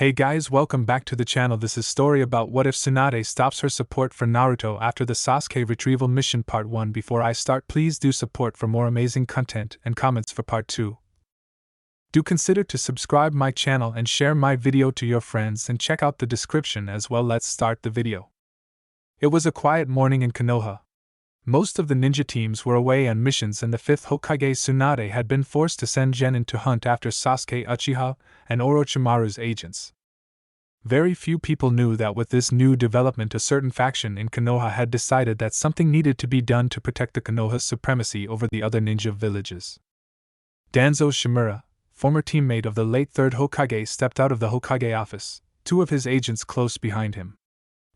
Hey guys, welcome back to the channel. This is story about what if Tsunade stops her support for Naruto after the Sasuke retrieval mission part 1. Before I start, please do support for more amazing content and comments for part 2. Do consider to subscribe my channel and share my video to your friends and check out the description as well. Let's start the video. It was a quiet morning in Konoha. Most of the ninja teams were away on missions and the 5th Hokage Tsunade had been forced to send Genin to hunt after Sasuke, Uchiha, and Orochimaru's agents. Very few people knew that with this new development a certain faction in Konoha had decided that something needed to be done to protect the Konoha's supremacy over the other ninja villages. Danzo Shimura, former teammate of the late 3rd Hokage, stepped out of the Hokage office, 2 of his agents close behind him.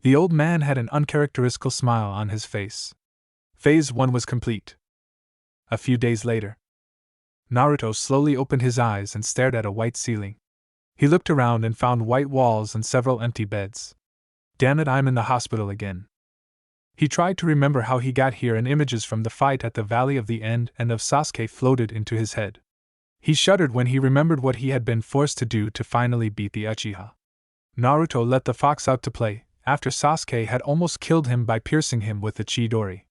The old man had an uncharacteristic smile on his face. Phase 1 was complete. A few days later, Naruto slowly opened his eyes and stared at a white ceiling. He looked around and found white walls and several empty beds. Damn it, I'm in the hospital again. He tried to remember how he got here, and images from the fight at the Valley of the End and of Sasuke floated into his head. He shuddered when he remembered what he had been forced to do to finally beat the Uchiha. Naruto let the fox out to play, after Sasuke had almost killed him by piercing him with the Chidori.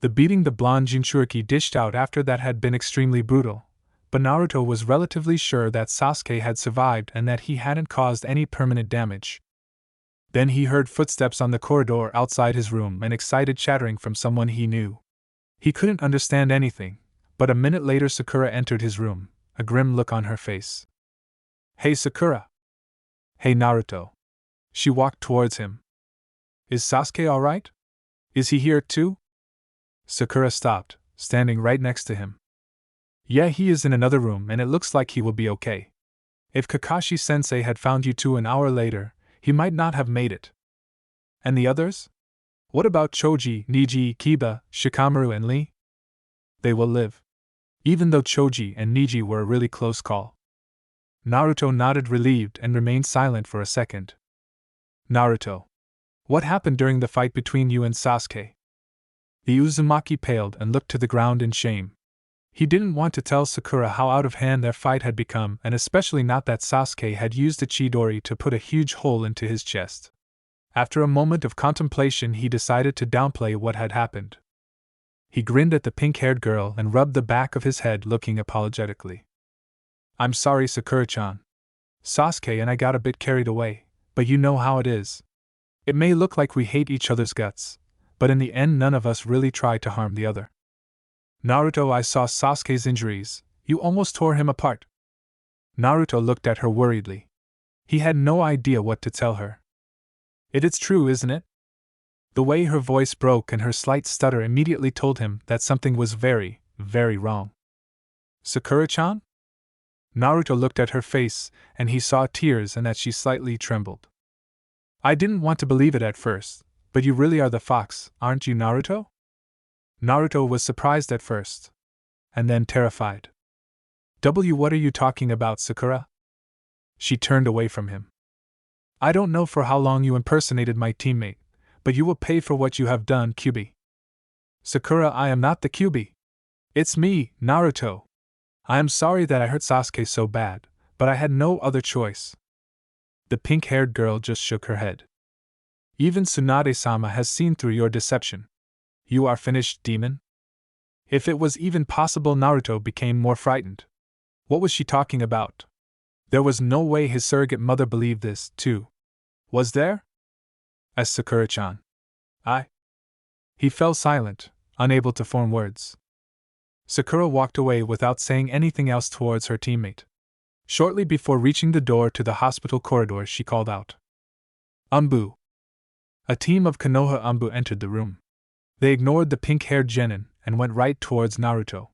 The beating the blonde Jinchuriki dished out after that had been extremely brutal, but Naruto was relatively sure that Sasuke had survived and that he hadn't caused any permanent damage. Then he heard footsteps on the corridor outside his room and excited chattering from someone he knew. He couldn't understand anything, but a minute later Sakura entered his room, a grim look on her face. "Hey Sakura." "Hey Naruto." She walked towards him. "Is Sasuke alright? Is he here too?" Sakura stopped, standing right next to him. "Yeah, he is in another room and it looks like he will be okay. If Kakashi-sensei had found you 2 an hour later, he might not have made it." "And the others? What about Choji, Neji, Kiba, Shikamaru and Lee?" "They will live. Even though Choji and Neji were a really close call." Naruto nodded, relieved, and remained silent for a second. "Naruto, what happened during the fight between you and Sasuke?" The Uzumaki paled and looked to the ground in shame. He didn't want to tell Sakura how out of hand their fight had become, and especially not that Sasuke had used a Chidori to put a huge hole into his chest. After a moment of contemplation, he decided to downplay what had happened. He grinned at the pink-haired girl and rubbed the back of his head, looking apologetically. "I'm sorry, Sakura-chan. Sasuke and I got a bit carried away, but you know how it is. It may look like we hate each other's guts, but in the end none of us really tried to harm the other." "Naruto, I saw Sasuke's injuries. You almost tore him apart." Naruto looked at her worriedly. He had no idea what to tell her. It's true, isn't it?" The way her voice broke and her slight stutter immediately told him that something was very, very wrong. "Sakura-chan?" Naruto looked at her face, and he saw tears and that she slightly trembled. "I didn't want to believe it at first, but you really are the fox, aren't you, Naruto?" Naruto was surprised at first, and then terrified. What are you talking about, Sakura?" She turned away from him. "I don't know for how long you impersonated my teammate, but you will pay for what you have done, Kyuubi." "Sakura, I am not the Kyuubi. It's me, Naruto. I am sorry that I hurt Sasuke so bad, but I had no other choice." The pink-haired girl just shook her head. "Even Tsunade-sama has seen through your deception. You are finished, demon?" If it was even possible, Naruto became more frightened. What was she talking about? There was no way his surrogate mother believed this, too. Was there? "As Sakura-chan. He fell silent, unable to form words. Sakura walked away without saying anything else towards her teammate. Shortly before reaching the door to the hospital corridor, she called out, "Umbu." A team of Konoha Umbu entered the room. They ignored the pink-haired genin and went right towards Naruto.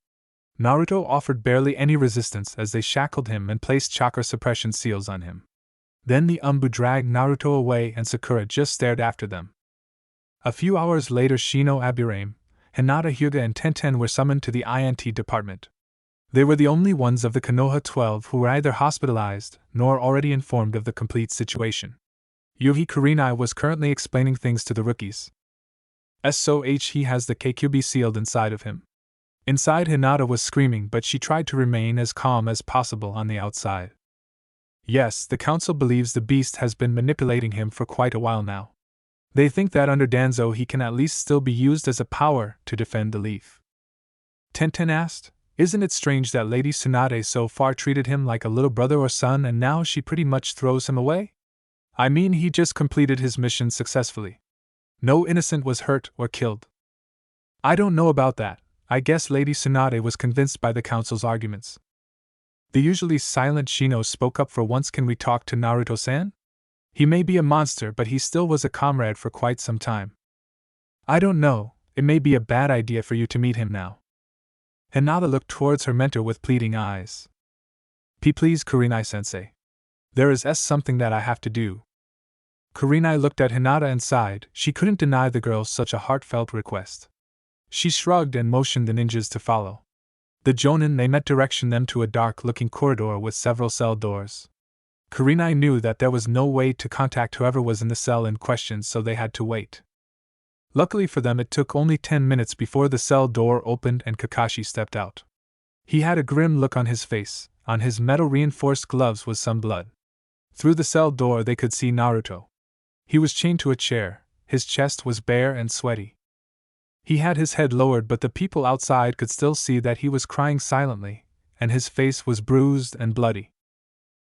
Naruto offered barely any resistance as they shackled him and placed chakra suppression seals on him. Then the Umbu dragged Naruto away and Sakura just stared after them. A few hours later, Shino, Aburame, Hinata, Hyuga and Tenten were summoned to the INT department. They were the only ones of the Konoha 12 who were either hospitalized nor already informed of the complete situation. Yuhi Kurenai was currently explaining things to the rookies. He has the KQB sealed inside of him. Inside, Hinata was screaming, but she tried to remain as calm as possible on the outside. Yes, the council believes the beast has been manipulating him for quite a while now. They think that under Danzo he can at least still be used as a power to defend the leaf. Tenten asked, "Isn't it strange that Lady Tsunade so far treated him like a little brother or son and now she pretty much throws him away? I mean, he just completed his mission successfully. No innocent was hurt or killed." "I don't know about that. I guess Lady Tsunade was convinced by the council's arguments." The usually silent Shino spoke up for once. "Can we talk to Naruto-san? He may be a monster, but he still was a comrade for quite some time." "I don't know, it may be a bad idea for you to meet him now." Hinata looked towards her mentor with pleading eyes. Please, Kurenai-sensei. There is something that I have to do." Kurenai looked at Hinata and sighed. She couldn't deny the girl such a heartfelt request. She shrugged and motioned the ninjas to follow. The Jonin they met directioned them to a dark-looking corridor with several cell doors. Kurenai knew that there was no way to contact whoever was in the cell in question, so they had to wait. Luckily for them, it took only 10 minutes before the cell door opened and Kakashi stepped out. He had a grim look on his face. On his metal-reinforced gloves was some blood. Through the cell door they could see Naruto. He was chained to a chair, his chest was bare and sweaty. He had his head lowered, but the people outside could still see that he was crying silently, and his face was bruised and bloody.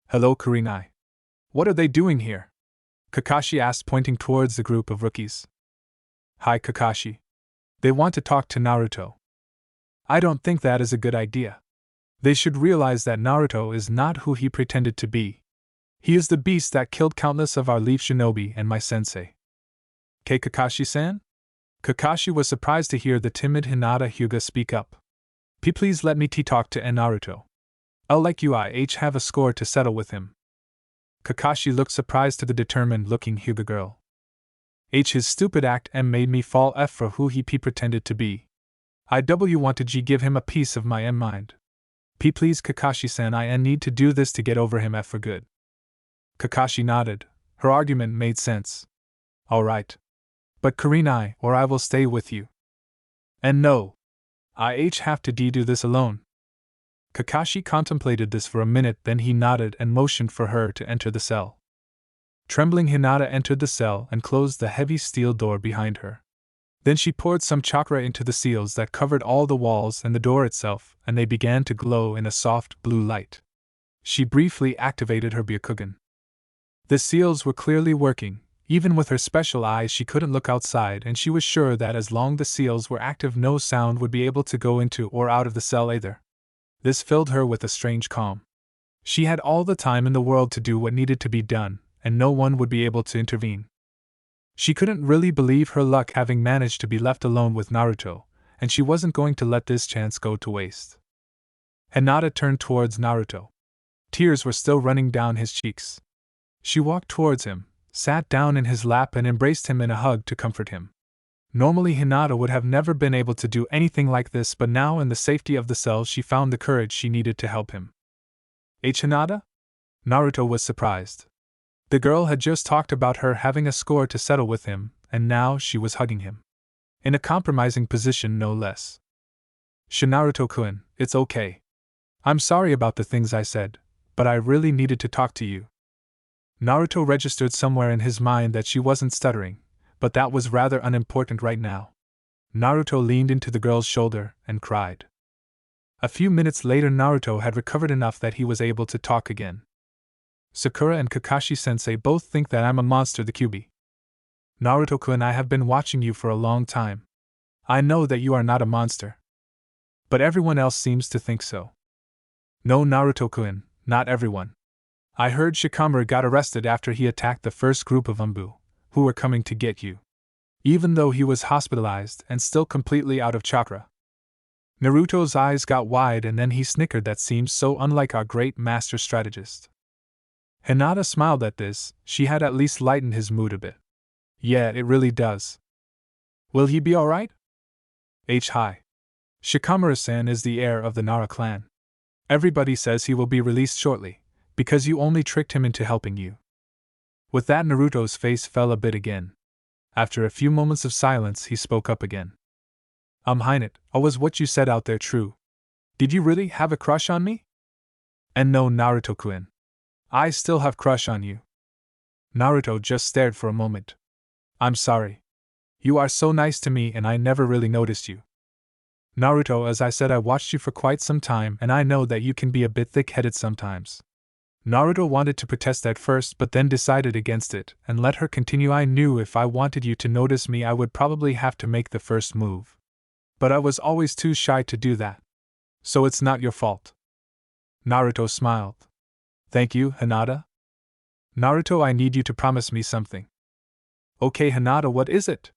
"Hello, Kurenai. What are they doing here?" Kakashi asked, pointing towards the group of rookies. "Hi, Kakashi. They want to talk to Naruto." "I don't think that is a good idea. They should realize that Naruto is not who he pretended to be. He is the beast that killed countless of our leaf shinobi and my sensei." Kakashi-san?" Kakashi was surprised to hear the timid Hinata Hyuga speak up. Please let me talk to Naruto. I'll like you have a score to settle with him." Kakashi looked surprised to the determined-looking Hyuga girl. His stupid act made me fall for who he pretended to be. I want to give him a piece of my mind. Please, Kakashi-san, I need to do this to get over him for good." Kakashi nodded. Her argument made sense. "All right. But Kurenai, or I will stay with you." "And no. I have to do this alone." Kakashi contemplated this for a minute, then he nodded and motioned for her to enter the cell. Trembling Hinata entered the cell and closed the heavy steel door behind her. Then she poured some chakra into the seals that covered all the walls and the door itself, and they began to glow in a soft blue light. She briefly activated her Byakugan. The seals were clearly working. Even with her special eyes she couldn't look outside, and she was sure that as long as the seals were active no sound would be able to go into or out of the cell either. This filled her with a strange calm. She had all the time in the world to do what needed to be done, and no one would be able to intervene. She couldn't really believe her luck having managed to be left alone with Naruto, and she wasn't going to let this chance go to waste. Hinata turned towards Naruto. Tears were still running down his cheeks. She walked towards him, sat down in his lap and embraced him in a hug to comfort him. Normally Hinata would have never been able to do anything like this, but now in the safety of the cell she found the courage she needed to help him. Hinata? Naruto was surprised. The girl had just talked about her having a score to settle with him, and now she was hugging him. In a compromising position, no less. "Naruto-kun, it's okay. I'm sorry about the things I said, but I really needed to talk to you." Naruto registered somewhere in his mind that she wasn't stuttering, but that was rather unimportant right now. Naruto leaned into the girl's shoulder and cried. A few minutes later Naruto had recovered enough that he was able to talk again. "Sakura and Kakashi-sensei both think that I'm a monster, the Kyuubi. Naruto-kun, I have been watching you for a long time. I know that you are not a monster. But everyone else seems to think so." "No, Naruto-kun, not everyone. I heard Shikamaru got arrested after he attacked the first group of Umbu, who were coming to get you. Even though he was hospitalized and still completely out of chakra." Naruto's eyes got wide and then he snickered. "That seems so unlike our great master strategist." Hinata smiled at this. She had at least lightened his mood a bit. "Yeah, it really does. Will he be alright?" Hi. Shikamaru-san is the heir of the Nara clan. Everybody says he will be released shortly, because you only tricked him into helping you." With that Naruto's face fell a bit again. After a few moments of silence he spoke up again. Hinata, was what you said out there true? Did you really have a crush on me?" "And no, Naruto-kun. I still have crush on you. Naruto just stared for a moment. I'm sorry. You are so nice to me and I never really noticed you. Naruto, as I said, I watched you for quite some time and I know that you can be a bit thick-headed sometimes. Naruto wanted to protest at first but then decided against it and let her continue. I knew if I wanted you to notice me I would probably have to make the first move. But I was always too shy to do that. So it's not your fault. Naruto smiled. Thank you, Hinata. Naruto, I need you to promise me something. Okay, Hinata, what is it?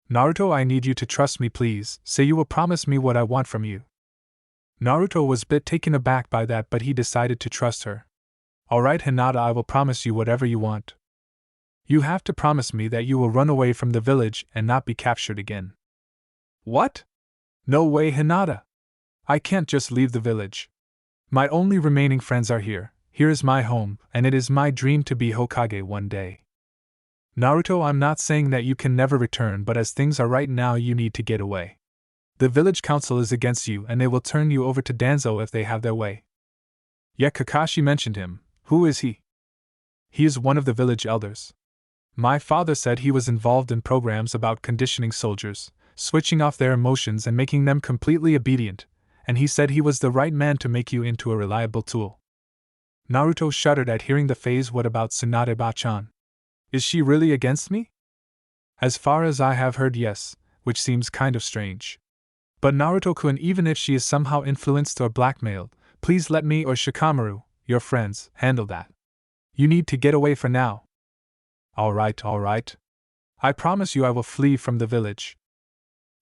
Naruto, I need you to trust me, please. Say you will promise me what I want from you. Naruto was a bit taken aback by that, but he decided to trust her. Alright, Hinata, I will promise you whatever you want. You have to promise me that you will run away from the village and not be captured again. What? No way, Hinata. I can't just leave the village. My only remaining friends are here. Here is my home, and it is my dream to be Hokage one day. Naruto, I'm not saying that you can never return, but as things are right now, you need to get away. The village council is against you, and they will turn you over to Danzo if they have their way. Yet Kakashi mentioned him. Who is he? He is one of the village elders. My father said he was involved in programs about conditioning soldiers, switching off their emotions and making them completely obedient, and he said he was the right man to make you into a reliable tool. Naruto shuddered at hearing the phrase. What about Tsunade-bachan? Is she really against me? As far as I have heard, yes, which seems kind of strange. But Naruto-kun, even if she is somehow influenced or blackmailed, please let me or Shikamaru, your friends, handle that. You need to get away for now. Alright. I promise you I will flee from the village.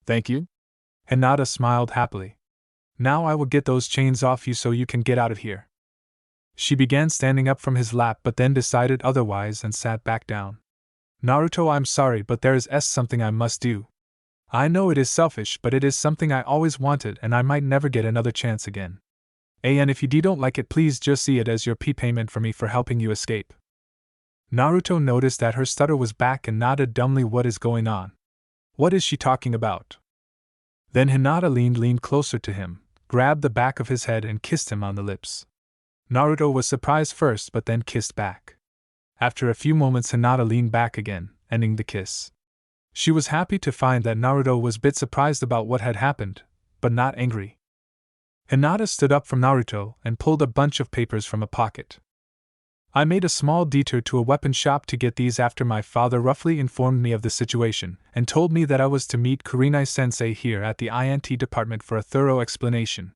Thank you. Hinata smiled happily. Now I will get those chains off you so you can get out of here. She began standing up from his lap but then decided otherwise and sat back down. Naruto, I'm sorry, but there is something I must do. I know it is selfish, but it is something I always wanted and I might never get another chance again. And if you don't like it, please just see it as your payment for me for helping you escape. Naruto noticed that her stutter was back and nodded dumbly. What is going on? What is she talking about? Then Hinata leaned closer to him, grabbed the back of his head and kissed him on the lips. Naruto was surprised first but then kissed back. After a few moments, Hinata leaned back again, ending the kiss. She was happy to find that Naruto was a bit surprised about what had happened, but not angry. Hinata stood up from Naruto and pulled a bunch of papers from a pocket. I made a small detour to a weapon shop to get these after my father roughly informed me of the situation and told me that I was to meet Kurenai-sensei here at the INT department for a thorough explanation.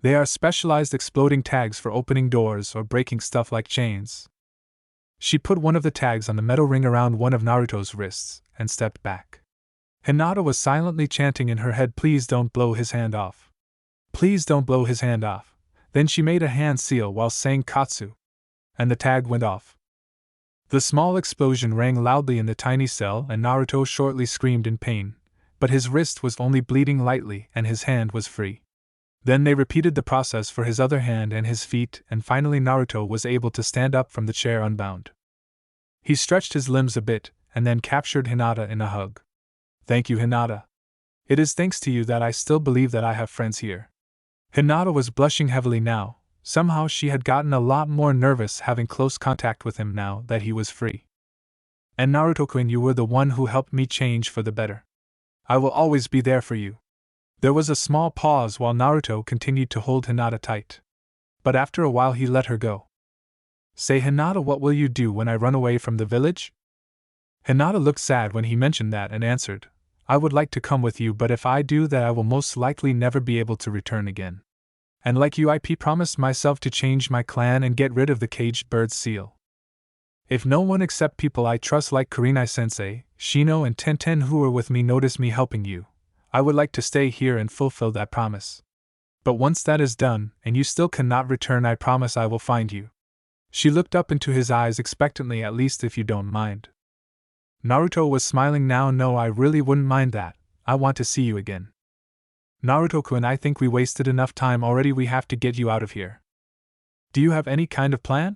They are specialized exploding tags for opening doors or breaking stuff like chains. She put one of the tags on the metal ring around one of Naruto's wrists and stepped back. Hinata was silently chanting in her head, please don't blow his hand off. Please don't blow his hand off. Then she made a hand seal while saying Katsu. And the tag went off. The small explosion rang loudly in the tiny cell and Naruto shortly screamed in pain, but his wrist was only bleeding lightly and his hand was free. Then they repeated the process for his other hand and his feet, and finally Naruto was able to stand up from the chair unbound. He stretched his limbs a bit and then captured Hinata in a hug. Thank you, Hinata. It is thanks to you that I still believe that I have friends here. Hinata was blushing heavily now. Somehow she had gotten a lot more nervous having close contact with him now that he was free. And Naruto-kun, you were the one who helped me change for the better. I will always be there for you. There was a small pause while Naruto continued to hold Hinata tight. But after a while he let her go. Say, Hinata, what will you do when I run away from the village? Hinata looked sad when he mentioned that and answered, I would like to come with you, but if I do that I will most likely never be able to return again. And like you, I promised myself to change my clan and get rid of the caged bird seal. If no one except people I trust like Kurenai-sensei, Shino and Tenten who were with me notice me helping you, I would like to stay here and fulfill that promise. But once that is done, and you still cannot return, I promise I will find you. She looked up into his eyes expectantly, at least if you don't mind. Naruto was smiling now. No, I really wouldn't mind that. I want to see you again. Naruto-kun, I think we wasted enough time already. We have to get you out of here. Do you have any kind of plan?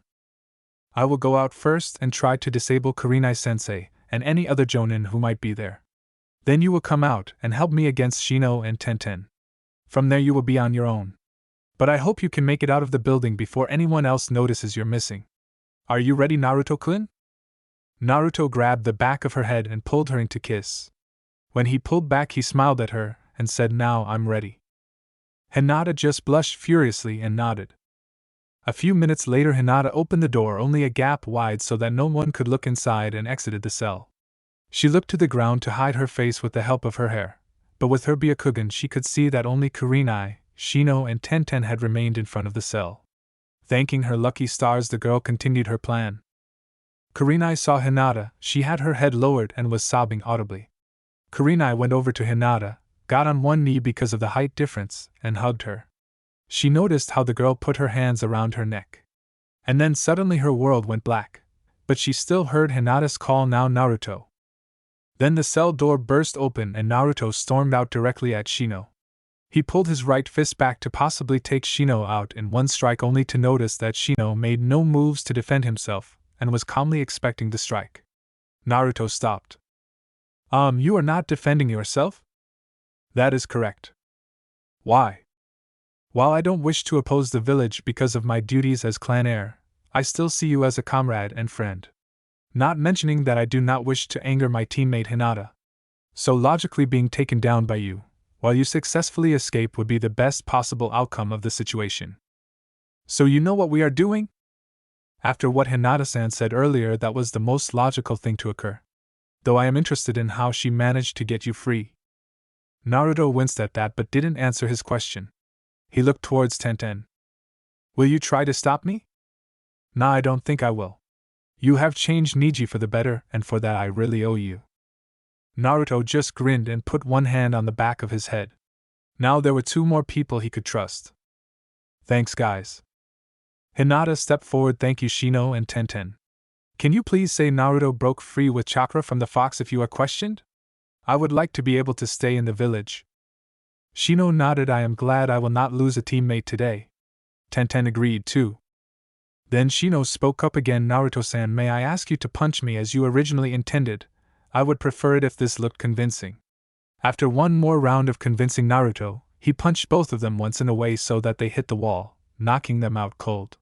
I will go out first and try to disable Kurenai-sensei and any other jonin who might be there. Then you will come out and help me against Shino and Tenten. From there you will be on your own. But I hope you can make it out of the building before anyone else notices you're missing. Are you ready, Naruto-kun? Naruto grabbed the back of her head and pulled her in to kiss. When he pulled back, he smiled at her and said, "Now I'm ready." Hinata just blushed furiously and nodded. A few minutes later, Hinata opened the door only a gap wide so that no one could look inside, and exited the cell. She looked to the ground to hide her face with the help of her hair, but with her Byakugan she could see that only Kurenai, Shino, and Tenten had remained in front of the cell. Thanking her lucky stars, the girl continued her plan. Kurenai saw Hinata. She had her head lowered and was sobbing audibly. Kurenai went over to Hinata, got on one knee because of the height difference, and hugged her. She noticed how the girl put her hands around her neck. And then suddenly her world went black, but she still heard Hinata's call, "Now Naruto." Then the cell door burst open and Naruto stormed out directly at Shino. He pulled his right fist back to possibly take Shino out in one strike, only to notice that Shino made no moves to defend himself and was calmly expecting the strike. Naruto stopped. You are not defending yourself?" "That is correct." "Why?" "While I don't wish to oppose the village because of my duties as clan heir, I still see you as a comrade and friend. Not mentioning that I do not wish to anger my teammate Hinata. So logically, being taken down by you, while you successfully escape, would be the best possible outcome of the situation. So you know what we are doing?" After what Hinata-san said earlier, that was the most logical thing to occur. Though I am interested in how she managed to get you free. Naruto winced at that but didn't answer his question. He looked towards Tenten. "Will you try to stop me?" "Nah, I don't think I will. You have changed Niji for the better, and for that I really owe you." Naruto just grinned and put one hand on the back of his head. Now there were two more people he could trust. "Thanks, guys." Hinata stepped forward. "Thank you, Shino and Tenten. Can you please say Naruto broke free with chakra from the fox if you are questioned? I would like to be able to stay in the village." Shino nodded. "I am glad I will not lose a teammate today." Tenten agreed too. Then Shino spoke up again. "Naruto-san, may I ask you to punch me as you originally intended? I would prefer it if this looked convincing." After one more round of convincing Naruto, he punched both of them once in a way so that they hit the wall, knocking them out cold.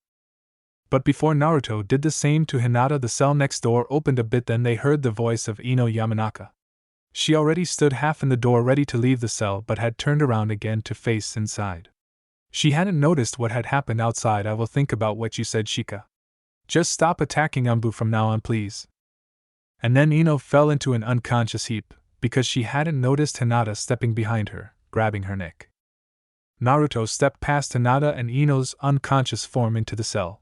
But before Naruto did the same to Hinata, the cell next door opened a bit. Then they heard the voice of Ino Yamanaka. She already stood half in the door ready to leave the cell but had turned around again to face inside. She hadn't noticed what had happened outside. "I will think about what you said, Shika. Just stop attacking Umbu from now on, please." And then Ino fell into an unconscious heap, because she hadn't noticed Hinata stepping behind her, grabbing her neck. Naruto stepped past Hinata and Ino's unconscious form into the cell.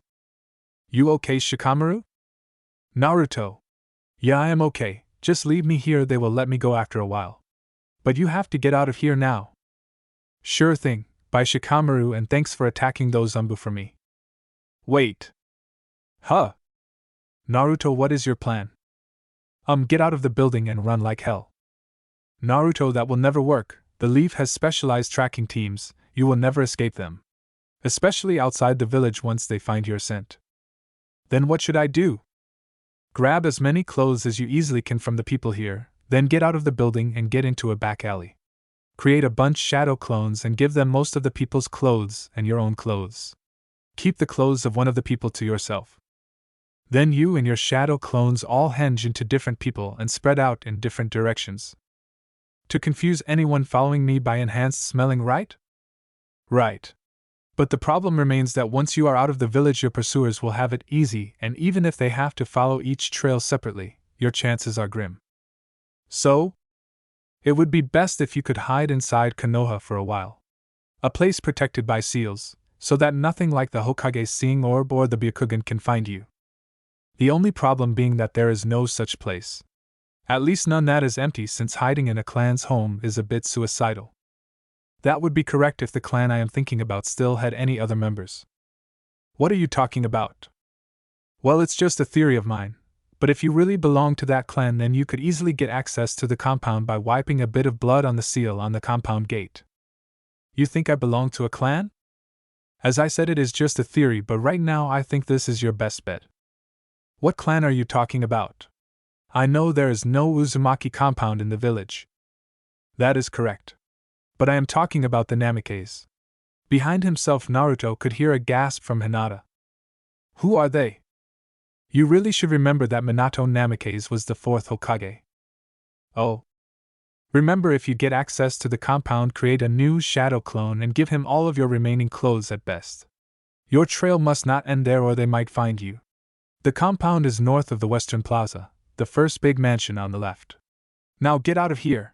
"You okay, Shikamaru?" "Naruto. Yeah, I am okay. Just leave me here, they will let me go after a while. But you have to get out of here now." "Sure thing, bye Shikamaru, and thanks for attacking those Umbu for me." "Wait." "Huh? Naruto, what is your plan?" Get out of the building and run like hell." "Naruto, that will never work. The Leaf has specialized tracking teams, you will never escape them. Especially outside the village once they find your scent." "Then what should I do?" "Grab as many clothes as you easily can from the people here, then get out of the building and get into a back alley. Create a bunch shadow clones and give them most of the people's clothes and your own clothes. Keep the clothes of one of the people to yourself. Then you and your shadow clones all henge into different people and spread out in different directions. To confuse anyone following me by enhanced smelling, right?" "Right. But the problem remains that once you are out of the village, your pursuers will have it easy, and even if they have to follow each trail separately, your chances are grim. So? It would be best if you could hide inside Konoha for a while. A place protected by seals, so that nothing like the Hokage's seeing orb or the Byakugan can find you. The only problem being that there is no such place. At least none that is empty, since hiding in a clan's home is a bit suicidal. That would be correct if the clan I am thinking about still had any other members." "What are you talking about?" "Well, it's just a theory of mine, but if you really belong to that clan, then you could easily get access to the compound by wiping a bit of blood on the seal on the compound gate." "You think I belong to a clan?" "As I said, it is just a theory, but right now I think this is your best bet." "What clan are you talking about?" "I know there is no Uzumaki compound in the village." "That is correct. But I am talking about the Namikaze." Behind himself, Naruto could hear a gasp from Hinata. "Who are they?" You really should remember that Minato Namikaze was the fourth Hokage. Oh. Remember, if you get access to the compound, create a new shadow clone and give him all of your remaining clothes at best. Your trail must not end there or they might find you. The compound is north of the Western Plaza, the first big mansion on the left. Now get out of here.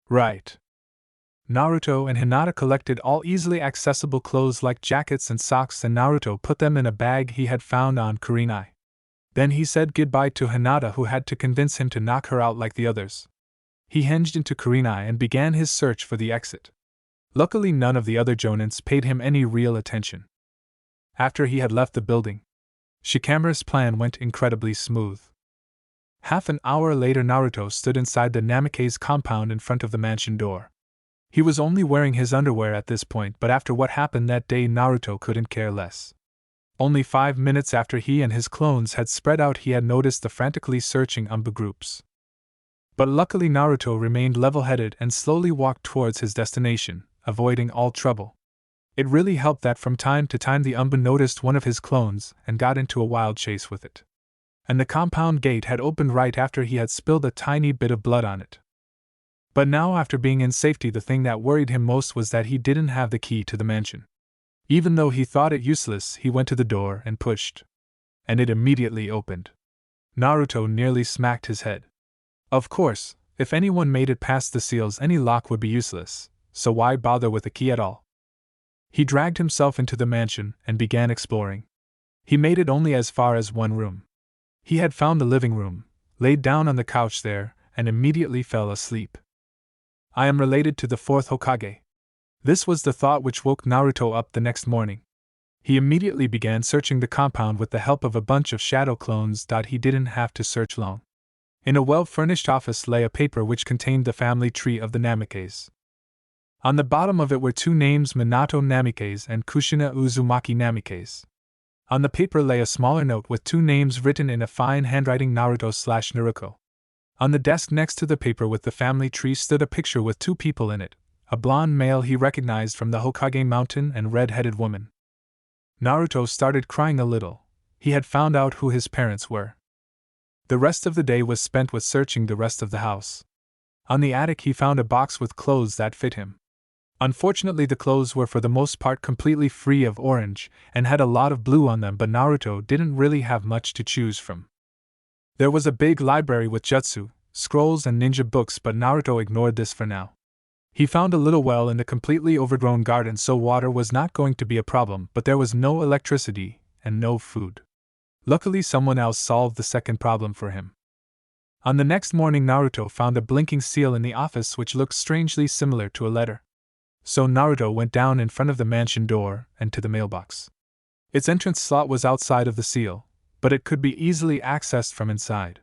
Right. Naruto and Hinata collected all easily accessible clothes like jackets and socks, and Naruto put them in a bag he had found on Kurenai. Then he said goodbye to Hinata, who had to convince him to knock her out like the others. He hinged into Kurenai and began his search for the exit. Luckily, none of the other jonins paid him any real attention. After he had left the building, Shikamaru's plan went incredibly smooth. Half an hour later, Naruto stood inside the Namikaze compound in front of the mansion door. He was only wearing his underwear at this point, but after what happened that day, Naruto couldn't care less. Only 5 minutes after he and his clones had spread out, he had noticed the frantically searching Umbu groups. But luckily, Naruto remained level-headed and slowly walked towards his destination, avoiding all trouble. It really helped that from time to time the Umbu noticed one of his clones and got into a wild chase with it. And the compound gate had opened right after he had spilled a tiny bit of blood on it. But now, after being in safety, the thing that worried him most was that he didn't have the key to the mansion. Even though he thought it useless, he went to the door and pushed. And it immediately opened. Naruto nearly smacked his head. Of course, if anyone made it past the seals, any lock would be useless, so why bother with a key at all? He dragged himself into the mansion and began exploring. He made it only as far as one room. He had found the living room, laid down on the couch there, and immediately fell asleep. I am related to the fourth Hokage. This was the thought which woke Naruto up the next morning. He immediately began searching the compound with the help of a bunch of shadow clones. He didn't have to search long. In a well-furnished office lay a paper which contained the family tree of the Namikaze. On the bottom of it were 2 names, Minato Namikaze and Kushina Uzumaki Namikaze. On the paper lay a smaller note with 2 names written in a fine handwriting, Naruto/Naruko. On the desk next to the paper with the family tree stood a picture with 2 people in it, a blonde male he recognized from the Hokage Mountain and red-headed woman. Naruto started crying a little. He had found out who his parents were. The rest of the day was spent with searching the rest of the house. On the attic he found a box with clothes that fit him. Unfortunately, the clothes were for the most part completely free of orange and had a lot of blue on them, but Naruto didn't really have much to choose from. There was a big library with jutsu, scrolls and ninja books, but Naruto ignored this for now. He found a little well in the completely overgrown garden, so water was not going to be a problem, but there was no electricity and no food. Luckily, someone else solved the second problem for him. On the next morning, Naruto found a blinking seal in the office which looked strangely similar to a letter. So Naruto went down in front of the mansion door and to the mailbox. Its entrance slot was outside of the seal, but it could be easily accessed from inside.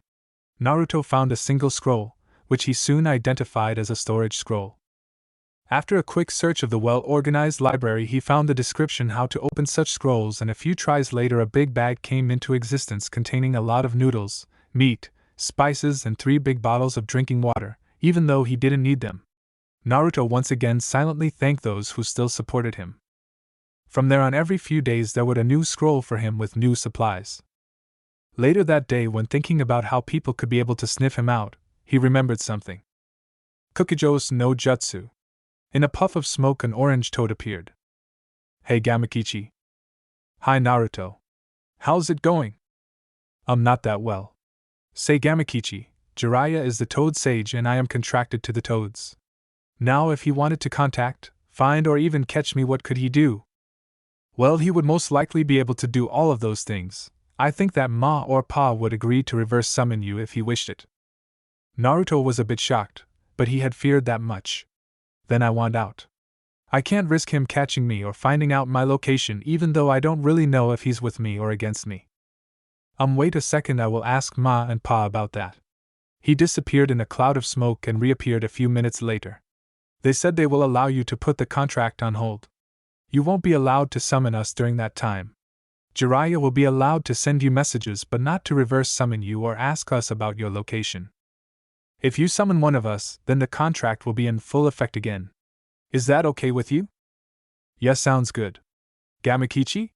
Naruto found a single scroll, which he soon identified as a storage scroll. After a quick search of the well-organized library, he found the description how to open such scrolls, and a few tries later a big bag came into existence containing a lot of noodles, meat, spices, and 3 big bottles of drinking water, even though he didn't need them. Naruto once again silently thanked those who still supported him. From there on, every few days there would a new scroll for him with new supplies. Later that day, when thinking about how people could be able to sniff him out, he remembered something. Kukujo's no jutsu. In a puff of smoke, an orange toad appeared. Hey Gamakichi. Hi Naruto. How's it going? Not that well. Say Gamakichi, Jiraiya is the toad sage and I am contracted to the toads. Now if he wanted to contact, find or even catch me, what could he do? Well, he would most likely be able to do all of those things. I think that Ma or Pa would agree to reverse summon you if he wished it. Naruto was a bit shocked, but he had feared that much. Then I want out. I can't risk him catching me or finding out my location, even though I don't really know if he's with me or against me. Wait a second, I will ask Ma and Pa about that. He disappeared in a cloud of smoke and reappeared a few minutes later. They said they will allow you to put the contract on hold. You won't be allowed to summon us during that time. Jiraiya will be allowed to send you messages but not to reverse summon you or ask us about your location. If you summon one of us, then the contract will be in full effect again. Is that okay with you? Yes, sounds good. Gamakichi?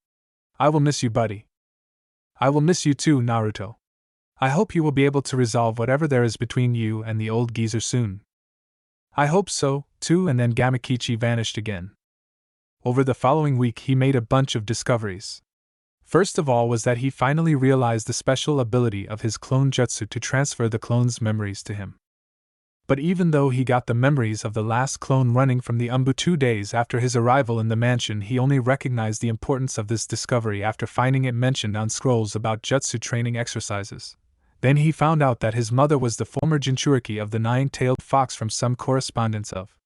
I will miss you, buddy. I will miss you too, Naruto. I hope you will be able to resolve whatever there is between you and the old geezer soon. I hope so, too, and then Gamakichi vanished again. Over the following week he made a bunch of discoveries. First of all was that he finally realized the special ability of his clone jutsu to transfer the clone's memories to him. But even though he got the memories of the last clone running from the Umbu 2 days after his arrival in the mansion, he only recognized the importance of this discovery after finding it mentioned on scrolls about jutsu training exercises. Then he found out that his mother was the former Jinchuriki of the nine-tailed fox from some correspondence of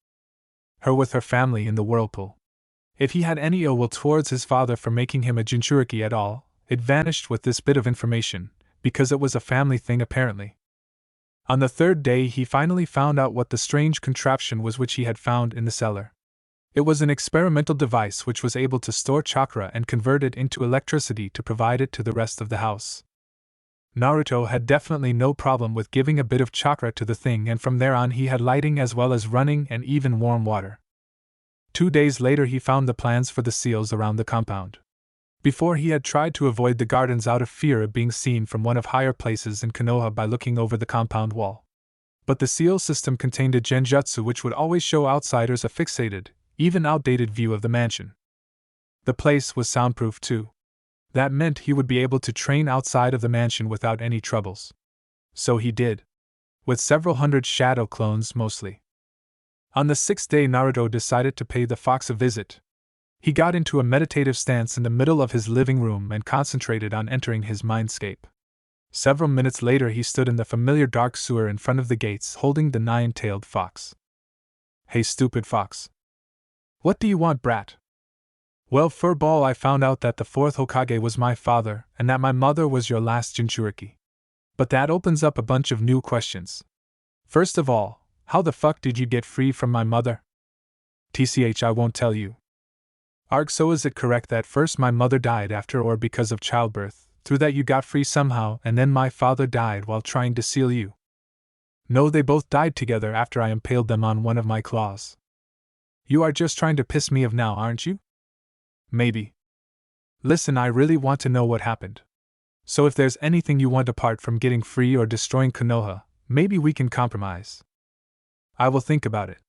her with her family in the whirlpool. If he had any ill will towards his father for making him a Jinchuriki at all, it vanished with this bit of information, because it was a family thing apparently. On the third day he finally found out what the strange contraption was which he had found in the cellar. It was an experimental device which was able to store chakra and convert it into electricity to provide it to the rest of the house. Naruto had definitely no problem with giving a bit of chakra to the thing, and from there on he had lighting as well as running and even warm water. 2 days later he found the plans for the seals around the compound. Before he had tried to avoid the gardens out of fear of being seen from one of higher places in Konoha by looking over the compound wall. But the seal system contained a genjutsu which would always show outsiders a fixated, even outdated view of the mansion. The place was soundproof too. That meant he would be able to train outside of the mansion without any troubles. So he did. With several hundred shadow clones mostly. On the 6th day Naruto decided to pay the fox a visit. He got into a meditative stance in the middle of his living room and concentrated on entering his mindscape. Several minutes later he stood in the familiar dark sewer in front of the gates holding the nine-tailed fox. Hey stupid fox. What do you want, brat? Well, furball, I found out that the 4th Hokage was my father and that my mother was your last Jinchuriki. But that opens up a bunch of new questions. First of all, how the fuck did you get free from my mother? TCH, I won't tell you. Arg, so is it correct that first my mother died after or because of childbirth, through that you got free somehow, and then my father died while trying to seal you? No, they both died together after I impaled them on one of my claws. You are just trying to piss me off now, aren't you? Maybe. Listen, I really want to know what happened. So if there's anything you want apart from getting free or destroying Konoha, maybe we can compromise. I will think about it.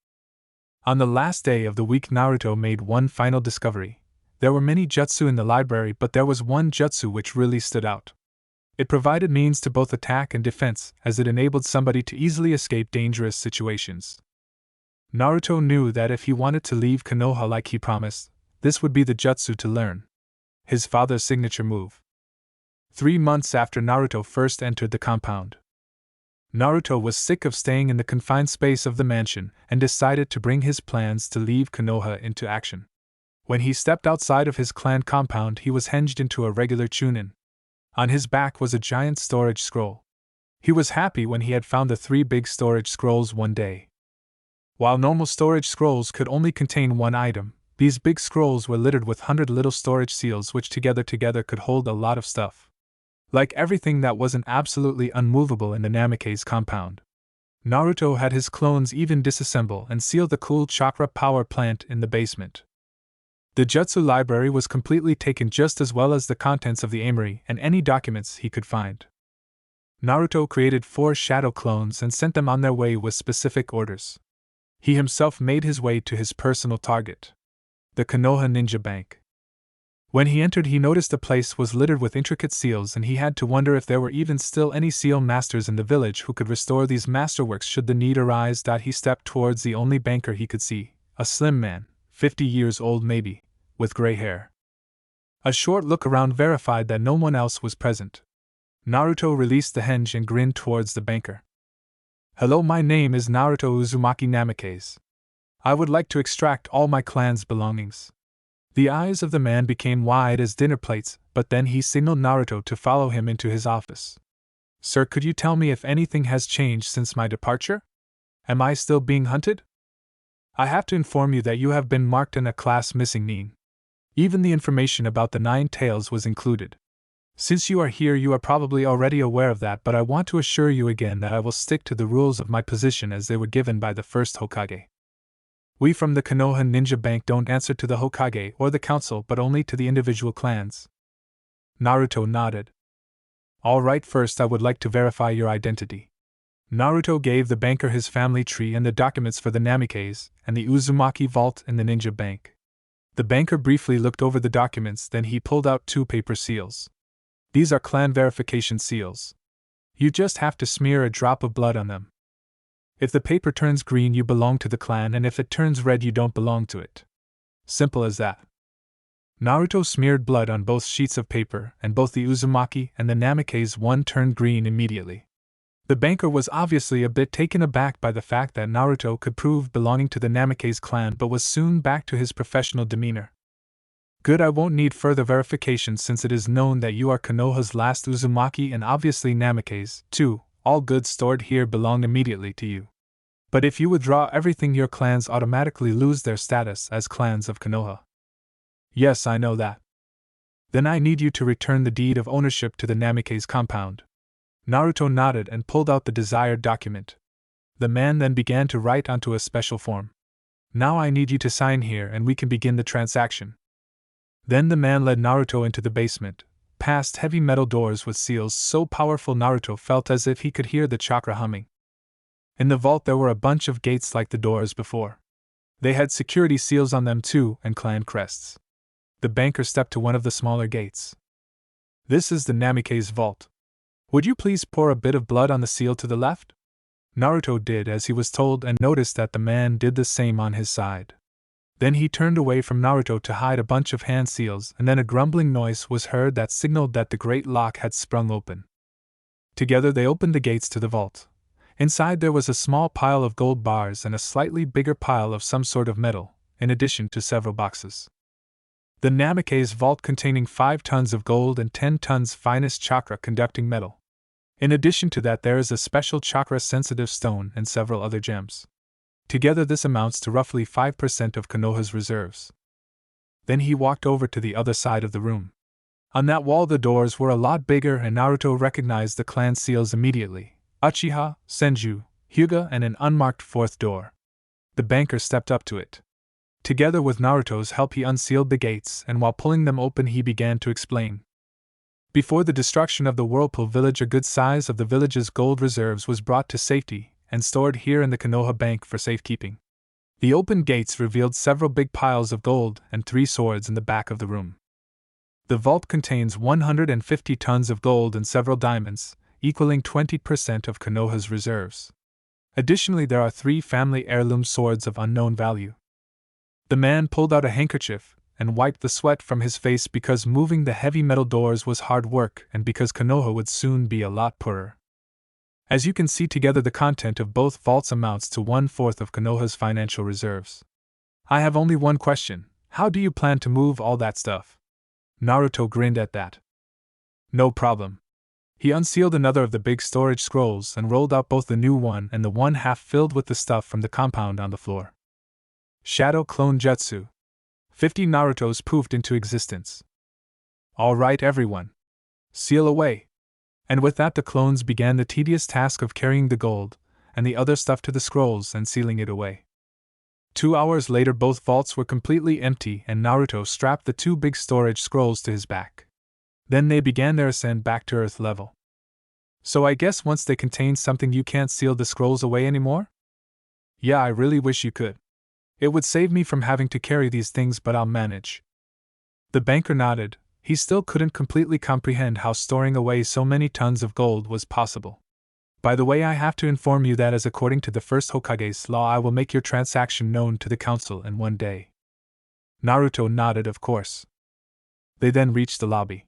On the last day of the week Naruto made one final discovery. There were many jutsu in the library, but there was one jutsu which really stood out. It provided means to both attack and defense, as it enabled somebody to easily escape dangerous situations. Naruto knew that if he wanted to leave Konoha like he promised, this would be the jutsu to learn. His father's signature move. 3 months after Naruto first entered the compound. Naruto was sick of staying in the confined space of the mansion and decided to bring his plans to leave Konoha into action. When he stepped outside of his clan compound, he was hinged into a regular chunin. On his back was a giant storage scroll. He was happy when he had found the 3 big storage scrolls one day. While normal storage scrolls could only contain one item, these big scrolls were littered with 100 little storage seals which together could hold a lot of stuff. Like everything that wasn't absolutely unmovable in the Namikaze compound. Naruto had his clones even disassemble and seal the cool chakra power plant in the basement. The jutsu library was completely taken, just as well as the contents of the armory and any documents he could find. Naruto created 4 shadow clones and sent them on their way with specific orders. He himself made his way to his personal target, the Konoha Ninja Bank. When he entered, he noticed the place was littered with intricate seals, and he had to wonder if there were even still any seal masters in the village who could restore these masterworks should the need arise. He stepped towards the only banker he could see, a slim man, 50 years old maybe, with gray hair. A short look around verified that no one else was present. Naruto released the hinge and grinned towards the banker. Hello, my name is Naruto Uzumaki Namikaze. I would like to extract all my clan's belongings. The eyes of the man became wide as dinner plates, but then he signaled Naruto to follow him into his office. Sir, could you tell me if anything has changed since my departure? Am I still being hunted? I have to inform you that you have been marked in a class missing nin. Even the information about the 9 tails was included. Since you are here, you are probably already aware of that, but I want to assure you again that I will stick to the rules of my position as they were given by the first Hokage. We from the Konoha Ninja Bank don't answer to the Hokage or the council, but only to the individual clans. Naruto nodded. Alright, first I would like to verify your identity. Naruto gave the banker his family tree and the documents for the Namikaze and the Uzumaki vault in the ninja bank. The banker briefly looked over the documents, then he pulled out 2 paper seals. These are clan verification seals. You just have to smear a drop of blood on them. If the paper turns green, you belong to the clan, and if it turns red, you don't belong to it. Simple as that. Naruto smeared blood on both sheets of paper, and both the Uzumaki and the Namikaze one turned green immediately. The banker was obviously a bit taken aback by the fact that Naruto could prove belonging to the Namikaze clan, but was soon back to his professional demeanor. Good, I won't need further verification since it is known that you are Konoha's last Uzumaki and obviously Namikaze, too. All goods stored here belong immediately to you. But if you withdraw everything, your clans automatically lose their status as clans of Konoha. Yes, I know that. Then I need you to return the deed of ownership to the Namikaze compound. Naruto nodded and pulled out the desired document. The man then began to write onto a special form. Now I need you to sign here and we can begin the transaction. Then the man led Naruto into the basement, past heavy metal doors with seals so powerful Naruto felt as if he could hear the chakra humming. In the vault there were a bunch of gates like the doors before. They had security seals on them too and clan crests. The banker stepped to one of the smaller gates. This is the Namikaze vault. Would you please pour a bit of blood on the seal to the left? Naruto did as he was told and noticed that the man did the same on his side. Then he turned away from Naruto to hide a bunch of hand seals, and then a grumbling noise was heard that signaled that the great lock had sprung open. Together they opened the gates to the vault. Inside there was a small pile of gold bars and a slightly bigger pile of some sort of metal, in addition to several boxes. The Namikaze vault containing 5 tons of gold and 10 tons finest chakra-conducting metal. In addition to that there is a special chakra-sensitive stone and several other gems. Together this amounts to roughly 5% of Konoha's reserves. Then he walked over to the other side of the room. On that wall the doors were a lot bigger and Naruto recognized the clan seals immediately: Uchiha, Senju, Hyuga, and an unmarked 4th door. The banker stepped up to it. Together with Naruto's help he unsealed the gates, and while pulling them open he began to explain. Before the destruction of the Whirlpool village, a good size of the village's gold reserves was brought to safety and stored here in the Konoha Bank for safekeeping. The open gates revealed several big piles of gold and 3 swords in the back of the room. The vault contains 150 tons of gold and several diamonds, equaling 20% of Konoha's reserves. Additionally, there are 3 family heirloom swords of unknown value. The man pulled out a handkerchief and wiped the sweat from his face because moving the heavy metal doors was hard work and because Konoha would soon be a lot poorer. As you can see, together the content of both vaults amounts to 1/4 of Konoha's financial reserves. I have only one question: how do you plan to move all that stuff? Naruto grinned at that. No problem. He unsealed another of the big storage scrolls and rolled out both the new one and the one half filled with the stuff from the compound on the floor. Shadow Clone Jutsu. 50 Narutos poofed into existence. Alright everyone. Seal away. And with that the clones began the tedious task of carrying the gold and the other stuff to the scrolls and sealing it away. 2 hours later both vaults were completely empty and Naruto strapped the 2 big storage scrolls to his back. Then they began their ascent back to Earth level. So I guess once they contain something you can't seal the scrolls away anymore? Yeah, I really wish you could. It would save me from having to carry these things, but I'll manage. The banker nodded. He still couldn't completely comprehend how storing away so many tons of gold was possible. By the way, I have to inform you that as according to the first Hokage's law, I will make your transaction known to the council in 1 day. Naruto nodded, of course. They then reached the lobby.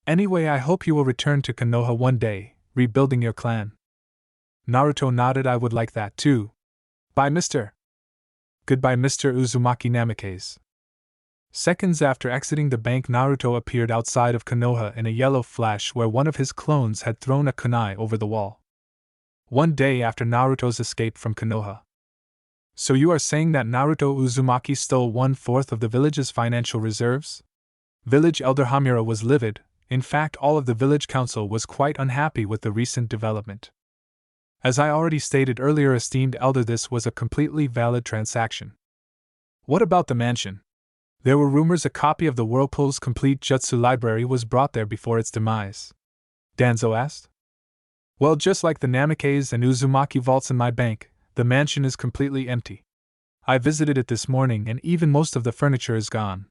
Anyway, I hope you will return to Konoha one day, rebuilding your clan. Naruto nodded. I would like that too. Bye, Mr. Goodbye, Mr. Uzumaki Namikaze. Seconds after exiting the bank, Naruto appeared outside of Konoha in a yellow flash where one of his clones had thrown a kunai over the wall. 1 day after Naruto's escape from Konoha. So you are saying that Naruto Uzumaki stole 1/4 of the village's financial reserves? Village Elder Hamura was livid. In fact, all of the village council was quite unhappy with the recent development. As I already stated earlier, esteemed elder, this was a completely valid transaction. What about the mansion? There were rumors a copy of the Whirlpool's complete jutsu library was brought there before its demise. Danzo asked. Well, just like the Namikaze and Uzumaki vaults in my bank, the mansion is completely empty. I visited it this morning and even most of the furniture is gone.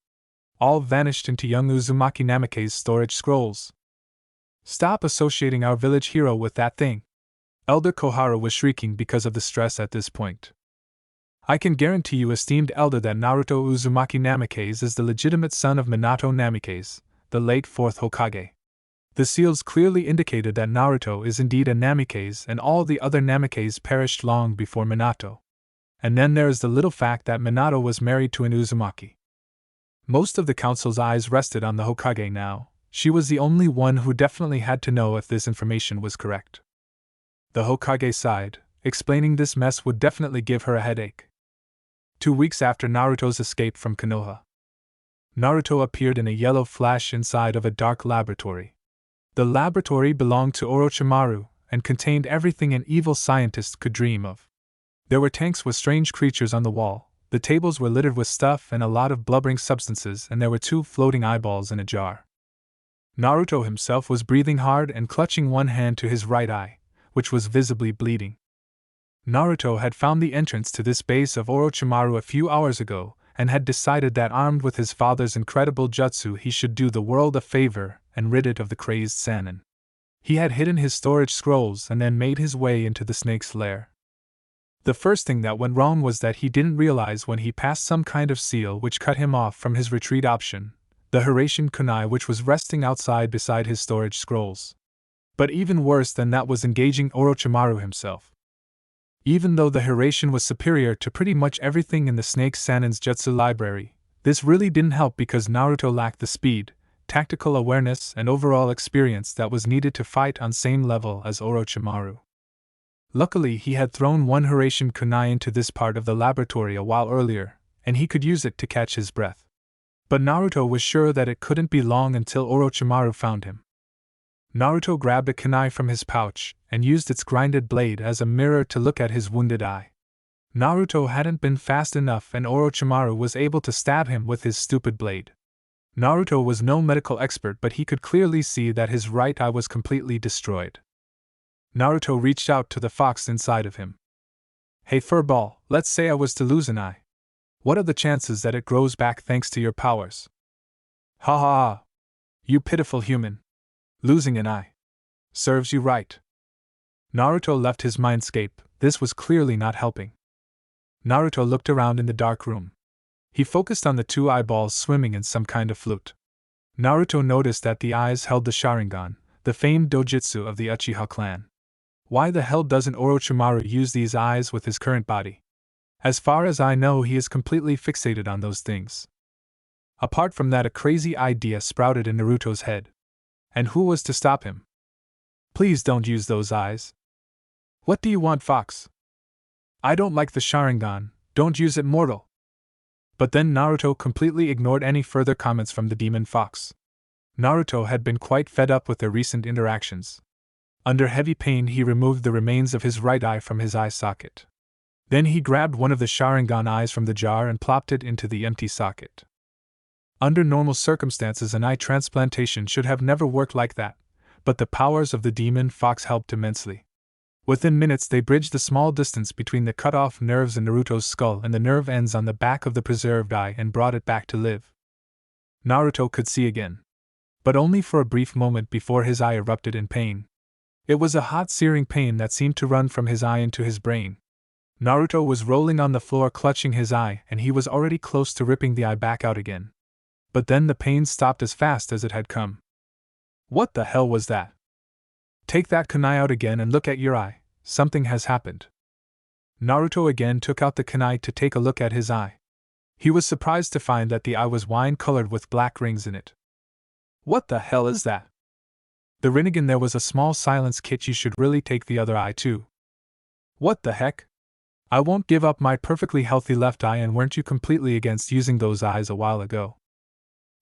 All vanished into young Uzumaki Namikaze's storage scrolls. Stop associating our village hero with that thing. Elder Kohara was shrieking because of the stress at this point. I can guarantee you, esteemed elder, that Naruto Uzumaki Namikaze is the legitimate son of Minato Namikaze, the late 4th Hokage. The seals clearly indicated that Naruto is indeed a Namikaze and all the other Namikaze perished long before Minato. And then there is the little fact that Minato was married to an Uzumaki. Most of the council's eyes rested on the Hokage now. She was the only one who definitely had to know if this information was correct. The Hokage sighed, explaining this mess would definitely give her a headache. 2 weeks after Naruto's escape from Konoha, Naruto appeared in a yellow flash inside of a dark laboratory. The laboratory belonged to Orochimaru and contained everything an evil scientist could dream of. There were tanks with strange creatures on the wall, the tables were littered with stuff and a lot of blubbering substances, and there were 2 floating eyeballs in a jar. Naruto himself was breathing hard and clutching one hand to his right eye, which was visibly bleeding. Naruto had found the entrance to this base of Orochimaru a few hours ago, and had decided that armed with his father's incredible jutsu he should do the world a favor and rid it of the crazed Sannin. He had hidden his storage scrolls and then made his way into the snake's lair. The first thing that went wrong was that he didn't realize when he passed some kind of seal which cut him off from his retreat option, the Hiraishin kunai which was resting outside beside his storage scrolls. But even worse than that was engaging Orochimaru himself. Even though the Hiraishin was superior to pretty much everything in the Snake Sannin's jutsu library, this really didn't help because Naruto lacked the speed, tactical awareness, and overall experience that was needed to fight on same level as Orochimaru. Luckily, he had thrown one Hiraishin kunai into this part of the laboratory a while earlier, and he could use it to catch his breath. But Naruto was sure that it couldn't be long until Orochimaru found him. Naruto grabbed a kunai from his pouch and used its grinded blade as a mirror to look at his wounded eye. Naruto hadn't been fast enough and Orochimaru was able to stab him with his stupid blade. Naruto was no medical expert, but he could clearly see that his right eye was completely destroyed. Naruto reached out to the fox inside of him. Hey Furball, let's say I was to lose an eye. What are the chances that it grows back thanks to your powers? Ha ha ha! You pitiful human! Losing an eye. Serves you right. Naruto left his mindscape, this was clearly not helping. Naruto looked around in the dark room. He focused on the 2 eyeballs swimming in some kind of flute. Naruto noticed that the eyes held the Sharingan, the famed dojutsu of the Uchiha clan. Why the hell doesn't Orochimaru use these eyes with his current body? As far as I know, he is completely fixated on those things. Apart from that, a crazy idea sprouted in Naruto's head. And who was to stop him? Please don't use those eyes. What do you want, Fox? I don't like the Sharingan, don't use it, mortal. But then Naruto completely ignored any further comments from the demon fox. Naruto had been quite fed up with their recent interactions. Under heavy pain, he removed the remains of his right eye from his eye socket. Then he grabbed one of the Sharingan eyes from the jar and plopped it into the empty socket. Under normal circumstances, an eye transplantation should have never worked like that, but the powers of the demon fox helped immensely. Within minutes, they bridged the small distance between the cut-off nerves in Naruto's skull and the nerve ends on the back of the preserved eye and brought it back to live. Naruto could see again. But only for a brief moment before his eye erupted in pain. It was a hot, searing pain that seemed to run from his eye into his brain. Naruto was rolling on the floor clutching his eye, and he was already close to ripping the eye back out again. But then the pain stopped as fast as it had come. What the hell was that? Take that kunai out again and look at your eye. Something has happened. Naruto again took out the kunai to take a look at his eye. He was surprised to find that the eye was wine-colored with black rings in it. What the hell is that? The Rinnegan, there was a small silence, kit, you should really take the other eye too. What the heck? I won't give up my perfectly healthy left eye, and weren't you completely against using those eyes a while ago?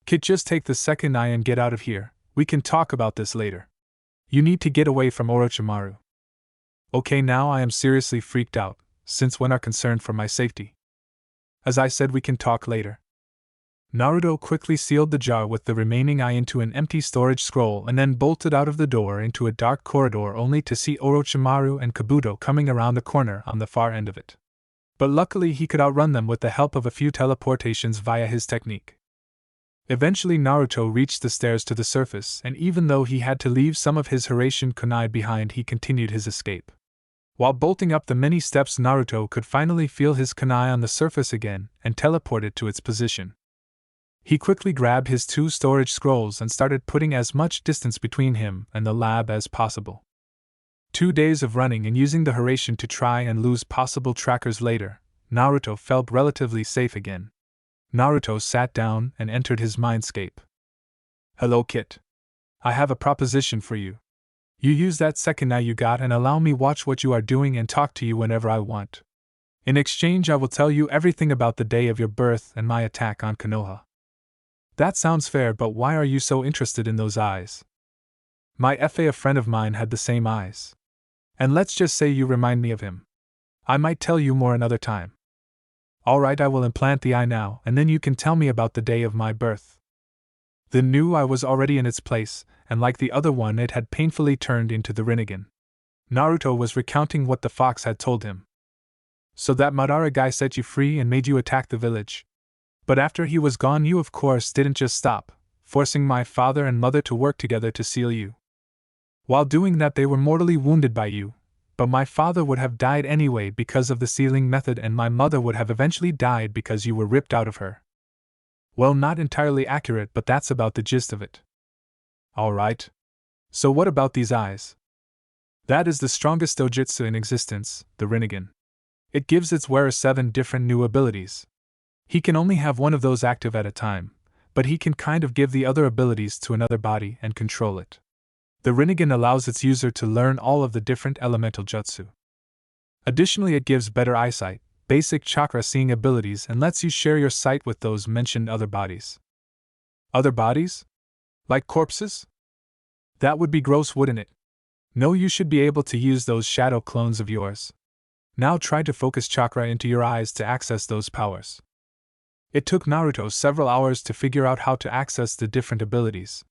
Kit, just take the second eye and get out of here, we can talk about this later. You need to get away from Orochimaru. Okay, now I am seriously freaked out, since when are concerned for my safety. As I said, we can talk later. Naruto quickly sealed the jar with the remaining eye into an empty storage scroll and then bolted out of the door into a dark corridor only to see Orochimaru and Kabuto coming around the corner on the far end of it. But luckily he could outrun them with the help of a few teleportations via his technique. Eventually Naruto reached the stairs to the surface, and even though he had to leave some of his Hiraishin kunai behind, he continued his escape. While bolting up the many steps, Naruto could finally feel his kunai on the surface again and teleported to its position. He quickly grabbed his 2 storage scrolls and started putting as much distance between him and the lab as possible. 2 days of running and using the Hiraishin to try and lose possible trackers later, Naruto felt relatively safe again. Naruto sat down and entered his mindscape. Hello, Kit. I have a proposition for you. You use that second eye you got and allow me watch what you are doing and talk to you whenever I want. In exchange, I will tell you everything about the day of your birth and my attack on Konoha. That sounds fair, but why are you so interested in those eyes? My FA, a friend of mine, had the same eyes. And let's just say you remind me of him. I might tell you more another time. Alright, I will implant the eye now, and then you can tell me about the day of my birth. The new eye was already in its place, and like the other one, it had painfully turned into the Rinnegan. Naruto was recounting what the fox had told him. So that Madara guy set you free and made you attack the village. But after he was gone, you of course didn't just stop, forcing my father and mother to work together to seal you. While doing that, they were mortally wounded by you, but my father would have died anyway because of the sealing method, and my mother would have eventually died because you were ripped out of her. Well, not entirely accurate, but that's about the gist of it. Alright. So what about these eyes? That is the strongest dojutsu in existence, the Rinnegan. It gives its wearer 7 different new abilities. He can only have one of those active at a time, but he can kind of give the other abilities to another body and control it. The Rinnegan allows its user to learn all of the different elemental jutsu. Additionally, it gives better eyesight, basic chakra seeing abilities, and lets you share your sight with those mentioned other bodies. Other bodies? Like corpses? That would be gross, wouldn't it? No, you should be able to use those shadow clones of yours. Now try to focus chakra into your eyes to access those powers. It took Naruto several hours to figure out how to access the different abilities.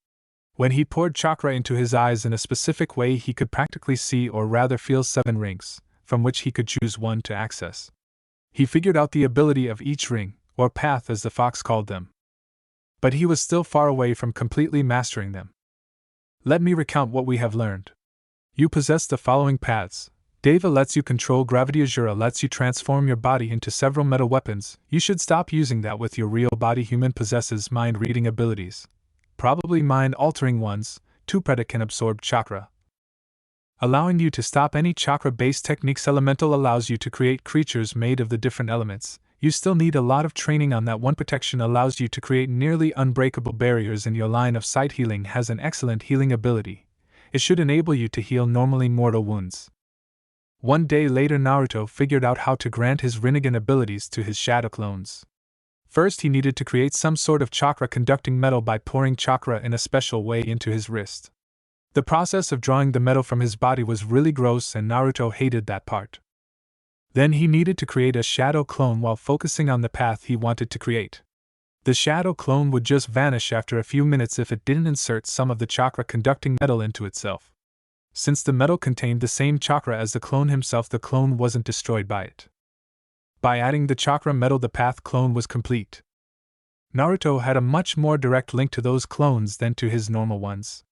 When he poured chakra into his eyes in a specific way, he could practically see, or rather feel, 7 rings, from which he could choose one to access. He figured out the ability of each ring, or path as the fox called them. But he was still far away from completely mastering them. Let me recount what we have learned. You possess the following paths. Deva lets you control gravity. Azura lets you transform your body into several metal weapons. You should stop using that with your real body. Human possesses mind-reading abilities. Probably mind-altering ones. Tupreta can absorb chakra, allowing you to stop any chakra-based techniques. Elemental allows you to create creatures made of the different elements. You still need a lot of training on that one. Protection allows you to create nearly unbreakable barriers in your line of sight. Healing has an excellent healing ability. It should enable you to heal normally mortal wounds. One day later, Naruto figured out how to grant his Rinnegan abilities to his shadow clones. First, he needed to create some sort of chakra-conducting metal by pouring chakra in a special way into his wrist. The process of drawing the metal from his body was really gross, and Naruto hated that part. Then he needed to create a shadow clone while focusing on the path he wanted to create. The shadow clone would just vanish after a few minutes if it didn't insert some of the chakra-conducting metal into itself. Since the metal contained the same chakra as the clone himself, the clone wasn't destroyed by it. By adding the chakra metal, the path clone was complete. Naruto had a much more direct link to those clones than to his normal ones.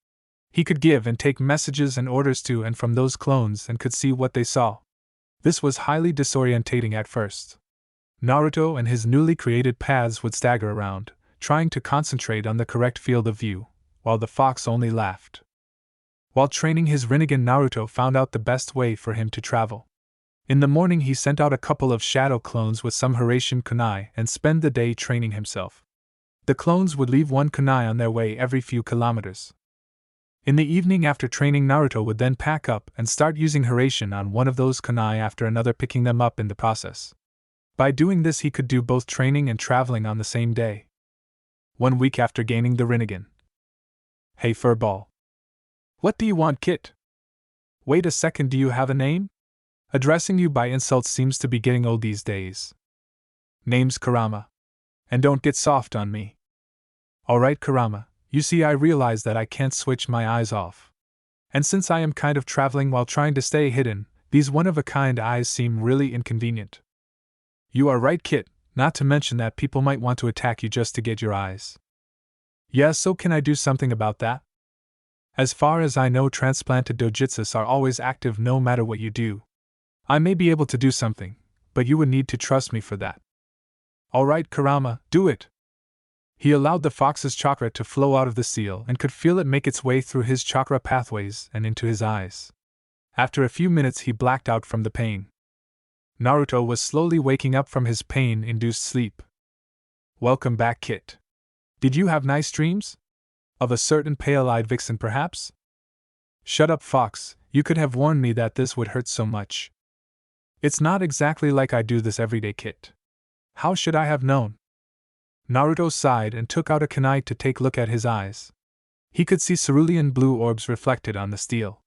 He could give and take messages and orders to and from those clones and could see what they saw. This was highly disorientating at first. Naruto and his newly created paths would stagger around, trying to concentrate on the correct field of view, while the fox only laughed. While training his Rinnegan, Naruto found out the best way for him to travel. In the morning, he sent out a couple of shadow clones with some Hiraishin kunai and spend the day training himself. The clones would leave one kunai on their way every few kilometers. In the evening after training, Naruto would then pack up and start using Hiraishin on one of those kunai after another, picking them up in the process. By doing this, he could do both training and traveling on the same day. 1 week after gaining the Rinnegan. Hey Furball. What do you want, Kit? Wait a second, do you have a name? Addressing you by insults seems to be getting old these days. Name's Kurama. And don't get soft on me. Alright, Kurama, you see, I realize that I can't switch my eyes off. And since I am kind of traveling while trying to stay hidden, these one-of-a-kind eyes seem really inconvenient. You are right, Kit, not to mention that people might want to attack you just to get your eyes. Yeah, so can I do something about that? As far as I know, transplanted dojutsus are always active no matter what you do. I may be able to do something, but you would need to trust me for that. Alright, Kurama, do it! He allowed the fox's chakra to flow out of the seal and could feel it make its way through his chakra pathways and into his eyes. After a few minutes, he blacked out from the pain. Naruto was slowly waking up from his pain-induced sleep. Welcome back, Kit. Did you have nice dreams? Of a certain pale-eyed vixen, perhaps? Shut up, Fox, you could have warned me that this would hurt so much. It's not exactly like I do this every day, Kit. How should I have known? Naruto sighed and took out a kunai to take a look at his eyes. He could see cerulean blue orbs reflected on the steel.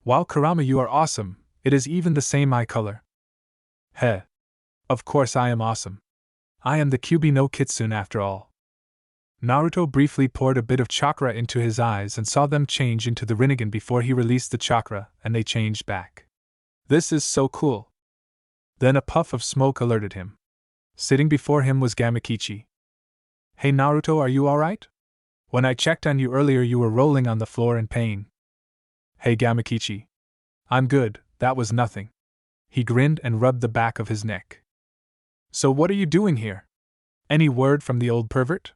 Wow, Kurama, you are awesome, it is even the same eye color. Heh. Of course I am awesome. I am the Kyuubi no Kitsune after all. Naruto briefly poured a bit of chakra into his eyes and saw them change into the Rinnegan before he released the chakra, and they changed back. This is so cool. Then a puff of smoke alerted him. Sitting before him was Gamakichi. Hey Naruto, are you alright? When I checked on you earlier, you were rolling on the floor in pain. Hey Gamakichi. I'm good, that was nothing. He grinned and rubbed the back of his neck. So what are you doing here? Any word from the old pervert?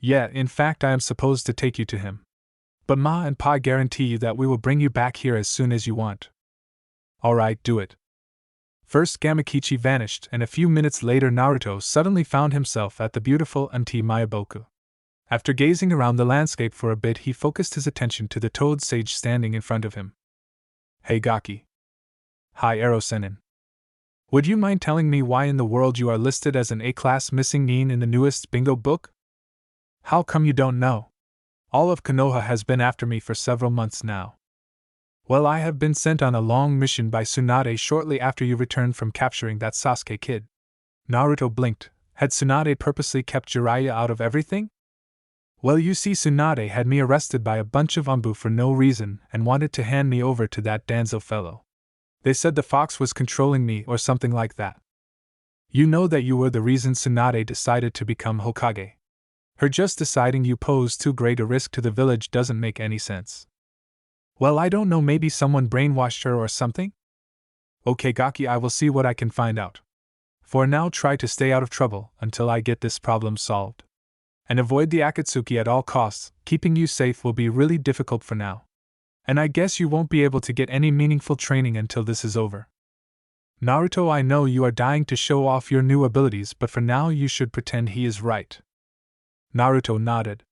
Yeah, in fact I am supposed to take you to him. But Ma and Pa guarantee you that we will bring you back here as soon as you want. Alright, do it. First Gamakichi vanished, and a few minutes later Naruto suddenly found himself at the beautiful Mt. Mayaboku. After gazing around the landscape for a bit, he focused his attention to the toad sage standing in front of him. Hey Gaki. Hi Ero-senin. Would you mind telling me why in the world you are listed as an A-class missing nin in the newest bingo book? How come you don't know? All of Konoha has been after me for several months now. Well, I have been sent on a long mission by Tsunade shortly after you returned from capturing that Sasuke kid. Naruto blinked. Had Tsunade purposely kept Jiraiya out of everything? Well, you see, Tsunade had me arrested by a bunch of Anbu for no reason and wanted to hand me over to that Danzo fellow. They said the fox was controlling me or something like that. You know that you were the reason Tsunade decided to become Hokage. Her just deciding you pose too great a risk to the village doesn't make any sense. Well, I don't know, maybe someone brainwashed her or something? Okay Gaki, I will see what I can find out. For now, try to stay out of trouble until I get this problem solved. And avoid the Akatsuki at all costs. Keeping you safe will be really difficult for now. And I guess you won't be able to get any meaningful training until this is over. Naruto, I know you are dying to show off your new abilities, but for now you should pretend he is right. Naruto nodded.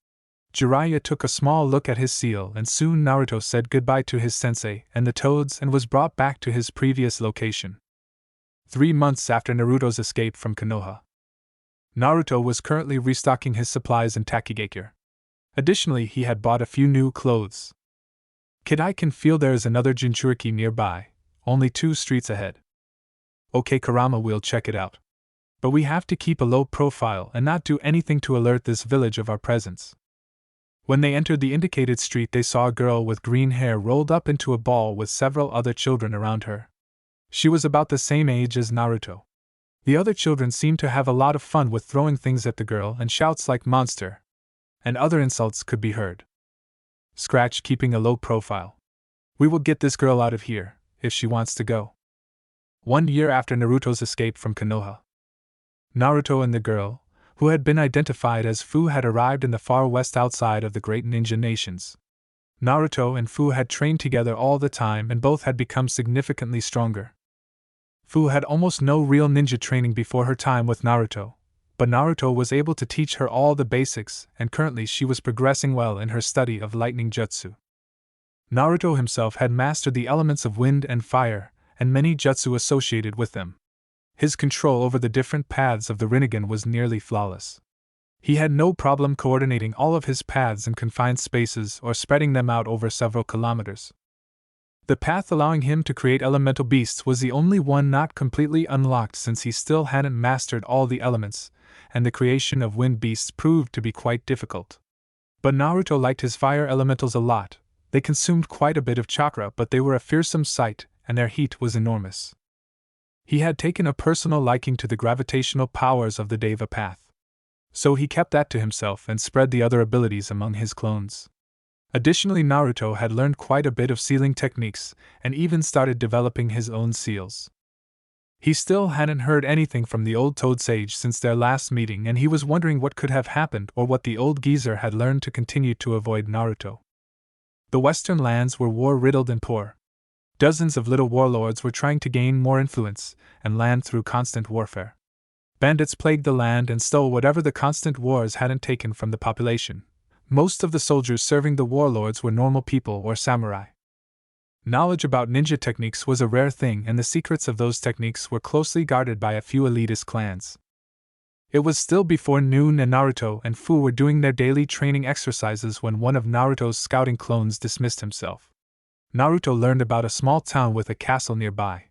Jiraiya took a small look at his seal, and soon Naruto said goodbye to his sensei and the toads and was brought back to his previous location. 3 months after Naruto's escape from Konoha. Naruto was currently restocking his supplies in Takigakure. Additionally, he had bought a few new clothes. Kid, I can feel there is another Jinchuriki nearby, only 2 streets ahead. Okay Kurama, we'll check it out. But we have to keep a low profile and not do anything to alert this village of our presence. When they entered the indicated street, they saw a girl with green hair rolled up into a ball with several other children around her. She was about the same age as Naruto. The other children seemed to have a lot of fun with throwing things at the girl, and shouts like monster and other insults could be heard. Scratch, keeping a low profile. We will get this girl out of here, if she wants to go. 1 year after Naruto's escape from Konoha. Naruto and the girl, who had been identified as Fu, had arrived in the far west outside of the great ninja nations. Naruto and Fu had trained together all the time and both had become significantly stronger. Fu had almost no real ninja training before her time with Naruto, but Naruto was able to teach her all the basics, and currently she was progressing well in her study of lightning jutsu. Naruto himself had mastered the elements of wind and fire, and many jutsu associated with them. His control over the different paths of the Rinnegan was nearly flawless. He had no problem coordinating all of his paths in confined spaces or spreading them out over several kilometers. The path allowing him to create elemental beasts was the only one not completely unlocked, since he still hadn't mastered all the elements, and the creation of wind beasts proved to be quite difficult. But Naruto liked his fire elementals a lot. They consumed quite a bit of chakra, but they were a fearsome sight, and their heat was enormous. He had taken a personal liking to the gravitational powers of the Deva path. So he kept that to himself and spread the other abilities among his clones. Additionally, Naruto had learned quite a bit of sealing techniques, and even started developing his own seals. He still hadn't heard anything from the old Toad Sage since their last meeting, and he was wondering what could have happened or what the old geezer had learned to continue to avoid Naruto. The western lands were war-riddled and poor. Dozens of little warlords were trying to gain more influence and land through constant warfare. Bandits plagued the land and stole whatever the constant wars hadn't taken from the population. Most of the soldiers serving the warlords were normal people or samurai. Knowledge about ninja techniques was a rare thing, and the secrets of those techniques were closely guarded by a few elitist clans. It was still before noon, and Naruto and Fu were doing their daily training exercises when one of Naruto's scouting clones dismissed himself. Naruto learned about a small town with a castle nearby.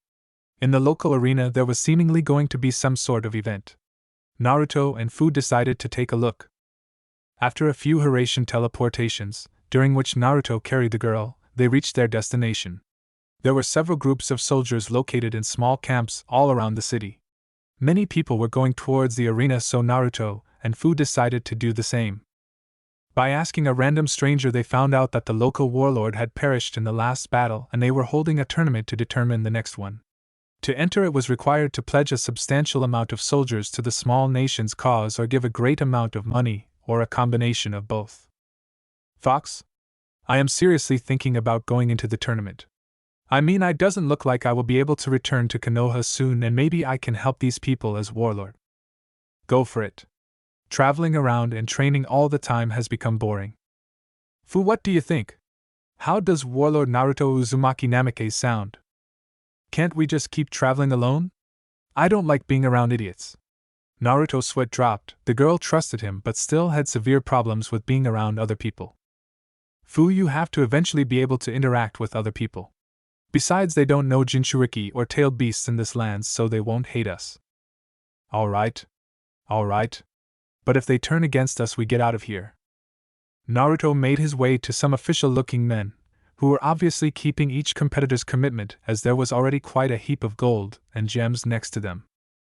In the local arena, there was seemingly going to be some sort of event. Naruto and Fu decided to take a look. After a few Hiraishin teleportations, during which Naruto carried the girl, they reached their destination. There were several groups of soldiers located in small camps all around the city. Many people were going towards the arena, so Naruto and Fu decided to do the same. By asking a random stranger, they found out that the local warlord had perished in the last battle, and they were holding a tournament to determine the next one. To enter, it was required to pledge a substantial amount of soldiers to the small nation's cause or give a great amount of money, or a combination of both. Fox? I am seriously thinking about going into the tournament. I mean, it doesn't look like I will be able to return to Konoha soon, and maybe I can help these people as warlord. Go for it. Traveling around and training all the time has become boring. Fu, what do you think? How does Warlord Naruto Uzumaki Namikaze sound? Can't we just keep traveling alone? I don't like being around idiots. Naruto's sweat dropped. The girl trusted him but still had severe problems with being around other people. Fu, you have to eventually be able to interact with other people. Besides, they don't know Jinchuriki or tailed beasts in this land, so they won't hate us. Alright. But if they turn against us, we get out of here. Naruto made his way to some official-looking men, who were obviously keeping each competitor's commitment, as there was already quite a heap of gold and gems next to them.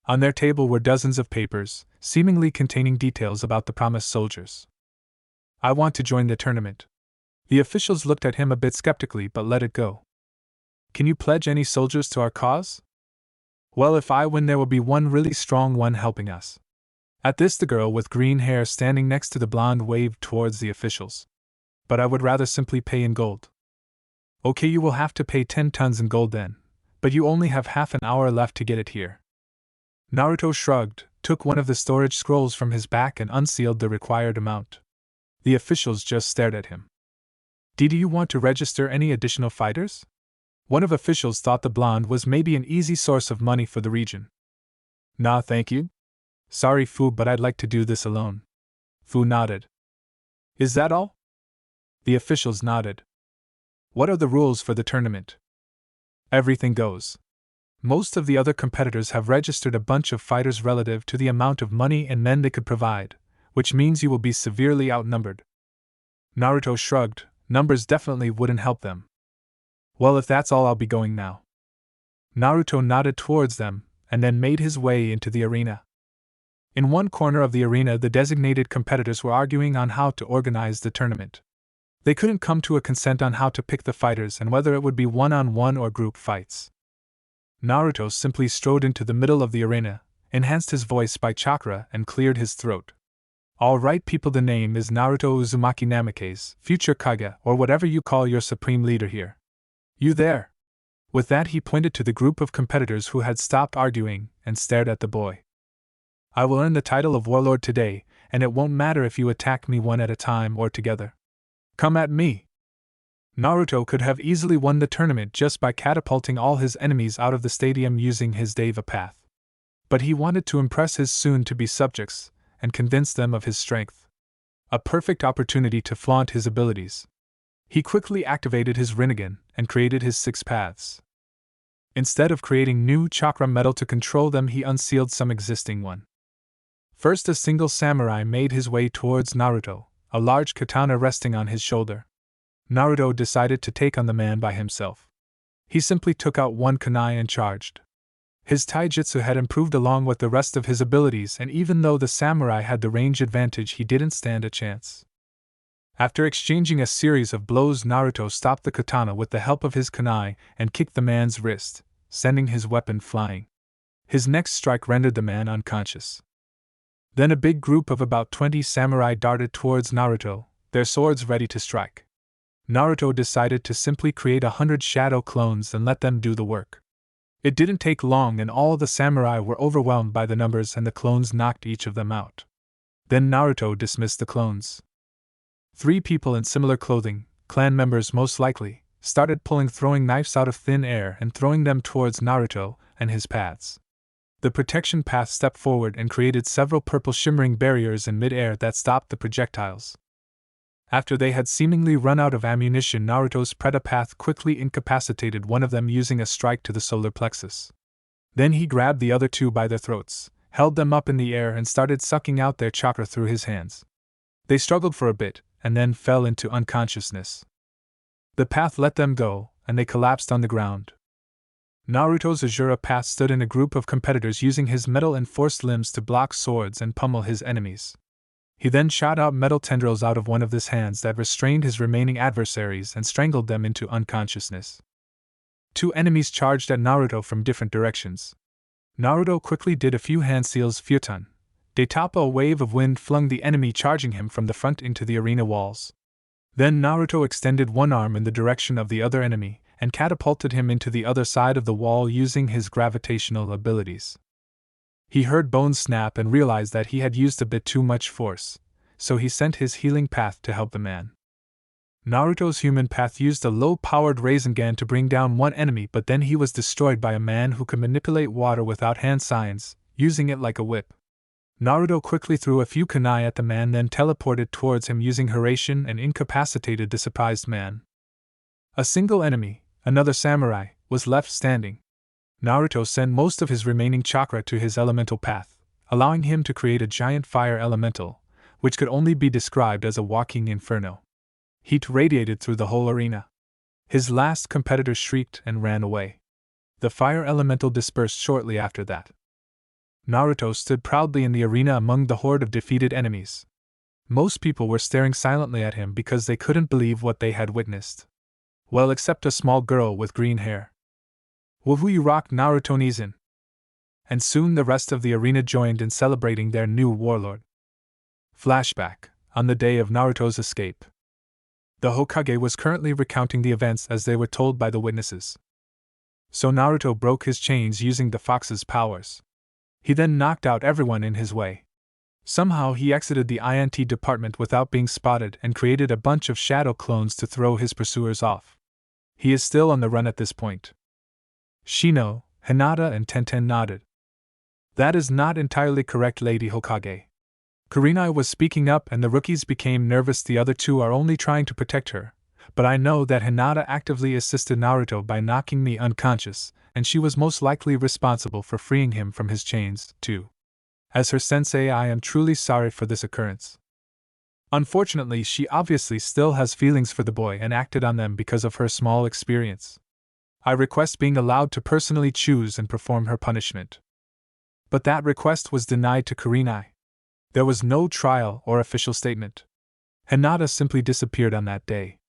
On their table were dozens of papers, seemingly containing details about the promised soldiers. I want to join the tournament. The officials looked at him a bit skeptically but let it go. Can you pledge any soldiers to our cause? Well, if I win, there will be one really strong one helping us. At this, the girl with green hair standing next to the blonde waved towards the officials. But I would rather simply pay in gold. Okay, you will have to pay 10 tons in gold then, but you only have half an hour left to get it here. Naruto shrugged, took one of the storage scrolls from his back and unsealed the required amount. The officials just stared at him. Do you want to register any additional fighters? One of officials thought the blonde was maybe an easy source of money for the region. Nah, thank you. Sorry, Fu, but I'd like to do this alone. Fu nodded. Is that all? The officials nodded. What are the rules for the tournament? Everything goes. Most of the other competitors have registered a bunch of fighters relative to the amount of money and men they could provide, which means you will be severely outnumbered. Naruto shrugged. Numbers definitely wouldn't help them. Well, if that's all, I'll be going now. Naruto nodded towards them, and then made his way into the arena. In one corner of the arena, the designated competitors were arguing on how to organize the tournament. They couldn't come to a consent on how to pick the fighters and whether it would be one-on-one or group fights. Naruto simply strode into the middle of the arena, enhanced his voice by chakra, and cleared his throat. Alright people, the name is Naruto Uzumaki Namikaze, future Kage, or whatever you call your supreme leader here. You there? With that, he pointed to the group of competitors who had stopped arguing and stared at the boy. I will earn the title of warlord today, and it won't matter if you attack me one at a time or together. Come at me! Naruto could have easily won the tournament just by catapulting all his enemies out of the stadium using his Deva path. But he wanted to impress his soon-to-be subjects and convince them of his strength. A perfect opportunity to flaunt his abilities. He quickly activated his Rinnegan and created his 6 paths. Instead of creating new chakra metal to control them, he unsealed some existing one. First, a single samurai made his way towards Naruto, a large katana resting on his shoulder. Naruto decided to take on the man by himself. He simply took out one kunai and charged. His taijutsu had improved along with the rest of his abilities, and even though the samurai had the range advantage, he didn't stand a chance. After exchanging a series of blows, Naruto stopped the katana with the help of his kunai and kicked the man's wrist, sending his weapon flying. His next strike rendered the man unconscious. Then a big group of about 20 samurai darted towards Naruto, their swords ready to strike. Naruto decided to simply create 100 shadow clones and let them do the work. It didn't take long, and all the samurai were overwhelmed by the numbers, and the clones knocked each of them out. Then Naruto dismissed the clones. 3 people in similar clothing, clan members most likely, started throwing knives out of thin air and throwing them towards Naruto and his paths. The protection path stepped forward and created several purple shimmering barriers in mid-air that stopped the projectiles. After they had seemingly run out of ammunition, Naruto's Preta path quickly incapacitated one of them using a strike to the solar plexus. Then he grabbed the other 2 by their throats, held them up in the air, and started sucking out their chakra through his hands. They struggled for a bit, and then fell into unconsciousness. The path let them go, and they collapsed on the ground. Naruto's Azura path stood in a group of competitors using his metal-enforced limbs to block swords and pummel his enemies. He then shot out metal tendrils out of one of his hands that restrained his remaining adversaries and strangled them into unconsciousness. 2 enemies charged at Naruto from different directions. Naruto quickly did a few hand seals futon. Detapa, a wave of wind flung the enemy charging him from the front into the arena walls. Then Naruto extended one arm in the direction of the other enemy and catapulted him into the other side of the wall using his gravitational abilities. He heard bones snap and realized that he had used a bit too much force, so he sent his healing path to help the man. Naruto's human path used a low-powered Rasengan to bring down one enemy, but then he was destroyed by a man who could manipulate water without hand signs, using it like a whip. Naruto quickly threw a few kunai at the man, then teleported towards him using Hiraishin and incapacitated the surprised man. A single enemy, another samurai, was left standing. Naruto sent most of his remaining chakra to his elemental path, allowing him to create a giant fire elemental, which could only be described as a walking inferno. Heat radiated through the whole arena. His last competitor shrieked and ran away. The fire elemental dispersed shortly after that. Naruto stood proudly in the arena among the horde of defeated enemies. Most people were staring silently at him because they couldn't believe what they had witnessed. Well, except a small girl with green hair. Woohoo, rocked Naruto Nizin! And soon the rest of the arena joined in celebrating their new warlord. Flashback, on the day of Naruto's escape. The Hokage was currently recounting the events as they were told by the witnesses. So Naruto broke his chains using the fox's powers. He then knocked out everyone in his way. Somehow he exited the INT department without being spotted and created a bunch of shadow clones to throw his pursuers off. He is still on the run at this point. Shino, Hinata, and Tenten nodded. That is not entirely correct, Lady Hokage. Kurenai was speaking up and the rookies became nervous. The other 2 are only trying to protect her, but I know that Hinata actively assisted Naruto by knocking me unconscious, and she was most likely responsible for freeing him from his chains, too. As her sensei, I am truly sorry for this occurrence. Unfortunately, she obviously still has feelings for the boy and acted on them because of her small experience. I request being allowed to personally choose and perform her punishment. But that request was denied to Kurenai. There was no trial or official statement. Hinata simply disappeared on that day.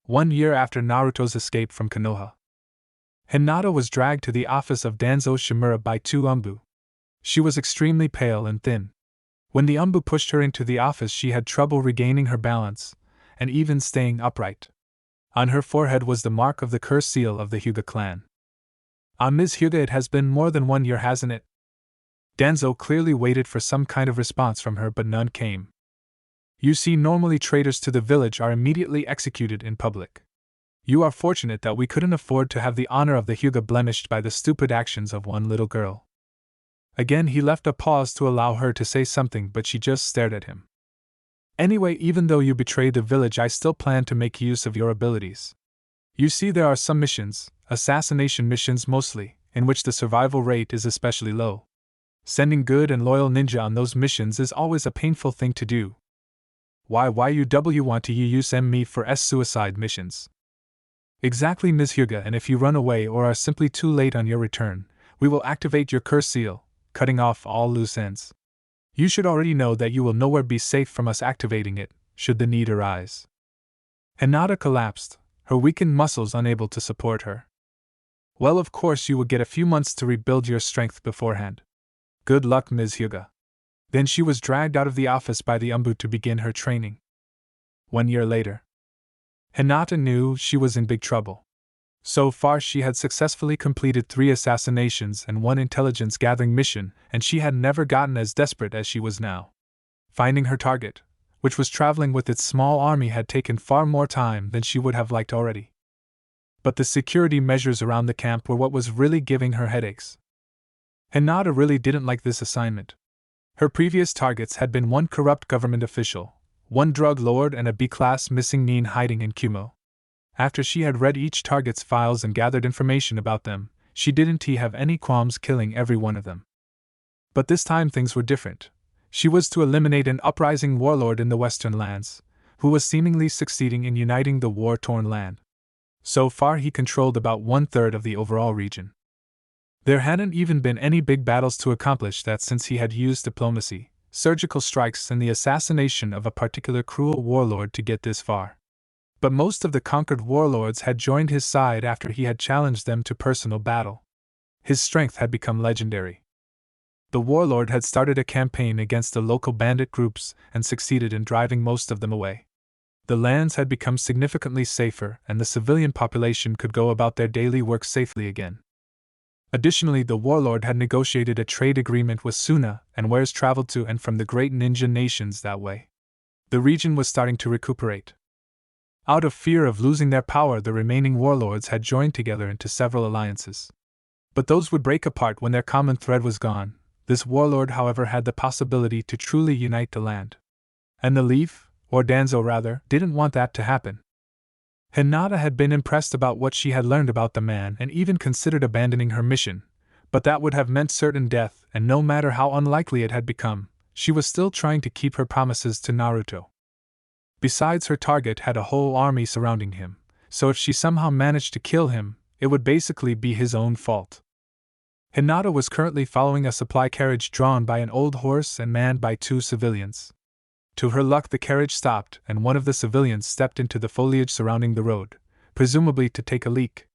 1 year after Naruto's escape from Konoha. Hinata was dragged to the office of Danzo Shimura by 2 Umbu. She was extremely pale and thin. When the Umbu pushed her into the office, she had trouble regaining her balance, and even staying upright. On her forehead was the mark of the curse seal of the Hyuga clan. Ms. Hyuga, it has been more than 1 year, hasn't it? Danzo clearly waited for some kind of response from her, but none came. You see, normally traitors to the village are immediately executed in public. You are fortunate that we couldn't afford to have the honor of the Hyuga blemished by the stupid actions of one little girl. Again he left a pause to allow her to say something, but she just stared at him. Anyway, even though you betrayed the village, I still plan to make use of your abilities. You see, there are some missions, assassination missions mostly, in which the survival rate is especially low. Sending good and loyal ninja on those missions is always a painful thing to do. Why you want to use me for suicide missions? Exactly, Ms. Hyuga, and if you run away or are simply too late on your return, we will activate your curse seal, cutting off all loose ends. You should already know that you will nowhere be safe from us activating it, should the need arise. Hinata collapsed, her weakened muscles unable to support her. Well, of course you will get a few months to rebuild your strength beforehand. Good luck, Ms. Hyuga. Then she was dragged out of the office by the Umbu to begin her training. 1 year later. Hinata knew she was in big trouble. So far she had successfully completed 3 assassinations and 1 intelligence-gathering mission, and she had never gotten as desperate as she was now. Finding her target, which was traveling with its small army, had taken far more time than she would have liked already. But the security measures around the camp were what was really giving her headaches. Hinata really didn't like this assignment. Her previous targets had been 1 corrupt government official, 1 drug lord, and a B-class missing nin hiding in Kumo. After she had read each target's files and gathered information about them, she didn't have any qualms killing every one of them. But this time things were different. She was to eliminate an uprising warlord in the western lands, who was seemingly succeeding in uniting the war-torn land. So far he controlled about 1/3 of the overall region. There hadn't even been any big battles to accomplish that since he had used diplomacy, surgical strikes, and the assassination of a particular cruel warlord to get this far. But most of the conquered warlords had joined his side after he had challenged them to personal battle. His strength had become legendary. The warlord had started a campaign against the local bandit groups and succeeded in driving most of them away. The lands had become significantly safer, and the civilian population could go about their daily work safely again. Additionally, the warlord had negotiated a trade agreement with Suna, and wares traveled to and from the great ninja nations that way. The region was starting to recuperate. Out of fear of losing their power, the remaining warlords had joined together into several alliances. But those would break apart when their common thread was gone. This warlord, however, had the possibility to truly unite the land. And the Leaf, or Danzo rather, didn't want that to happen. Hinata had been impressed about what she had learned about the man and even considered abandoning her mission, but that would have meant certain death, and no matter how unlikely it had become, she was still trying to keep her promises to Naruto. Besides, her target had a whole army surrounding him, so if she somehow managed to kill him, it would basically be his own fault. Hinata was currently following a supply carriage drawn by an old horse and manned by 2 civilians. To her luck, the carriage stopped, and one of the civilians stepped into the foliage surrounding the road, presumably to take a leak.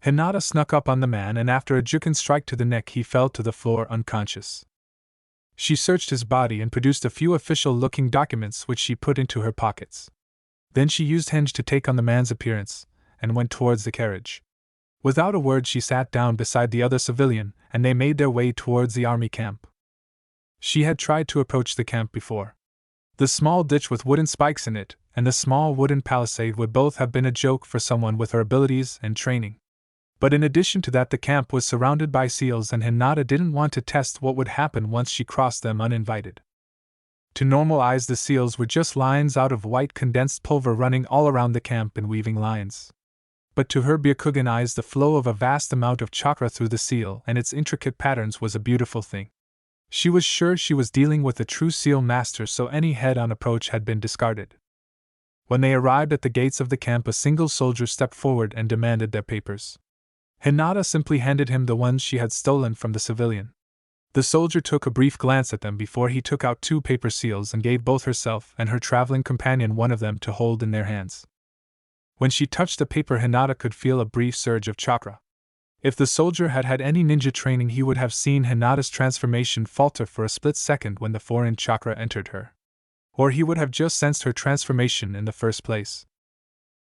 Hinata snuck up on the man, and after a juken strike to the neck, he fell to the floor unconscious. She searched his body and produced a few official-looking documents which she put into her pockets. Then she used henge to take on the man's appearance, and went towards the carriage. Without a word, she sat down beside the other civilian, and they made their way towards the army camp. She had tried to approach the camp before. The small ditch with wooden spikes in it, and the small wooden palisade would both have been a joke for someone with her abilities and training. But in addition to that, the camp was surrounded by seals, and Hinata didn't want to test what would happen once she crossed them uninvited. To normal eyes, the seals were just lines out of white condensed pulver running all around the camp in weaving lines. But to her Byakugan eyes, the flow of a vast amount of chakra through the seal and its intricate patterns was a beautiful thing. She was sure she was dealing with a true seal master, so any head-on approach had been discarded. When they arrived at the gates of the camp, a single soldier stepped forward and demanded their papers. Hinata simply handed him the ones she had stolen from the civilian. The soldier took a brief glance at them before he took out 2 paper seals and gave both herself and her traveling companion one of them to hold in their hands. When she touched the paper, Hinata could feel a brief surge of chakra. If the soldier had had any ninja training, he would have seen Hinata's transformation falter for a split second when the foreign chakra entered her. Or he would have just sensed her transformation in the first place.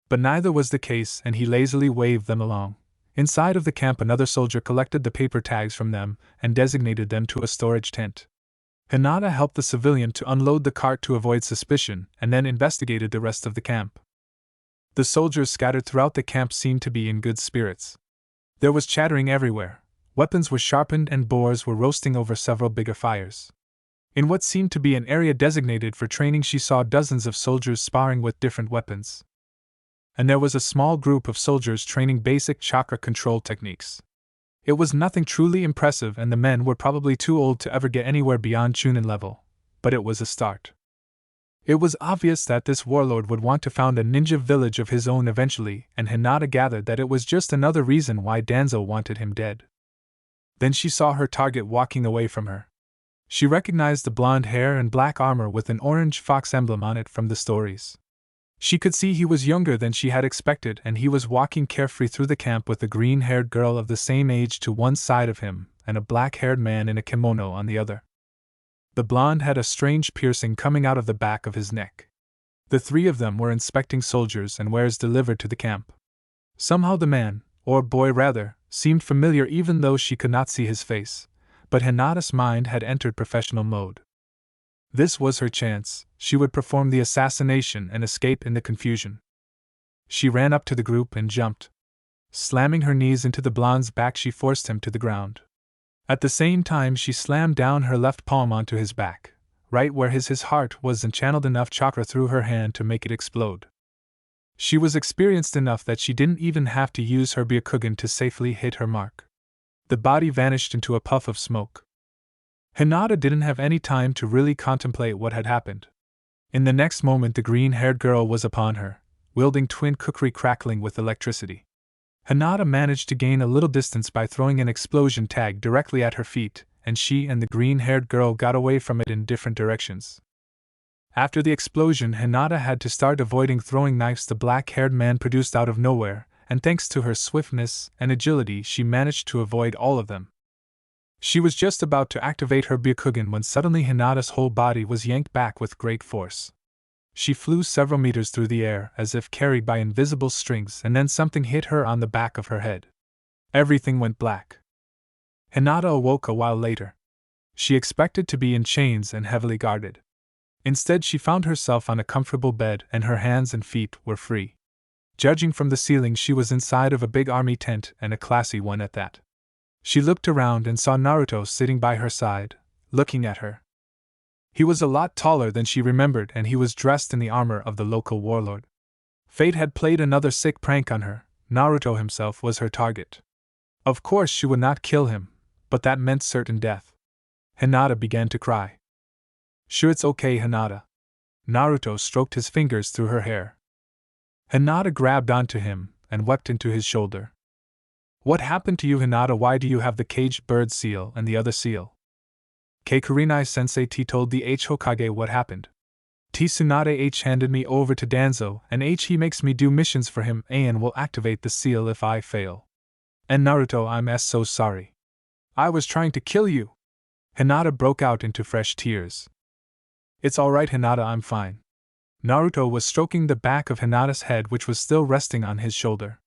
But neither was the case, and he lazily waved them along. Inside of the camp, another soldier collected the paper tags from them and designated them to a storage tent. Hinata helped the civilian to unload the cart to avoid suspicion, and then investigated the rest of the camp. The soldiers scattered throughout the camp seemed to be in good spirits. There was chattering everywhere, weapons were sharpened, and boars were roasting over several bigger fires. In what seemed to be an area designated for training, she saw dozens of soldiers sparring with different weapons. And there was a small group of soldiers training basic chakra control techniques. It was nothing truly impressive, and the men were probably too old to ever get anywhere beyond Chunin level, but it was a start. It was obvious that this warlord would want to found a ninja village of his own eventually, and Hinata gathered that it was just another reason why Danzo wanted him dead. Then she saw her target walking away from her. She recognized the blonde hair and black armor with an orange fox emblem on it from the stories. She could see he was younger than she had expected, and he was walking carefree through the camp with a green-haired girl of the same age to one side of him, and a black-haired man in a kimono on the other. The blonde had a strange piercing coming out of the back of his neck. The three of them were inspecting soldiers and wares delivered to the camp. Somehow the man, or boy rather, seemed familiar even though she could not see his face, but Hinata's mind had entered professional mode. This was her chance. She would perform the assassination and escape in the confusion. She ran up to the group and jumped. Slamming her knees into the blonde's back, she forced him to the ground. At the same time, she slammed down her left palm onto his back, right where his heart was, and channeled enough chakra through her hand to make it explode. She was experienced enough that she didn't even have to use her Byakugan to safely hit her mark. The body vanished into a puff of smoke. Hinata didn't have any time to really contemplate what had happened. In the next moment, the green-haired girl was upon her, wielding twin kukri crackling with electricity. Hinata managed to gain a little distance by throwing an explosion tag directly at her feet, and she and the green-haired girl got away from it in different directions. After the explosion, Hinata had to start avoiding throwing knives the black-haired man produced out of nowhere, and thanks to her swiftness and agility, she managed to avoid all of them. She was just about to activate her Byakugan when suddenly Hinata's whole body was yanked back with great force. She flew several meters through the air as if carried by invisible strings, and then something hit her on the back of her head. Everything went black. Hinata awoke a while later. She expected to be in chains and heavily guarded. Instead, she found herself on a comfortable bed, and her hands and feet were free. Judging from the ceiling, she was inside of a big army tent, and a classy one at that. She looked around and saw Naruto sitting by her side, looking at her. He was a lot taller than she remembered, and he was dressed in the armor of the local warlord. Fate had played another sick prank on her. Naruto himself was her target. Of course she would not kill him, but that meant certain death. Hinata began to cry. "Sure, it's okay, Hinata." Naruto stroked his fingers through her hair. Hinata grabbed onto him and wept into his shoulder. "What happened to you, Hinata? Why do you have the caged bird seal and the other seal?" Kurinai-sensei T told the Hokage what happened. Tsunade handed me over to Danzo, and he makes me do missions for him and will activate the seal if I fail. And Naruto, I'm so sorry. I was trying to kill you." Hinata broke out into fresh tears. "It's alright, Hinata, I'm fine." Naruto was stroking the back of Hinata's head, which was still resting on his shoulder.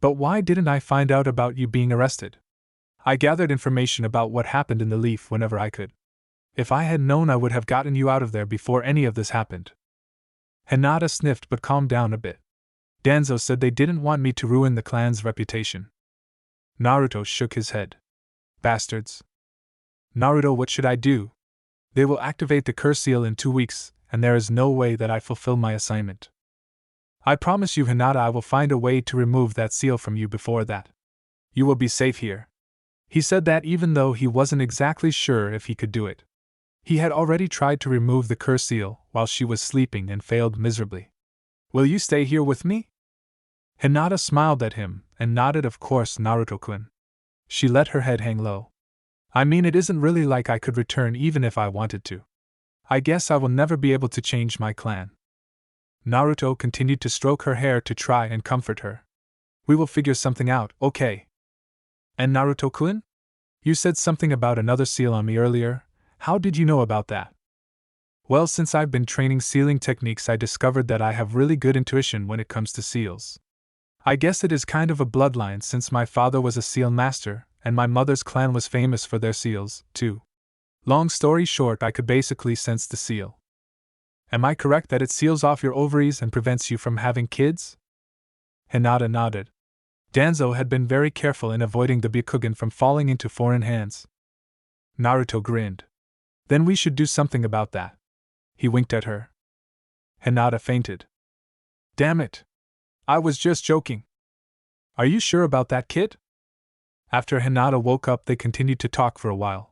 "But why didn't I find out about you being arrested? I gathered information about what happened in the Leaf whenever I could. If I had known, I would have gotten you out of there before any of this happened." Hinata sniffed but calmed down a bit. "Danzo said they didn't want me to ruin the clan's reputation." Naruto shook his head. "Bastards. Naruto, what should I do? They will activate the curse seal in 2 weeks, and there is no way that I fulfill my assignment. I promise you, Hinata, I will find a way to remove that seal from you before that. You will be safe here." He said that even though he wasn't exactly sure if he could do it. He had already tried to remove the curse seal while she was sleeping and failed miserably. "Will you stay here with me?" Hinata smiled at him and nodded. "Of course, Naruto-kun." She let her head hang low. "I mean, it isn't really like I could return even if I wanted to. I guess I will never be able to change my clan." Naruto continued to stroke her hair to try and comfort her. "We will figure something out, okay?" "And Naruto-kun? You said something about another seal on me earlier. How did you know about that?" "Well, since I've been training sealing techniques, I discovered that I have really good intuition when it comes to seals. I guess it is kind of a bloodline since my father was a seal master, and my mother's clan was famous for their seals, too. Long story short, I could basically sense the seal. Am I correct that it seals off your ovaries and prevents you from having kids?" Hinata nodded. Danzo had been very careful in avoiding the Byakugan from falling into foreign hands. Naruto grinned. "Then we should do something about that." He winked at her. Hinata fainted. "Damn it! I was just joking." "Are you sure about that, kid?" After Hinata woke up, they continued to talk for a while.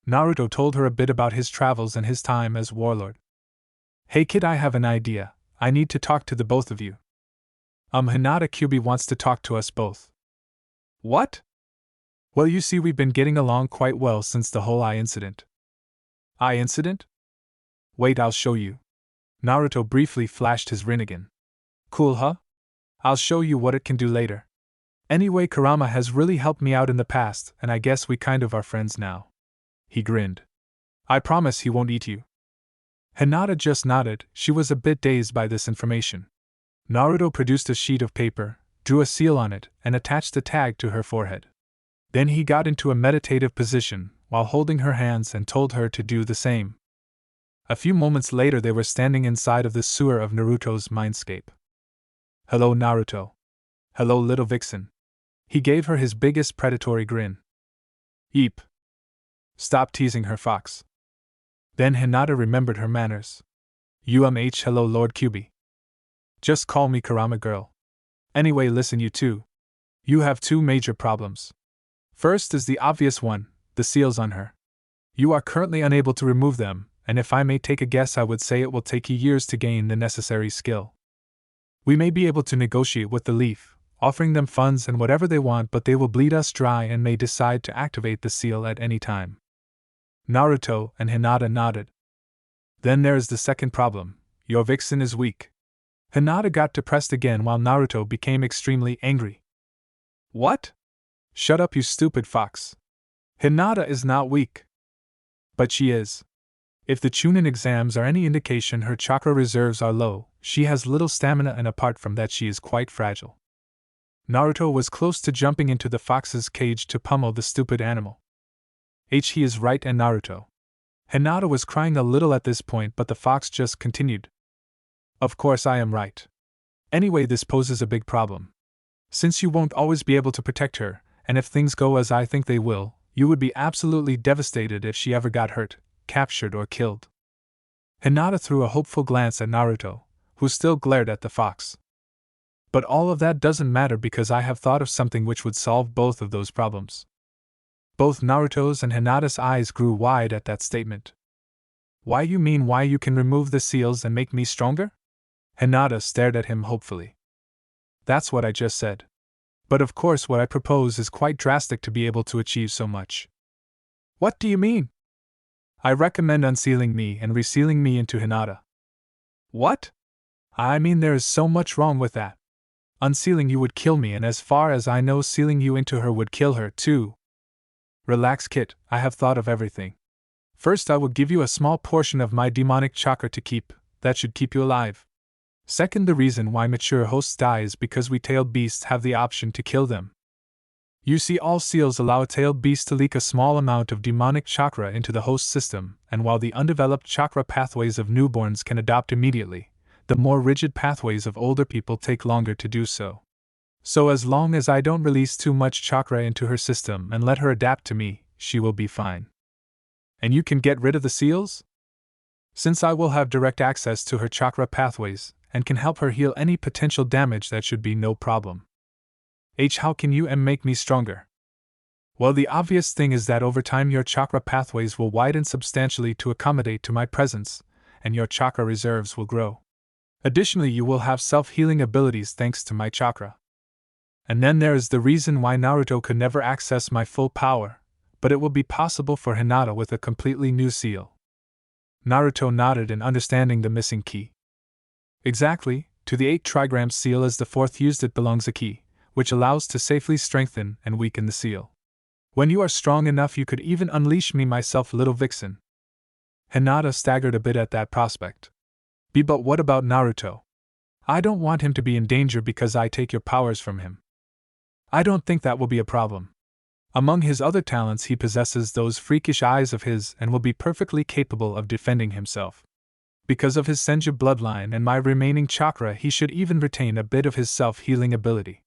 Naruto told her a bit about his travels and his time as warlord. Hey kid, I have an idea. I need to talk to the both of you. Hinata Kyubi wants to talk to us both. What? Well, you see, we've been getting along quite well since the whole eye incident. Eye incident? Wait, I'll show you. Naruto briefly flashed his Rinnegan. Cool, huh? I'll show you what it can do later. Anyway, Kurama has really helped me out in the past, and I guess we kind of are friends now. He grinned. I promise he won't eat you. Hinata just nodded. She was a bit dazed by this information. Naruto produced a sheet of paper, drew a seal on it, and attached the tag to her forehead. Then he got into a meditative position, while holding her hands, and told her to do the same. A few moments later, they were standing inside of the sewer of Naruto's mindscape. Hello, Naruto. Hello, little vixen. He gave her his biggest predatory grin. Eep. Stop teasing her, fox. Then Hinata remembered her manners. Hello, Lord Kyubi. Just call me Kurama girl. Anyway, listen, you two. You have two major problems. First is the obvious one, the seals on her. You are currently unable to remove them, and if I may take a guess, I would say it will take you years to gain the necessary skill. We may be able to negotiate with the Leaf, offering them funds and whatever they want, but they will bleed us dry and may decide to activate the seal at any time. Naruto and Hinata nodded. Then there is the second problem. Your vixen is weak. Hinata got depressed again while Naruto became extremely angry. What? Shut up, you stupid fox. Hinata is not weak. But she is. If the Chunin exams are any indication, her chakra reserves are low, she has little stamina, and apart from that she is quite fragile. Naruto was close to jumping into the fox's cage to pummel the stupid animal. He is right, and Naruto. Hinata was crying a little at this point, but the fox just continued. Of course I am right. Anyway, this poses a big problem. Since you won't always be able to protect her, and if things go as I think they will, you would be absolutely devastated if she ever got hurt, captured, or killed. Hinata threw a hopeful glance at Naruto, who still glared at the fox. But all of that doesn't matter because I have thought of something which would solve both of those problems. Both Naruto's and Hinata's eyes grew wide at that statement. Why, you mean why you can remove the seals and make me stronger? Hinata stared at him hopefully. That's what I just said. But of course what I propose is quite drastic to be able to achieve so much. What do you mean? I recommend unsealing me and resealing me into Hinata. What? I mean, there is so much wrong with that. Unsealing you would kill me, and as far as I know, sealing you into her would kill her too. Relax, Kit, I have thought of everything. First, I will give you a small portion of my demonic chakra to keep, that should keep you alive. Second, the reason why mature hosts die is because we tailed beasts have the option to kill them. You see, all seals allow a tailed beast to leak a small amount of demonic chakra into the host system, and while the undeveloped chakra pathways of newborns can adopt immediately, the more rigid pathways of older people take longer to do so. So as long as I don't release too much chakra into her system and let her adapt to me, she will be fine. And you can get rid of the seals? Since I will have direct access to her chakra pathways, and can help her heal any potential damage, that should be no problem. How can you make me stronger? Well, the obvious thing is that over time your chakra pathways will widen substantially to accommodate to my presence, and your chakra reserves will grow. Additionally, you will have self-healing abilities thanks to my chakra. And then there is the reason why Naruto could never access my full power, but it will be possible for Hinata with a completely new seal. Naruto nodded in understanding the missing key. Exactly, to the 8 trigram seal as the 4th used it belongs a key, which allows to safely strengthen and weaken the seal. When you are strong enough, you could even unleash me myself, little vixen. Hinata staggered a bit at that prospect. But what about Naruto? I don't want him to be in danger because I take your powers from him. I don't think that will be a problem. Among his other talents, he possesses those freakish eyes of his and will be perfectly capable of defending himself. Because of his Senju bloodline and my remaining chakra, he should even retain a bit of his self-healing ability.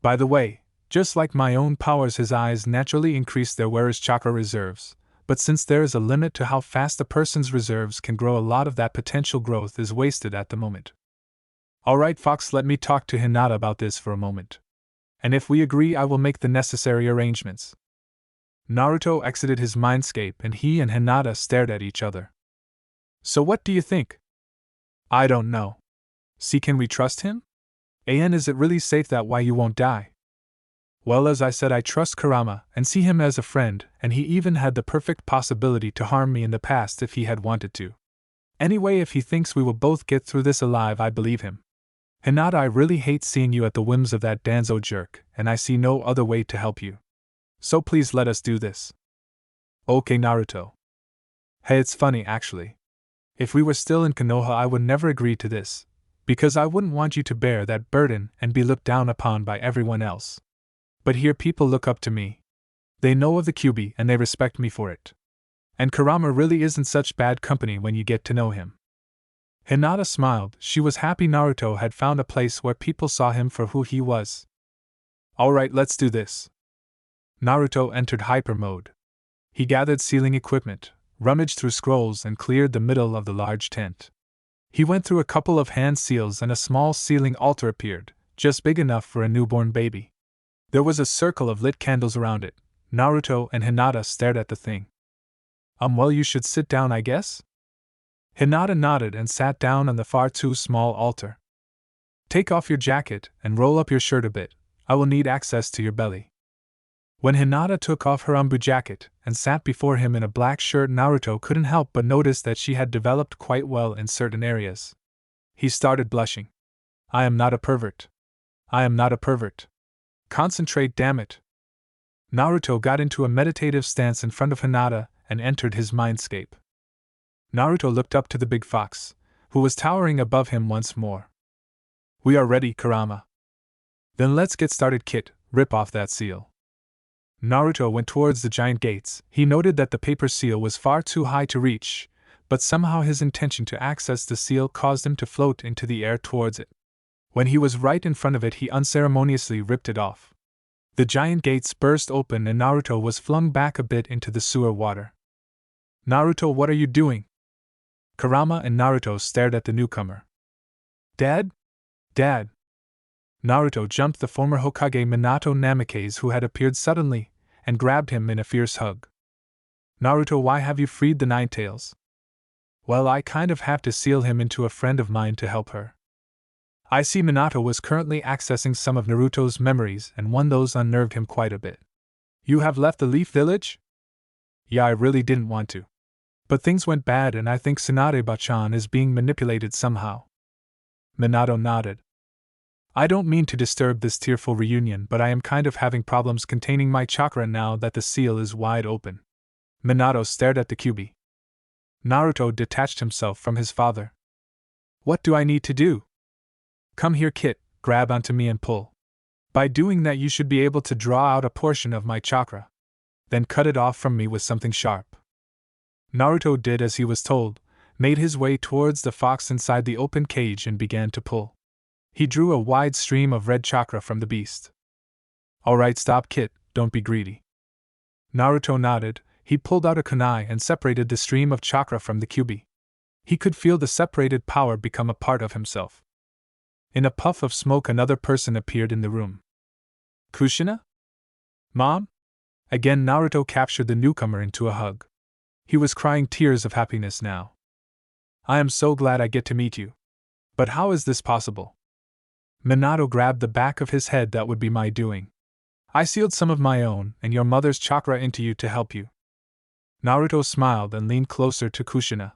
By the way, just like my own powers, his eyes naturally increase their wearer's chakra reserves, but since there is a limit to how fast a person's reserves can grow, a lot of that potential growth is wasted at the moment. Alright, Fox, let me talk to Hinata about this for a moment. and if we agree I will make the necessary arrangements. Naruto exited his mindscape and he and Hinata stared at each other. So what do you think? I don't know. See, can we trust him? Is it really safe that why you won't die? Well, as I said, I trust Kurama and see him as a friend, and he even had the perfect possibility to harm me in the past if he had wanted to. Anyway, if he thinks we will both get through this alive, I believe him. Hinata, I really hate seeing you at the whims of that Danzo jerk, and I see no other way to help you. So please let us do this. Okay, Naruto. Hey, it's funny actually. If we were still in Konoha, I would never agree to this, because I wouldn't want you to bear that burden and be looked down upon by everyone else. But here people look up to me. They know of the Kyuubi and they respect me for it. And Kurama really isn't such bad company when you get to know him. Hinata smiled. She was happy Naruto had found a place where people saw him for who he was. Alright, let's do this. Naruto entered hyper mode. He gathered sealing equipment, rummaged through scrolls, and cleared the middle of the large tent. He went through a couple of hand seals and a small sealing altar appeared, just big enough for a newborn baby. There was a circle of lit candles around it. Naruto and Hinata stared at the thing. Well, you should sit down, I guess? Hinata nodded and sat down on the far too small altar. Take off your jacket and roll up your shirt a bit. I will need access to your belly. When Hinata took off her umbu jacket and sat before him in a black shirt, Naruto couldn't help but notice that she had developed quite well in certain areas. He started blushing. I am not a pervert. I am not a pervert. Concentrate, damn it. Naruto got into a meditative stance in front of Hinata and entered his mindscape. Naruto looked up to the big fox, who was towering above him once more. We are ready, Kurama. Then let's get started, Kit. Rip off that seal. Naruto went towards the giant gates. He noted that the paper seal was far too high to reach, but somehow his intention to access the seal caused him to float into the air towards it. When he was right in front of it, he unceremoniously ripped it off. The giant gates burst open and Naruto was flung back a bit into the sewer water. Naruto, what are you doing? Kurama and Naruto stared at the newcomer. Dad? Dad! Naruto jumped the former Hokage Minato Namikaze, who had appeared suddenly, and grabbed him in a fierce hug. Naruto, why have you freed the Nine Tails? Well, I kind of have to seal him into a friend of mine to help her. I see Minato was currently accessing some of Naruto's memories, and one those unnerved him quite a bit. You have left the Leaf Village? Yeah, I really didn't want to. But things went bad and I think Tsunade-bachan is being manipulated somehow. Minato nodded. I don't mean to disturb this tearful reunion, but I am kind of having problems containing my chakra now that the seal is wide open. Minato stared at the Kyuubi. Naruto detached himself from his father. What do I need to do? Come here, Kit, grab onto me and pull. By doing that you should be able to draw out a portion of my chakra. Then cut it off from me with something sharp. Naruto did as he was told, made his way towards the fox inside the open cage and began to pull. He drew a wide stream of red chakra from the beast. Alright, stop, Kit, don't be greedy. Naruto nodded. He pulled out a kunai and separated the stream of chakra from the Kyuubi. He could feel the separated power become a part of himself. In a puff of smoke, another person appeared in the room. Kushina? Mom? Again, Naruto captured the newcomer into a hug. He was crying tears of happiness now. I am so glad I get to meet you. But how is this possible? Minato grabbed the back of his head. That would be my doing. I sealed some of my own and your mother's chakra into you to help you. Naruto smiled and leaned closer to Kushina.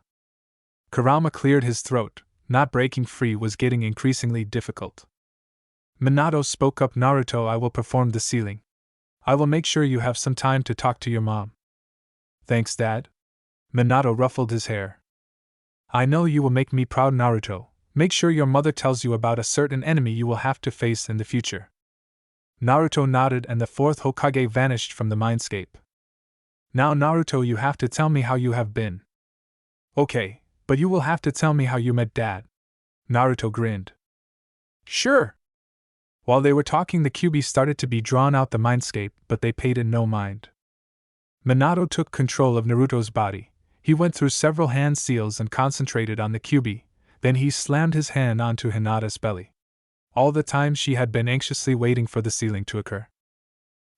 Kurama cleared his throat. Not breaking free was getting increasingly difficult. Minato spoke up. Naruto, I will perform the sealing. I will make sure you have some time to talk to your mom. Thanks, Dad. Minato ruffled his hair. I know you will make me proud, Naruto. Make sure your mother tells you about a certain enemy you will have to face in the future. Naruto nodded and the fourth Hokage vanished from the mindscape. Now, Naruto, you have to tell me how you have been. Okay, but you will have to tell me how you met Dad. Naruto grinned. Sure. While they were talking, the Kyuubi started to be drawn out the mindscape, but they paid it no mind. Minato took control of Naruto's body. He went through several hand seals and concentrated on the Kyuubi, then he slammed his hand onto Hinata's belly. All the time she had been anxiously waiting for the sealing to occur.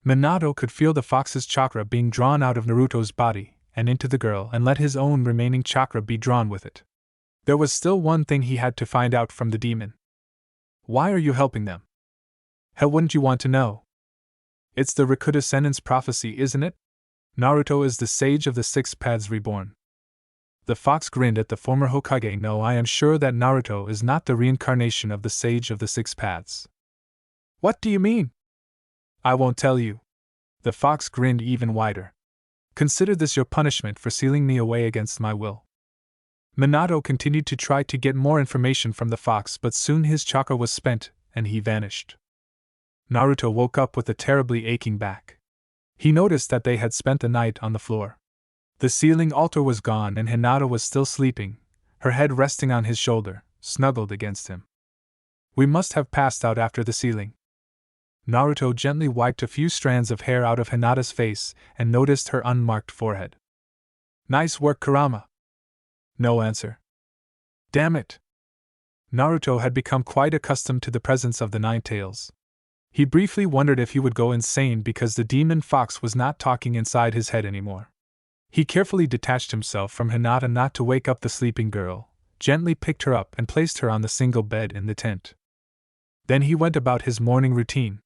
Minato could feel the fox's chakra being drawn out of Naruto's body and into the girl and let his own remaining chakra be drawn with it. There was still one thing he had to find out from the demon. Why are you helping them? Hell, wouldn't you want to know? It's the Rakuta Sennin's prophecy, isn't it? Naruto is the sage of the six paths reborn. The fox grinned at the former Hokage. No, I am sure that Naruto is not the reincarnation of the sage of the six paths. What do you mean? I won't tell you. The fox grinned even wider. Consider this your punishment for sealing me away against my will. Minato continued to try to get more information from the fox, but soon his chakra was spent, and he vanished. Naruto woke up with a terribly aching back. He noticed that they had spent the night on the floor. The sealing altar was gone and Hinata was still sleeping, her head resting on his shoulder, snuggled against him. We must have passed out after the sealing. Naruto gently wiped a few strands of hair out of Hinata's face and noticed her unmarked forehead. Nice work, Kurama. No answer. Damn it. Naruto had become quite accustomed to the presence of the Nine Tails. He briefly wondered if he would go insane because the demon fox was not talking inside his head anymore. He carefully detached himself from Hinata not to wake up the sleeping girl, gently picked her up and placed her on the single bed in the tent. Then he went about his morning routine.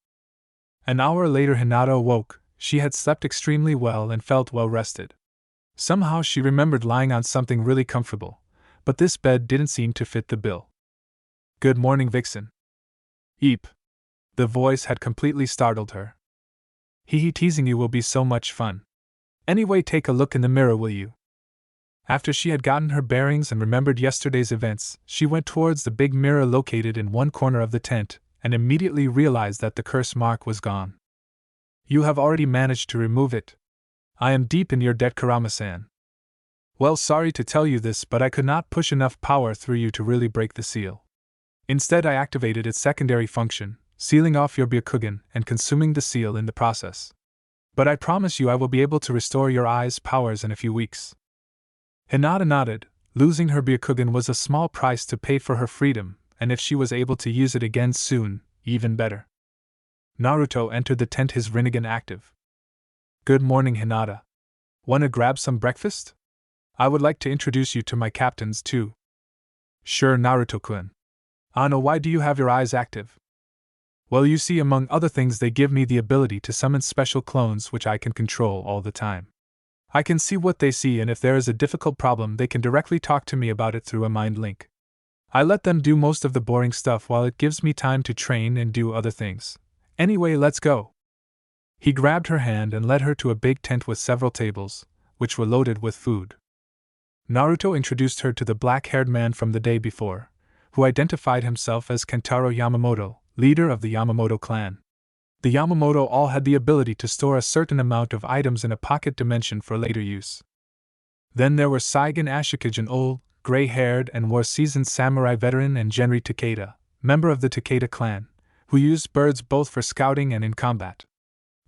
An hour later Hinata awoke. She had slept extremely well and felt well rested. Somehow she remembered lying on something really comfortable, but this bed didn't seem to fit the bill. Good morning, Vixen. Eep. The voice had completely startled her. Teasing you will be so much fun. Anyway, take a look in the mirror, will you? After she had gotten her bearings and remembered yesterday's events, she went towards the big mirror located in one corner of the tent, and immediately realized that the curse mark was gone. You have already managed to remove it. I am deep in your debt, Kurama-san. Well, sorry to tell you this, but I could not push enough power through you to really break the seal. Instead, I activated its secondary function, sealing off your Byakugan and consuming the seal in the process. But I promise you I will be able to restore your eyes' powers in a few weeks. Hinata nodded. Losing her Byakugan was a small price to pay for her freedom, and if she was able to use it again soon, even better. Naruto entered the tent, his Rinnegan active. Good morning, Hinata. Wanna grab some breakfast? I would like to introduce you to my captains too. Sure, Naruto-kun. Ano, why do you have your eyes active? Well, you see, among other things, they give me the ability to summon special clones which I can control all the time. I can see what they see, and if there is a difficult problem, they can directly talk to me about it through a mind link. I let them do most of the boring stuff while it gives me time to train and do other things. Anyway, let's go. He grabbed her hand and led her to a big tent with several tables, which were loaded with food. Naruto introduced her to the black-haired man from the day before, who identified himself as Kentaro Yamamoto, leader of the Yamamoto clan. The Yamamoto all had the ability to store a certain amount of items in a pocket dimension for later use. Then there were Saigon Ashikaga, an old, gray-haired and war-seasoned samurai veteran, and Genri Takeda, member of the Takeda clan, who used birds both for scouting and in combat.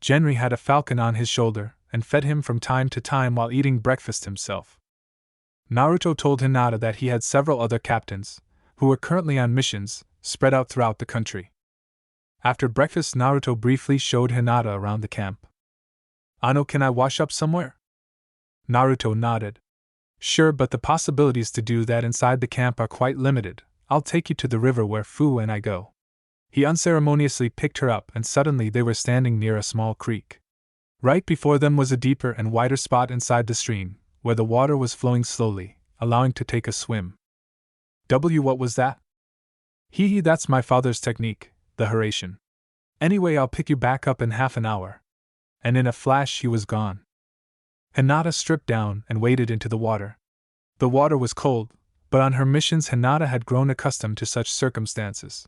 Genri had a falcon on his shoulder, and fed him from time to time while eating breakfast himself. Naruto told Hinata that he had several other captains, who were currently on missions, spread out throughout the country. After breakfast, Naruto briefly showed Hinata around the camp. Ano, can I wash up somewhere? Naruto nodded. Sure, but the possibilities to do that inside the camp are quite limited. I'll take you to the river where Fu and I go. He unceremoniously picked her up, and suddenly they were standing near a small creek. Right before them was a deeper and wider spot inside the stream, where the water was flowing slowly, allowing to take a swim. What was that? That's my father's technique, the Haration. Anyway, I'll pick you back up in half an hour. And in a flash he was gone. Hinata stripped down and waded into the water. The water was cold, but on her missions Hinata had grown accustomed to such circumstances.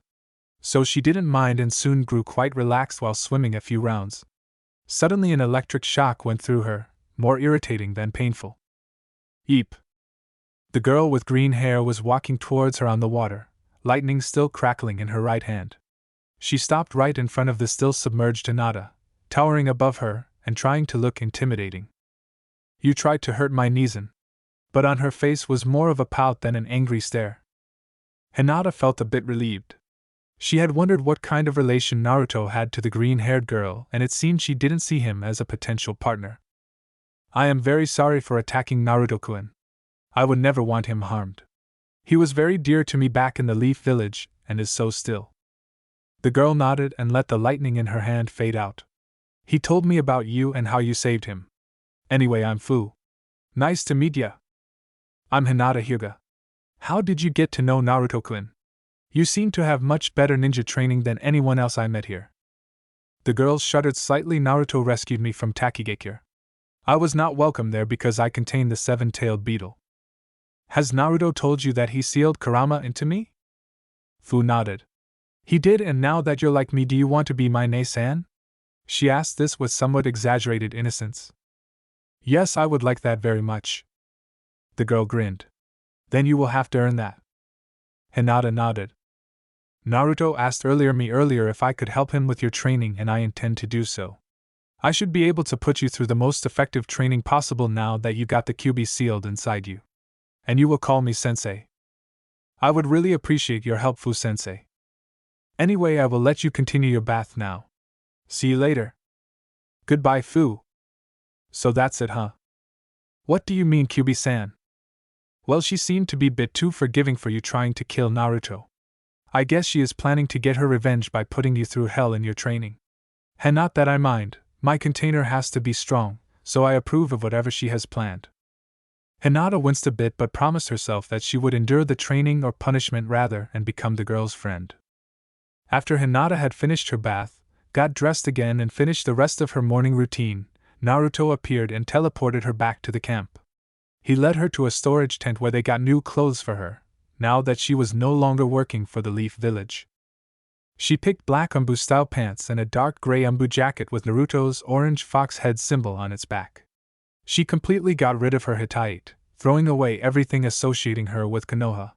So she didn't mind and soon grew quite relaxed while swimming a few rounds. Suddenly an electric shock went through her, more irritating than painful. Eep! The girl with green hair was walking towards her on the water, lightning still crackling in her right hand. She stopped right in front of the still submerged Hinata, towering above her and trying to look intimidating. You tried to hurt my Nizan. But on her face was more of a pout than an angry stare. Hinata felt a bit relieved. She had wondered what kind of relation Naruto had to the green-haired girl, and it seemed she didn't see him as a potential partner. I am very sorry for attacking Naruto-kun. I would never want him harmed. He was very dear to me back in the Leaf Village, and is so still. The girl nodded and let the lightning in her hand fade out. He told me about you and how you saved him. Anyway, I'm Fu. Nice to meet ya. I'm Hinata Hyuga. How did you get to know Naruto-kun? You seem to have much better ninja training than anyone else I met here. The girl shuddered slightly. Naruto rescued me from Takigakure. I was not welcome there because I contained the seven-tailed beetle. Has Naruto told you that he sealed Kurama into me? Fu nodded. He did, and now that you're like me, do you want to be my Nei-san? She asked this with somewhat exaggerated innocence. Yes, I would like that very much. The girl grinned. Then you will have to earn that. Hinata nodded. Naruto asked earlier if I could help him with your training, and I intend to do so. I should be able to put you through the most effective training possible now that you got the QB sealed inside you. And you will call me Sensei. I would really appreciate your help, Fu-sensei. Anyway, I will let you continue your bath now. See you later. Goodbye, Fu. So that's it, huh? What do you mean, QB-san? Well, she seemed to be a bit too forgiving for you trying to kill Naruto. I guess she is planning to get her revenge by putting you through hell in your training. And not that I mind, my container has to be strong, so I approve of whatever she has planned. Hinata winced a bit but promised herself that she would endure the training or punishment rather and become the girl's friend. After Hinata had finished her bath, got dressed again and finished the rest of her morning routine, Naruto appeared and teleported her back to the camp. He led her to a storage tent where they got new clothes for her, now that she was no longer working for the Leaf Village. She picked black umbu-style pants and a dark gray umbu jacket with Naruto's orange fox head symbol on its back. She completely got rid of her Hittite, throwing away everything associating her with Konoha.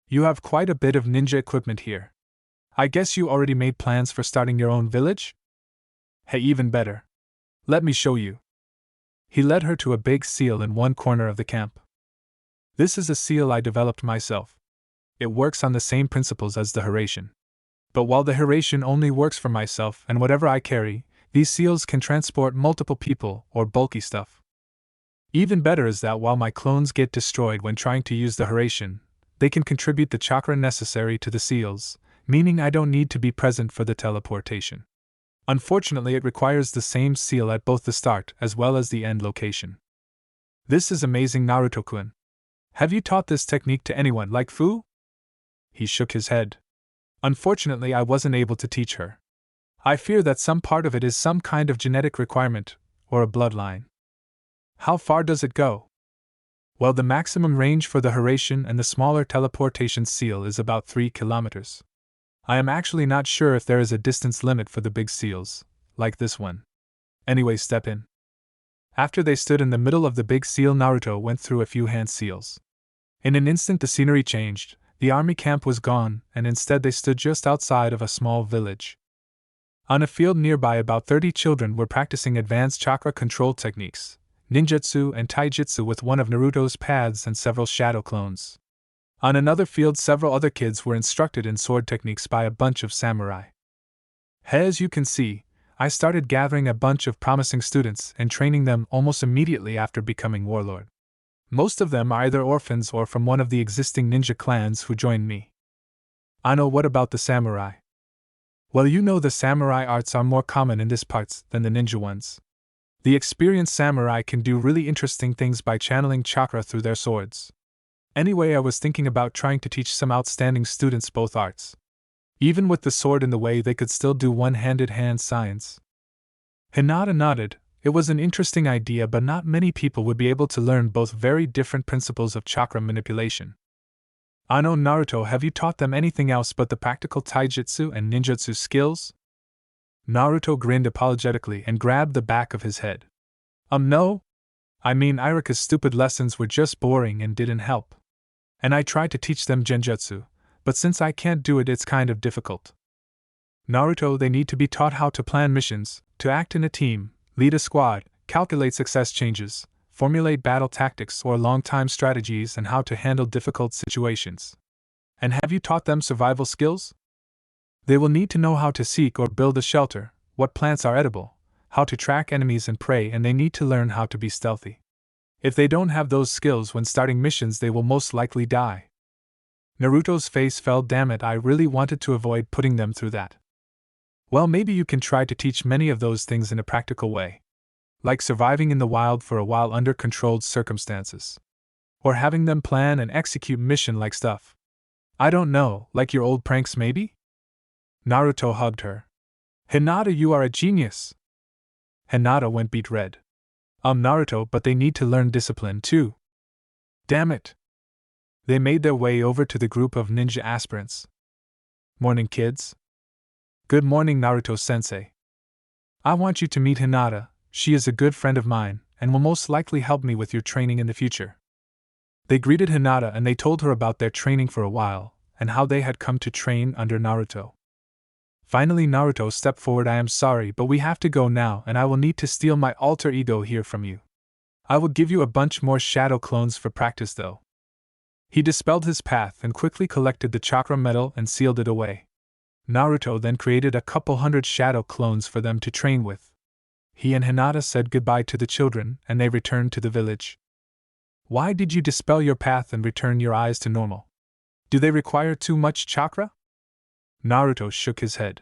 You have quite a bit of ninja equipment here. I guess you already made plans for starting your own village? Hey, even better. Let me show you. He led her to a big seal in one corner of the camp. This is a seal I developed myself. It works on the same principles as the Hiraishin. But while the Hiraishin only works for myself and whatever I carry, these seals can transport multiple people or bulky stuff. Even better is that while my clones get destroyed when trying to use the Hiraishin, they can contribute the chakra necessary to the seals, meaning I don't need to be present for the teleportation. Unfortunately, it requires the same seal at both the start as well as the end location. This is amazing, Naruto-kun. Have you taught this technique to anyone like Fu? He shook his head. Unfortunately, I wasn't able to teach her. I fear that some part of it is some kind of genetic requirement, or a bloodline. How far does it go? Well, the maximum range for the Hiraishin and the smaller teleportation seal is about 3 kilometers. I am actually not sure if there is a distance limit for the big seals, like this one. Anyway, step in. After they stood in the middle of the big seal, Naruto went through a few hand seals. In an instant the scenery changed, the army camp was gone, and instead they stood just outside of a small village. On a field nearby, about 30 children were practicing advanced chakra control techniques, ninjutsu and taijutsu with one of Naruto's paths and several shadow clones. On another field, several other kids were instructed in sword techniques by a bunch of samurai. As you can see, I started gathering a bunch of promising students and training them almost immediately after becoming warlord. Most of them are either orphans or from one of the existing ninja clans who joined me. I know. What about the samurai? Well, you know, the samurai arts are more common in this parts than the ninja ones. The experienced samurai can do really interesting things by channeling chakra through their swords. Anyway, I was thinking about trying to teach some outstanding students both arts. Even with the sword in the way, they could still do one-handed hand signs. Hinata nodded. It was an interesting idea, but not many people would be able to learn both very different principles of chakra manipulation. I know, Naruto, have you taught them anything else but the practical taijutsu and ninjutsu skills? Naruto grinned apologetically and grabbed the back of his head. No. I mean, Irika's stupid lessons were just boring and didn't help. And I tried to teach them genjutsu, but since I can't do it, it's kind of difficult. Naruto, they need to be taught how to plan missions, to act in a team, lead a squad, calculate success changes, formulate battle tactics or long-time strategies, and how to handle difficult situations. And have you taught them survival skills? They will need to know how to seek or build a shelter, what plants are edible, how to track enemies and prey, and they need to learn how to be stealthy. If they don't have those skills when starting missions, they will most likely die. Naruto's face fell. Damn it, I really wanted to avoid putting them through that. Well, maybe you can try to teach many of those things in a practical way. Like surviving in the wild for a while under controlled circumstances. Or having them plan and execute mission-like stuff. I don't know, like your old pranks maybe? Naruto hugged her. Hinata, you are a genius! Hinata went beet red. Naruto, but they need to learn discipline too. Damn it! They made their way over to the group of ninja aspirants. Morning, kids. Good morning, Naruto-sensei. I want you to meet Hinata. She is a good friend of mine, and will most likely help me with your training in the future. They greeted Hinata and they told her about their training for a while, and how they had come to train under Naruto. Finally, Naruto stepped forward. I am sorry, but we have to go now, and I will need to steal my alter ego here from you. I will give you a bunch more shadow clones for practice though. He dispelled his path and quickly collected the chakra metal and sealed it away. Naruto then created a couple hundred shadow clones for them to train with. He and Hinata said goodbye to the children, and they returned to the village. Why did you dispel your path and return your eyes to normal? Do they require too much chakra? Naruto shook his head.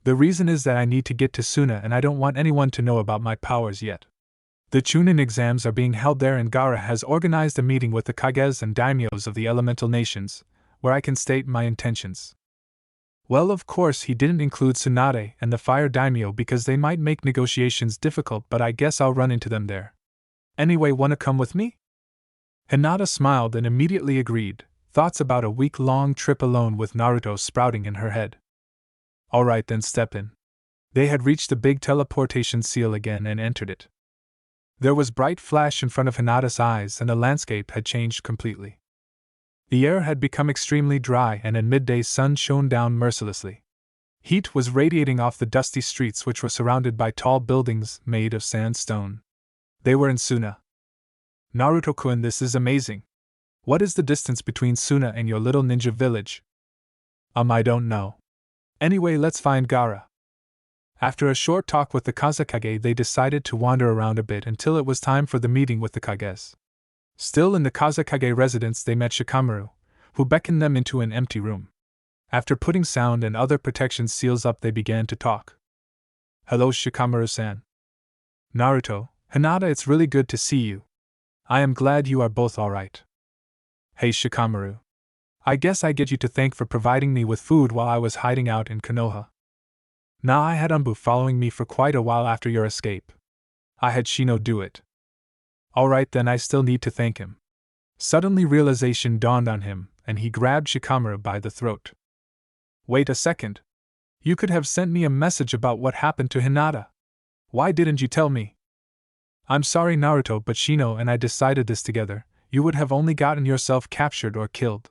The reason is that I need to get to Suna and I don't want anyone to know about my powers yet. The Chunin exams are being held there and Gaara has organized a meeting with the Kages and daimyos of the elemental nations, where I can state my intentions. Well, of course he didn't include Tsunade and the fire daimyo because they might make negotiations difficult, but I guess I'll run into them there. Anyway, wanna come with me? Hinata smiled and immediately agreed, thoughts about a week-long trip alone with Naruto sprouting in her head. Alright then, step in. They had reached the big teleportation seal again and entered it. There was bright flash in front of Hinata's eyes and the landscape had changed completely. The air had become extremely dry and a midday sun shone down mercilessly. Heat was radiating off the dusty streets which were surrounded by tall buildings made of sandstone. They were in Suna. Naruto-kun, this is amazing. What is the distance between Suna and your little ninja village? I don't know. Anyway, let's find Gaara. After a short talk with the Kazekage, they decided to wander around a bit until it was time for the meeting with the Kages. Still in the Kazekage residence, they met Shikamaru, who beckoned them into an empty room. After putting sound and other protection seals up, they began to talk. Hello, Shikamaru-san. Naruto, Hinata, it's really good to see you. I am glad you are both alright. Hey Shikamaru. I guess I get you to thank for providing me with food while I was hiding out in Konoha. Now I had Umbu following me for quite a while after your escape. I had Shino do it. Alright then, I still need to thank him. Suddenly realization dawned on him, and he grabbed Shikamaru by the throat. Wait a second. You could have sent me a message about what happened to Hinata. Why didn't you tell me? I'm sorry, Naruto, but Shino and I decided this together. You would have only gotten yourself captured or killed.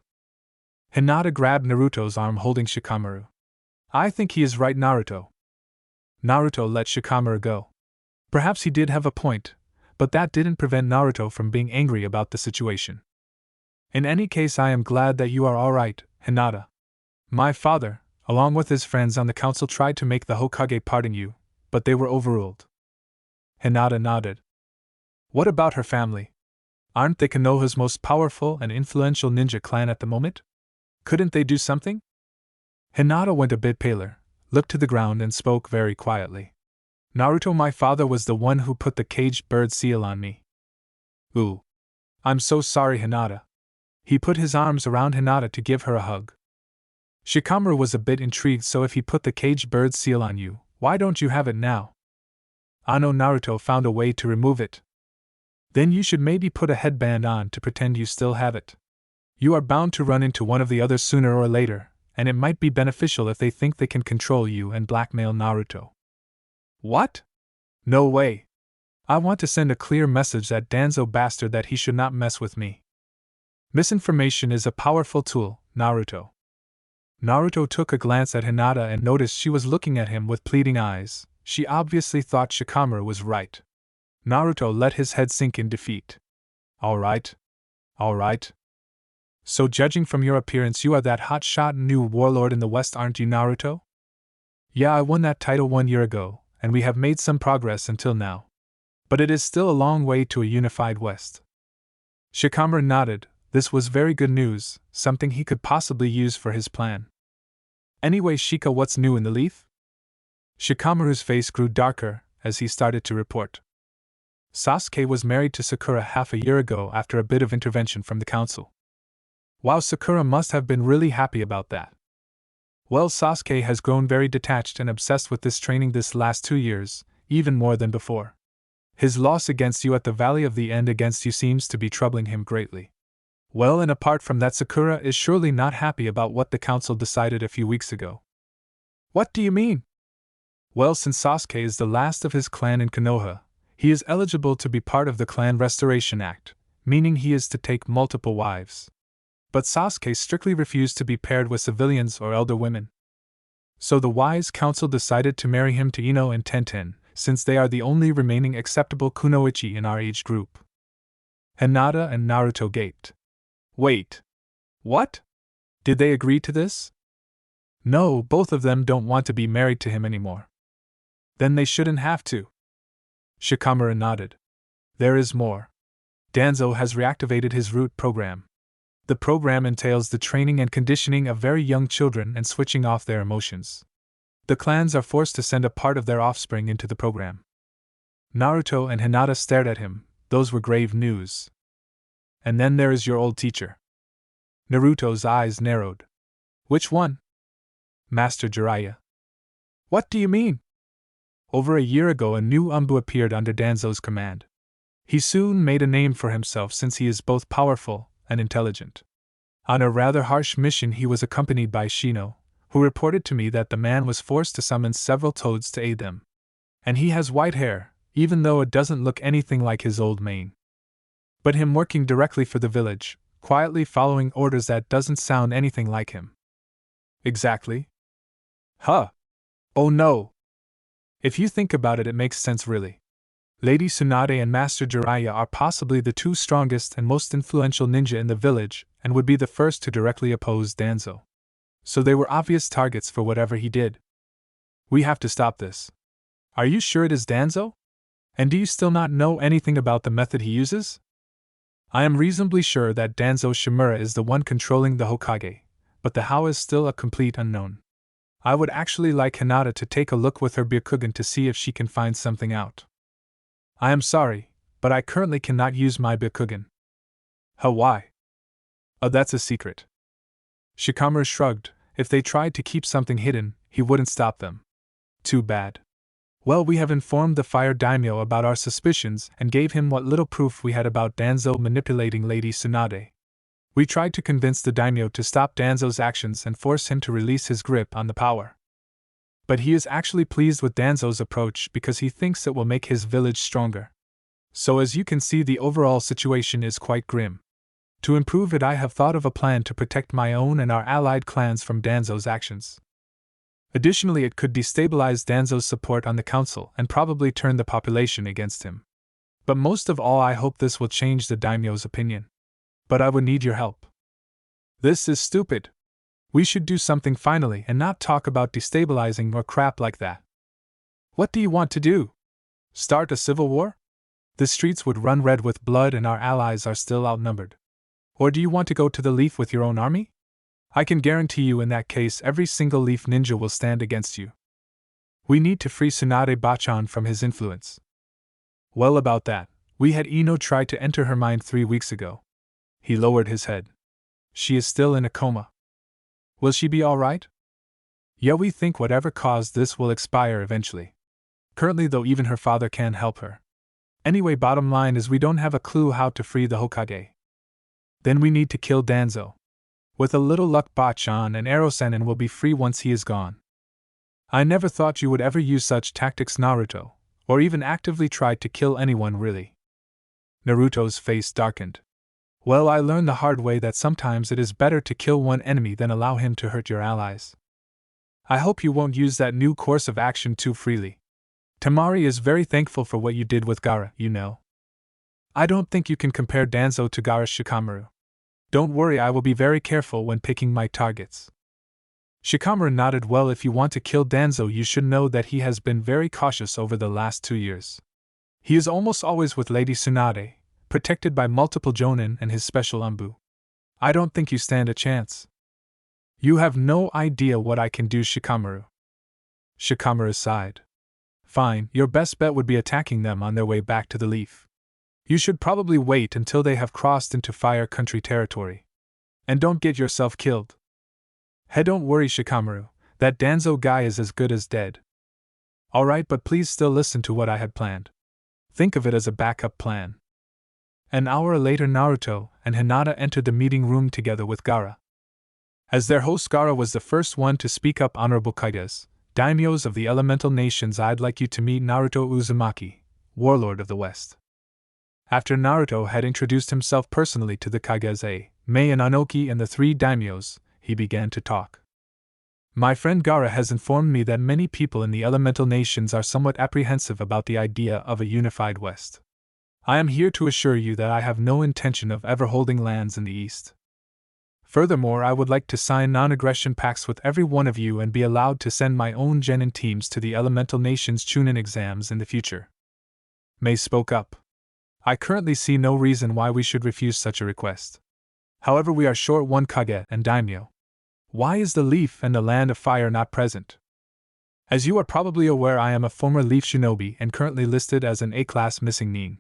Hinata grabbed Naruto's arm, holding Shikamaru. I think he is right, Naruto. Naruto let Shikamaru go. Perhaps he did have a point, but that didn't prevent Naruto from being angry about the situation. In any case, I am glad that you are alright, Hinata. My father, along with his friends on the council, tried to make the Hokage pardon you, but they were overruled. Hinata nodded. What about her family? Aren't they Konoha's most powerful and influential ninja clan at the moment? Couldn't they do something? Hinata went a bit paler, looked to the ground and spoke very quietly. Naruto, my father was the one who put the caged bird seal on me. Ooh. I'm so sorry, Hinata. He put his arms around Hinata to give her a hug. Shikamaru was a bit intrigued, so if he put the caged bird seal on you, why don't you have it now? Ano, Naruto found a way to remove it. Then you should maybe put a headband on to pretend you still have it. You are bound to run into one of the others sooner or later, and it might be beneficial if they think they can control you and blackmail Naruto. What? No way. I want to send a clear message that Danzo bastard that he should not mess with me. Misinformation is a powerful tool, Naruto. Naruto took a glance at Hinata and noticed she was looking at him with pleading eyes. She obviously thought Shikamaru was right. Naruto let his head sink in defeat. Alright. So judging from your appearance, you are that hotshot new warlord in the West, aren't you, Naruto? Yeah, I won that title 1 year ago, and we have made some progress until now. But it is still a long way to a unified West. Shikamaru nodded. This was very good news, something he could possibly use for his plan. Anyway, Shika, what's new in the leaf? Shikamaru's face grew darker as he started to report. Sasuke was married to Sakura half a year ago after a bit of intervention from the council. Wow, Sakura must have been really happy about that. Well, Sasuke has grown very detached and obsessed with this training this last 2 years, even more than before. His loss against you at the Valley of the End against you seems to be troubling him greatly. Well, and apart from that, Sakura is surely not happy about what the council decided a few weeks ago. What do you mean? Well, since Sasuke is the last of his clan in Konoha, he is eligible to be part of the Clan Restoration Act, meaning he is to take multiple wives. But Sasuke strictly refused to be paired with civilians or elder women. So the wise council decided to marry him to Ino and Tenten, since they are the only remaining acceptable kunoichi in our age group. Hinata and Naruto gaped. Wait. What? Did they agree to this? No, both of them don't want to be married to him anymore. Then they shouldn't have to. Shikamaru nodded. There is more. Danzo has reactivated his root program. The program entails the training and conditioning of very young children and switching off their emotions. The clans are forced to send a part of their offspring into the program. Naruto and Hinata stared at him. Those were grave news. And then there is your old teacher. Naruto's eyes narrowed. Which one? Master Jiraiya. What do you mean? Over a year ago, a new Umbu appeared under Danzo's command. He soon made a name for himself since he is both powerful and intelligent. On a rather harsh mission, he was accompanied by Shino, who reported to me that the man was forced to summon several toads to aid them. And he has white hair, even though it doesn't look anything like his old mane. But him working directly for the village, quietly following orders, that doesn't sound anything like him. Exactly. Huh. Oh no. If you think about it, it makes sense really. Lady Tsunade and Master Jiraiya are possibly the two strongest and most influential ninja in the village, and would be the first to directly oppose Danzo. So they were obvious targets for whatever he did. We have to stop this. Are you sure it is Danzo? And do you still not know anything about the method he uses? I am reasonably sure that Danzo Shimura is the one controlling the Hokage, but the how is still a complete unknown. I would actually like Hinata to take a look with her Byakugan to see if she can find something out. I am sorry, but I currently cannot use my Byakugan. How, why? Oh, that's a secret. Shikamaru shrugged. If they tried to keep something hidden, he wouldn't stop them. Too bad. Well, we have informed the Fire Daimyo about our suspicions and gave him what little proof we had about Danzo manipulating Lady Tsunade. We tried to convince the daimyo to stop Danzo's actions and force him to release his grip on the power. But he is actually pleased with Danzo's approach because he thinks it will make his village stronger. So as you can see, the overall situation is quite grim. To improve it, I have thought of a plan to protect my own and our allied clans from Danzo's actions. Additionally, it could destabilize Danzo's support on the council and probably turn the population against him. But most of all, I hope this will change the daimyo's opinion. But I would need your help. This is stupid. We should do something finally and not talk about destabilizing or crap like that. What do you want to do? Start a civil war? The streets would run red with blood and our allies are still outnumbered. Or do you want to go to the Leaf with your own army? I can guarantee you in that case every single Leaf ninja will stand against you. We need to free Tsunade Bachan from his influence. Well, about that, we had Ino try to enter her mind 3 weeks ago. He lowered his head. She is still in a coma. Will she be all right? Yeah, we think whatever caused this will expire eventually. Currently, though, even her father can't help her. Anyway, bottom line is we don't have a clue how to free the Hokage. Then we need to kill Danzo. With a little luck, Bachan and Erosenin will be free once he is gone. I never thought you would ever use such tactics, Naruto, or even actively try to kill anyone, really. Naruto's face darkened. Well, I learned the hard way that sometimes it is better to kill one enemy than allow him to hurt your allies. I hope you won't use that new course of action too freely. Temari is very thankful for what you did with Gaara, you know. I don't think you can compare Danzo to Gaara, Shikamaru. Don't worry, I will be very careful when picking my targets. Shikamaru nodded. Well, if you want to kill Danzo, you should know that he has been very cautious over the last 2 years. He is almost always with Lady Tsunade, protected by multiple jonin and his special umbu. I don't think you stand a chance. You have no idea what I can do, Shikamaru. Shikamaru sighed. Fine, your best bet would be attacking them on their way back to the Leaf. You should probably wait until they have crossed into Fire Country territory. And don't get yourself killed. Hey, don't worry, Shikamaru, that Danzo guy is as good as dead. Alright, but please still listen to what I had planned. Think of it as a backup plan. An hour later, Naruto and Hinata entered the meeting room together with Gaara. As their host, Gaara was the first one to speak up. Honorable Kages, daimyos of the elemental nations, I'd like you to meet Naruto Uzumaki, warlord of the West. After Naruto had introduced himself personally to the Kageze, Mei and Anoki and the 3 daimyos, he began to talk. My friend Gaara has informed me that many people in the elemental nations are somewhat apprehensive about the idea of a unified West. I am here to assure you that I have no intention of ever holding lands in the East. Furthermore, I would like to sign non-aggression pacts with every one of you and be allowed to send my own genin teams to the elemental nations Chunin exams in the future. Mei spoke up. I currently see no reason why we should refuse such a request. However, we are short 1 Kage and daimyo. Why is the Leaf and the Land of Fire not present? As you are probably aware, I am a former Leaf shinobi and currently listed as an A-class missing nin.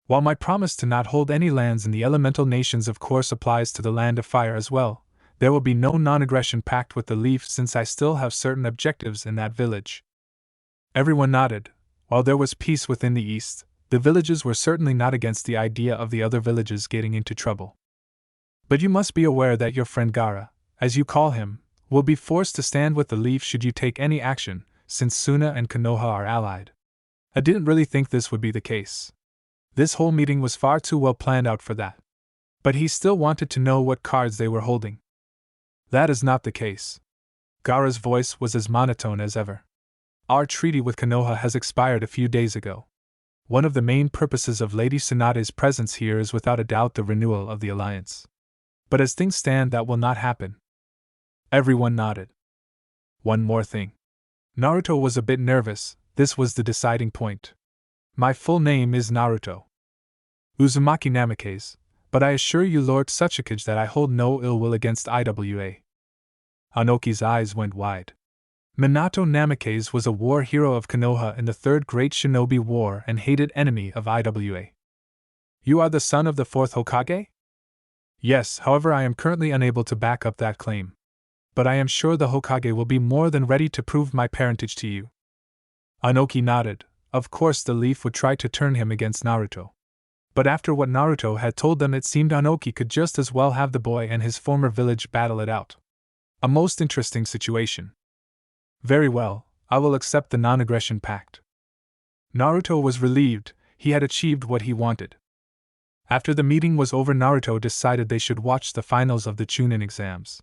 While my promise to not hold any lands in the elemental nations of course applies to the Land of Fire as well, there will be no non-aggression pact with the Leaf since I still have certain objectives in that village. Everyone nodded. While there was peace within the East, the villages were certainly not against the idea of the other villages getting into trouble. But you must be aware that your friend Gaara, as you call him, will be forced to stand with the Leaf should you take any action, since Suna and Konoha are allied. I didn't really think this would be the case. This whole meeting was far too well planned out for that. But he still wanted to know what cards they were holding. That is not the case. Gaara's voice was as monotone as ever. Our treaty with Konoha has expired a few days ago. One of the main purposes of Lady Tsunade's presence here is without a doubt the renewal of the alliance. But as things stand, that will not happen. Everyone nodded. One more thing. Naruto was a bit nervous. This was the deciding point. My full name is Naruto Uzumaki Namikaze, but I assure you, Lord Sasuke, that I hold no ill will against IWA. Anoki's eyes went wide. Minato Namikaze was a war hero of Konoha in the Third Great Shinobi War and hated enemy of IWA. You are the son of the 4th Hokage? Yes, however I am currently unable to back up that claim. But I am sure the Hokage will be more than ready to prove my parentage to you. Anoki nodded. Of course the Leaf would try to turn him against Naruto. But after what Naruto had told them, it seemed Anoki could just as well have the boy and his former village battle it out. A most interesting situation. Very well, I will accept the non-aggression pact. Naruto was relieved. He had achieved what he wanted. After the meeting was over, Naruto decided they should watch the finals of the Chunin exams.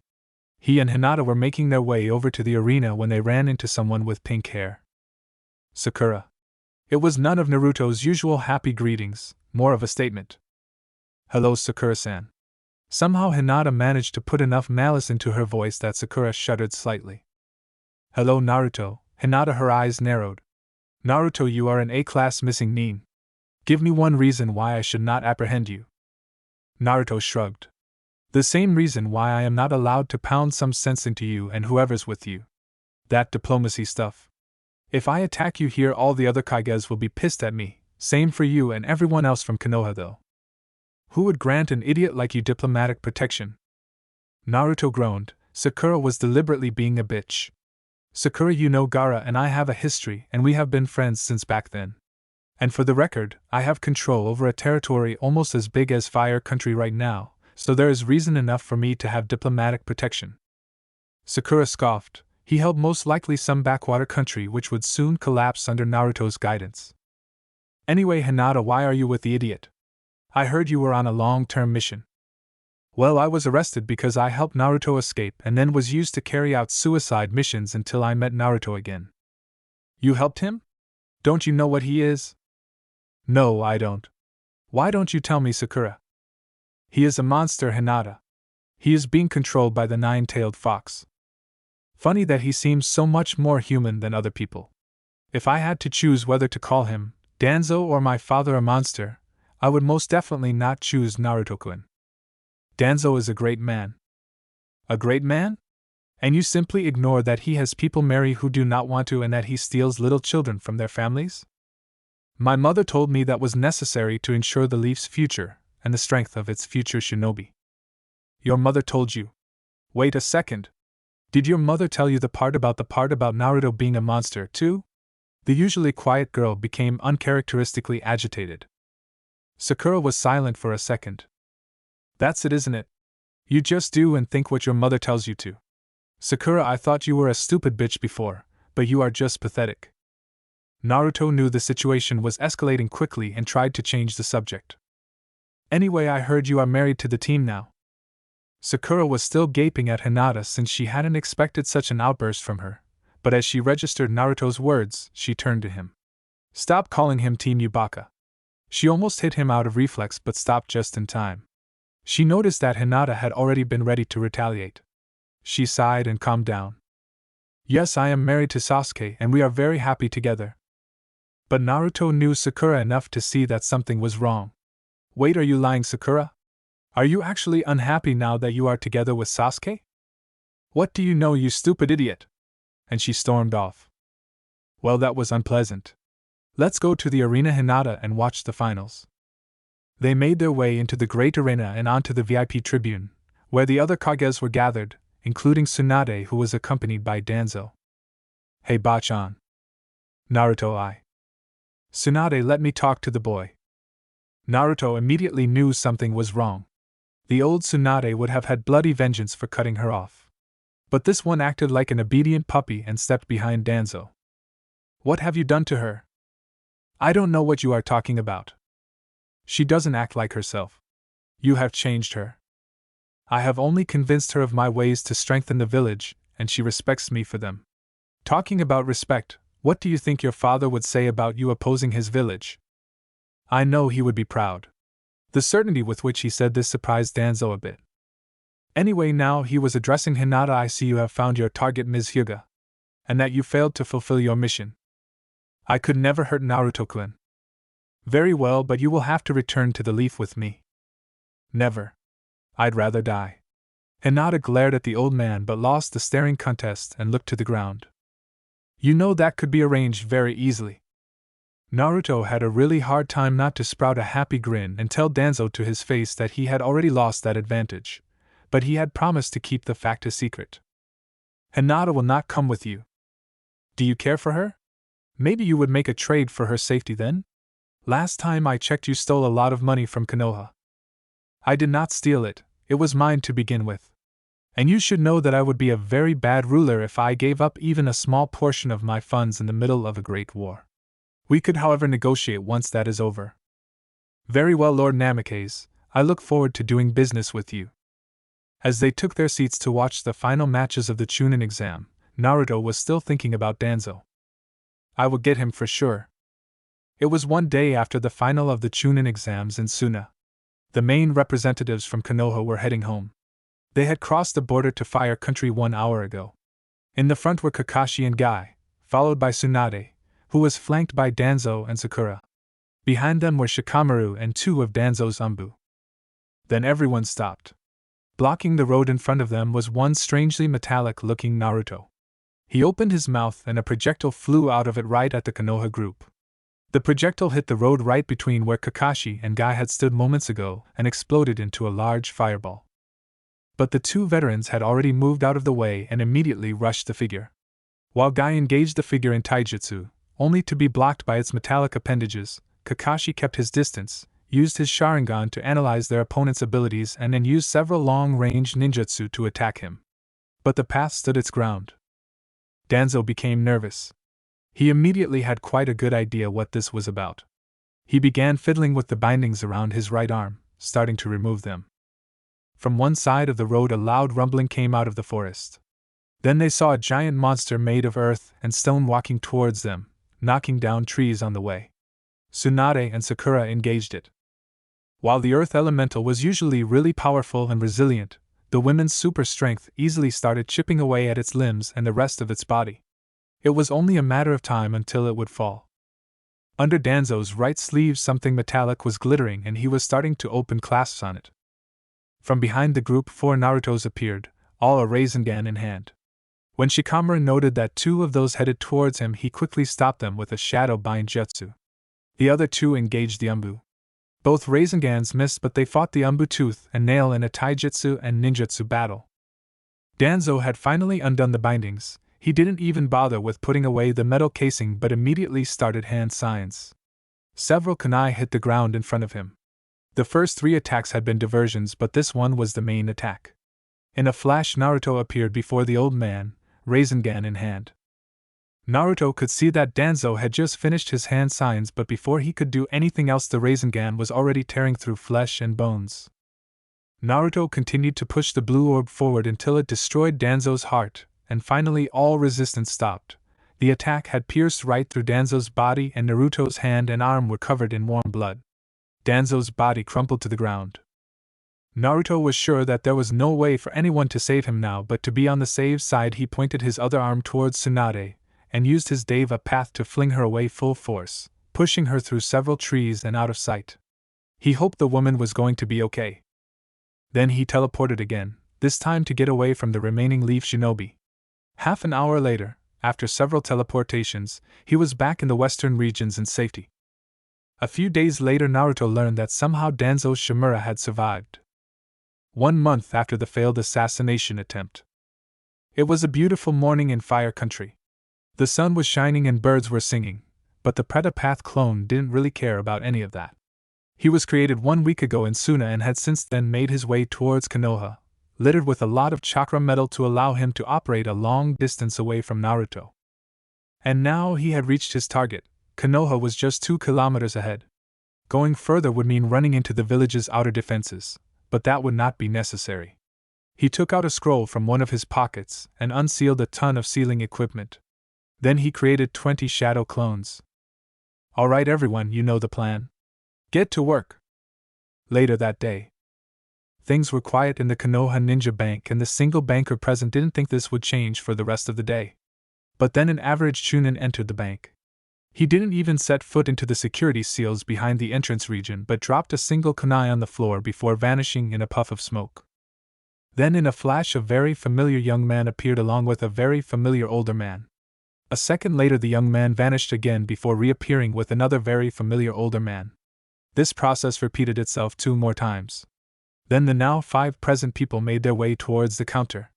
He and Hinata were making their way over to the arena when they ran into someone with pink hair. Sakura. It was none of Naruto's usual happy greetings, more of a statement. Hello, Sakura-san. Somehow Hinata managed to put enough malice into her voice that Sakura shuddered slightly. Hello, Naruto. Hinata, her eyes narrowed. Naruto, you are an A-class missing nin. Give me one reason why I should not apprehend you. Naruto shrugged. The same reason why I am not allowed to pound some sense into you and whoever's with you. That diplomacy stuff. If I attack you here, all the other Kages will be pissed at me. Same for you and everyone else from Konoha though. Who would grant an idiot like you diplomatic protection? Naruto groaned. Sakura was deliberately being a bitch. Sakura, you know Gaara and I have a history and we have been friends since back then. And for the record, I have control over a territory almost as big as Fire Country right now, so there is reason enough for me to have diplomatic protection. Sakura scoffed. He held most likely some backwater country which would soon collapse under Naruto's guidance. Anyway, Hinata, why are you with the idiot? I heard you were on a long-term mission. Well, I was arrested because I helped Naruto escape and then was used to carry out suicide missions until I met Naruto again. You helped him? Don't you know what he is? No, I don't. Why don't you tell me, Sakura? He is a monster, Hinata. He is being controlled by the nine-tailed fox. Funny that he seems so much more human than other people. If I had to choose whether to call him Danzo or my father a monster, I would most definitely not choose Naruto-kun. Danzo is a great man. A great man? And you simply ignore that he has people marry who do not want to and that he steals little children from their families? My mother told me that was necessary to ensure the Leaf's future and the strength of its future shinobi. Your mother told you? Wait a second. Did your mother tell you the part about Naruto being a monster, too? The usually quiet girl became uncharacteristically agitated. Sakura was silent for a second. That's it, isn't it? You just do and think what your mother tells you to. Sakura, I thought you were a stupid bitch before, but you are just pathetic. Naruto knew the situation was escalating quickly and tried to change the subject. Anyway, I heard you are married to the team now. Sakura was still gaping at Hinata since she hadn't expected such an outburst from her, but as she registered Naruto's words, she turned to him. Stop calling him Team Yubaka. She almost hit him out of reflex but stopped just in time. She noticed that Hinata had already been ready to retaliate. She sighed and calmed down. Yes, I am married to Sasuke and we are very happy together. But Naruto knew Sakura enough to see that something was wrong. Wait, are you lying, Sakura? Are you actually unhappy now that you are together with Sasuke? What do you know, you stupid idiot? And she stormed off. Well, that was unpleasant. Let's go to the arena, Hinata, and watch the finals. They made their way into the great arena and onto the VIP tribune, where the other Kages were gathered, including Tsunade, who was accompanied by Danzo. Hey Bachan. Naruto, Tsunade, let me talk to the boy. Naruto immediately knew something was wrong. The old Tsunade would have had bloody vengeance for cutting her off. But this one acted like an obedient puppy and stepped behind Danzo. What have you done to her? I don't know what you are talking about. She doesn't act like herself. You have changed her. I have only convinced her of my ways to strengthen the village, and she respects me for them. Talking about respect, what do you think your father would say about you opposing his village? I know he would be proud. The certainty with which he said this surprised Danzo a bit. Anyway, now he was addressing Hinata. I see you have found your target, Ms. Hyuga, and that you failed to fulfill your mission. I could never hurt Naruto-kun. Very well, but you will have to return to the Leaf with me. Never. I'd rather die. Hinata glared at the old man but lost the staring contest and looked to the ground. You know that could be arranged very easily. Naruto had a really hard time not to sprout a happy grin and tell Danzo to his face that he had already lost that advantage, but he had promised to keep the fact a secret. Hinata will not come with you. Do you care for her? Maybe you would make a trade for her safety then? Last time I checked, you stole a lot of money from Konoha. I did not steal it, it was mine to begin with. And you should know that I would be a very bad ruler if I gave up even a small portion of my funds in the middle of a great war. We could, however, negotiate once that is over. Very well, Lord Namikaze, I look forward to doing business with you. As they took their seats to watch the final matches of the Chunin exam, Naruto was still thinking about Danzo. I will get him for sure. It was one day after the final of the Chunin exams in Suna. The main representatives from Konoha were heading home. They had crossed the border to Fire Country 1 hour ago. In the front were Kakashi and Guy, followed by Tsunade, who was flanked by Danzo and Sakura. Behind them were Shikamaru and 2 of Danzo's Umbu. Then everyone stopped. Blocking the road in front of them was one strangely metallic-looking Naruto. He opened his mouth and a projectile flew out of it right at the Konoha group. The projectile hit the road right between where Kakashi and Guy had stood moments ago and exploded into a large fireball. But the 2 veterans had already moved out of the way and immediately rushed the figure. While Guy engaged the figure in taijutsu, only to be blocked by its metallic appendages, Kakashi kept his distance, used his Sharingan to analyze their opponent's abilities and then used several long-range ninjutsu to attack him. But the path stood its ground. Danzo became nervous. He immediately had quite a good idea what this was about. He began fiddling with the bindings around his right arm, starting to remove them. From one side of the road a loud rumbling came out of the forest. Then they saw a giant monster made of earth and stone walking towards them, knocking down trees on the way. Tsunade and Sakura engaged it. While the earth elemental was usually really powerful and resilient, The women's super strength easily started chipping away at its limbs and the rest of its body. It was only a matter of time until it would fall. Under Danzo's right sleeve something metallic was glittering and he was starting to open clasps on it. From behind the group 4 Narutos appeared, all a Rasengan in hand. When Shikamaru noted that 2 of those headed towards him, he quickly stopped them with a shadow bind jutsu. The other 2 engaged the Umbu. Both Rasengans missed, but they fought the Umbu tooth and nail in a taijutsu and ninjutsu battle. Danzo had finally undone the bindings. He didn't even bother with putting away the metal casing but immediately started hand signs. Several kunai hit the ground in front of him. The first 3 attacks had been diversions, but this one was the main attack. In a flash, Naruto appeared before the old man, Rasengan in hand. Naruto could see that Danzo had just finished his hand signs, but before he could do anything else the Rasengan was already tearing through flesh and bones. Naruto continued to push the blue orb forward until it destroyed Danzo's heart, and finally all resistance stopped. The attack had pierced right through Danzo's body and Naruto's hand and arm were covered in warm blood. Danzo's body crumpled to the ground. Naruto was sure that there was no way for anyone to save him now, but to be on the safe side he pointed his other arm towards Tsunade, and used his Deva path to fling her away full force, pushing her through several trees and out of sight. He hoped the woman was going to be okay. Then he teleported again, this time to get away from the remaining Leaf Shinobi. Half an hour later, after several teleportations, he was back in the western regions in safety. A few days later Naruto learned that somehow Danzo's Shimura had survived. 1 month after the failed assassination attempt. It was a beautiful morning in Fire Country. The sun was shining and birds were singing, but the Predapath clone didn't really care about any of that. He was created 1 week ago in Suna and had since then made his way towards Konoha, littered with a lot of chakra metal to allow him to operate a long distance away from Naruto. And now he had reached his target. Konoha was just 2 kilometers ahead. Going further would mean running into the village's outer defenses, but that would not be necessary. He took out a scroll from one of his pockets and unsealed a ton of sealing equipment. Then he created 20 shadow clones. Alright everyone, you know the plan. Get to work. Later that day. Things were quiet in the Konoha Ninja Bank and the single banker present didn't think this would change for the rest of the day. But then an average Chunin entered the bank. He didn't even set foot into the security seals behind the entrance region but dropped a single kunai on the floor before vanishing in a puff of smoke. Then in a flash a very familiar young man appeared along with a very familiar older man. A second later the young man vanished again before reappearing with another very familiar older man. This process repeated itself 2 more times. Then the now 5 present people made their way towards the counter.